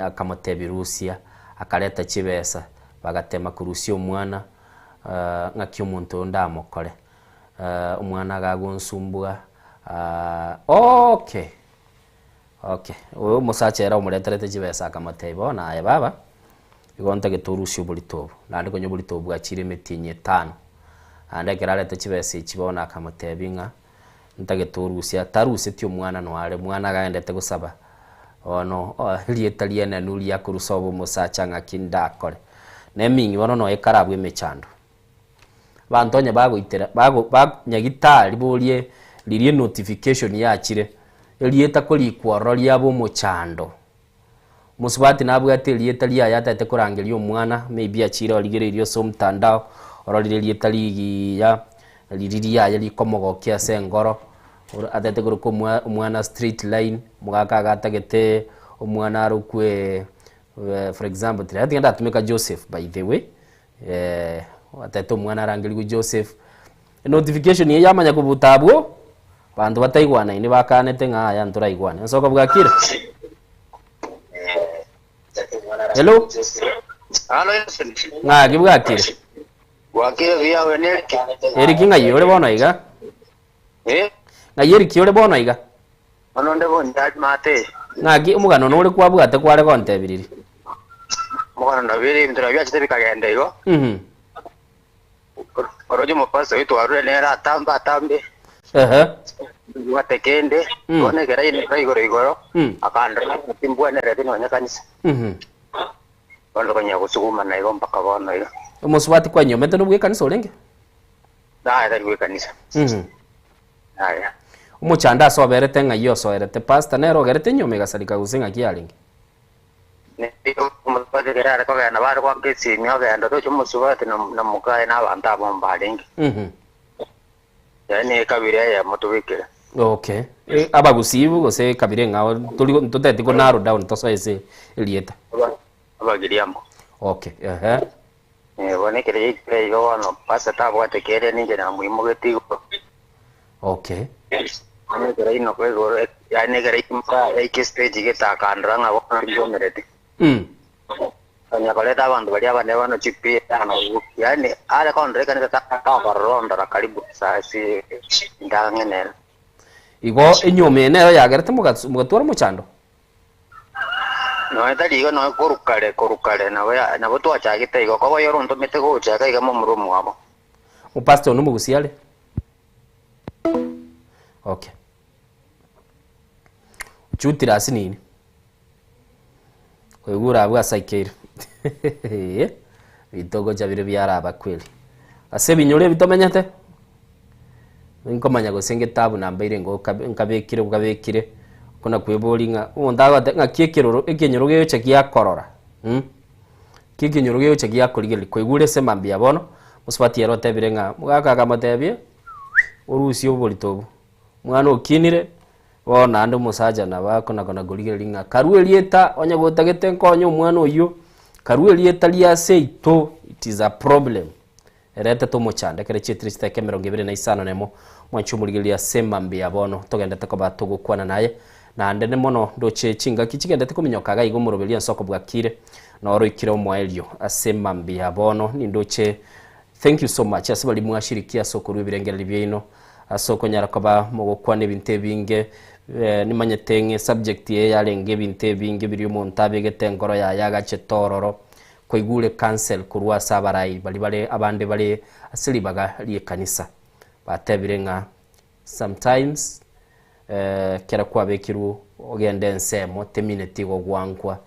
akamotebi Rusia akaleta chibesa bagatema kurusio mwana ngaki umuntu ndamukore umwana gagonsumbwa okay uyu musachera umureterete jibesa kamatebo na baba igonta geturusyo bulitobo nandi konyo bulitobo akire metinye 5 ande kerarete jibesa ikibona akamatebinga ntageturusya taruse tyo mwana nware mwana gaendete gusaba ono lietaliana nuli yakurusobo musacha ngakindakore nemingi bono no ekarabwe mechando bantonya bagoitera nyagitari bolie lirie notification yakire elieta kolikwa lyabo muchando musubati nabwate elieta liya yatate kurangeria omwana maybe achira oligererio so mtandao orolire elieta liya liriria yali komogokia sengoro atate kuruko omwana street line mugaka gatagete omwana arukwe for example tiri ndatumika Joseph by the way atate omwana arangeria Joseph notification ye yamanya kubutabwo bantu bataigwana ini bakanete ngaya nturaigwana Soko bwakire hello ngaki bwakire wakire biyawe ne eriki ngayore bono iga ngayeri kiore bono iga ono ndebo ndaj mate ngaki umugano nuri kwabwate kware kontebiriri mugano ndabiri ndira byachite bikagenda igo oroje mupasa witu warure nera atamba atambe watekende one gera ine igoro akanda timbwa nere bino nyakanisa ndo kanya gusuguma na igo mpaka bono igo umusubati kwa nyomete no bwekanisa olenge dari bwekanisa aya umuchanda soberete ngayo soberete pastor nero gerete nyome gasalika gusenga kialinge ni umupate kera ko gana bar kwa kesi mi ogenda to chumo subati na mukae na banta bomba lingi yani kabire ya motubikira. Okay. Abagusibu gose kabire ngaho tuli tutete ko narrow down to size elieta. Abagiriamo. Okay. Bone kire kire yo ano pasa ta bote kere ninge na muimo getigo. Okay. Ane kire ino ko go yani kire kimpa ek stage geta kandra nga ko yo merete. Anya koleta bandu bali abane bano chipi ana yani ala kondre kan ta ka ronda ra karibu sa si ndangene. Igo enyome ne yagerete mugatura muchando. No eta digo no korukale na boto achagite igo ko yoro ndo mete go chaga iga mumurumu abo. Pastor no mugusiale. Okay. Chutira sinini. Kwegura bwa saikere. Bitogo chabire byaraba kweli. Ase binyore bitomenyate. Nkomanya gosenge tabu nambaire ngo nkabekire kuna kwebolinga ondaga ngakiekero ekenyoro geyo chakia korora kikinyoro geyo chakia koligeli kwegure sema mbia bono musipati yaro tebirenga mugaka kamatebie urusi obolitobu mwana okinire bona ando musaja na bako na kona goligeli nga karuelieta onya gotagete nkonyo mwana oyo karuelieta lia seito it is a problem erete to mochande kere chitriste kemeronge bire na isano nemo mwanchumuligelia sema mbia bono togenda takoba tugukwana naye na ndene mono ndoche chinga kichigenda tikuminyokaga igo murobelia nsoko bwakire na oro ikire omwaelio asema mbia bono ni ndoche. Thank you so much asibali mwashirikia soko rubirengera libyeino asoko nyarakoba mugukwana ebinte binge nimanyetenge subject ye yalenge binte binge biri montabe getengoro ya yagache tororo koigule cancel kurwa sabarai bali abande bali asilibaga liye kanisa batebirenga sometimes kera kwa bekiru ogende nsemo temineti go gwankwa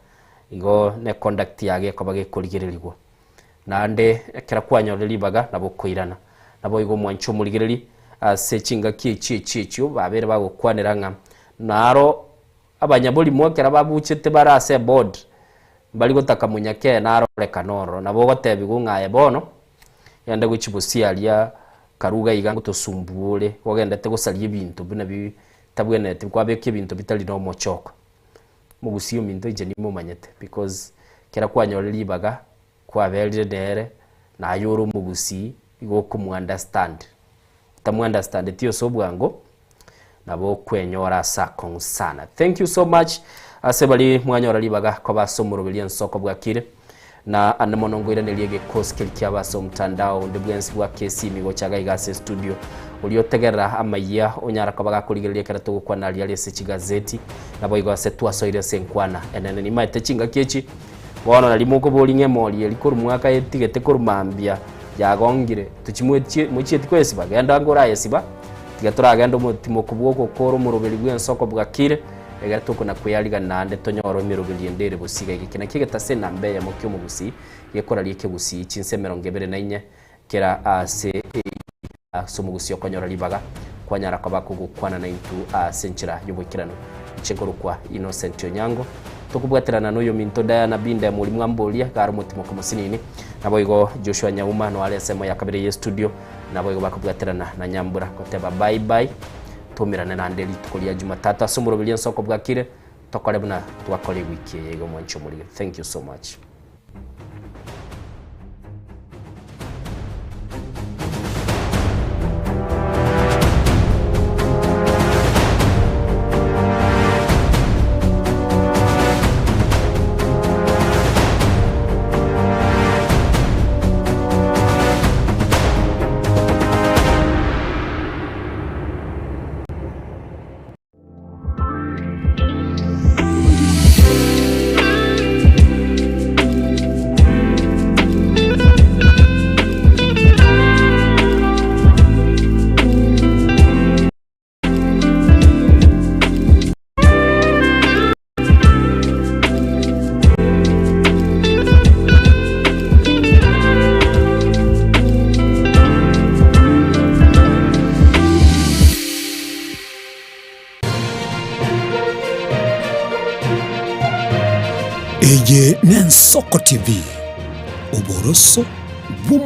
igo ne conduct yage ko bage koligererigwa nande kera kwa nyolelibaga nabo koirana nabo igo mwancho muligereri sechinga kichi babere bago kwaniranga naro abanyaboli mwokera babuchete barase board bali gotaka munyake naro rekanoro nabo gotebi gungaye bono yande guchibusialia karuga igango tosumbule wogendete gusalia ibintu bina bi tabwenete kwabeke ibintu bitali no mochoko mugusio minto je nimo manyete because kera kwanyolelibaga kwabelire dere na yoro mugusi igo kumu understand tamu understand tio sobwango nabo kwenyora sakon sana. Thank you so much asebali mwanyora libaga kwa basomuro bilian soko bwakire na anamonongoira neliege koskeli kyabaso mtandao ndebwensi bwa kesi migo chaga igase studio uliotegera amaya onyara kabaga kuligelia karato kwa nali ali se chigazeti nabo igase twasoire senkwana enene ni maite chinga kechi bono nalimuko bolinge moli elikuru mwaka etigete kurumambia yagongire tuchimwetie muchieti kwesi bagenda ngora yesiba tigatura agenda mutimo kubwoko koro murobeli bwensoko bwakire egato kuna kuyaliga nande tonyoro mirobeli ndere busiga igikina kigeta sena mbeya mukyo mugusi yekora lieke gusi chinsemero ngebere nainye kera ase somugusi okonyora libaga kwanyara kabako gukwana na intu senchira yobukirano chengoro kwa Innocent Onyango tukubwaterana n'uyo minto Diana Binda muri mwambolia garo mutimo kumusinini nabo igo Joshua Nyauma no ale semo ya kabere ye studio nabo igo bakubwaterana na Nyambura koteba bye bye tumirana na ndeli tukolia Jumatatu asumuro bilian soko bwakire tokolebuna twakole wiki yego mwancho muri. Thank you so much. Nensoko TV, uboroso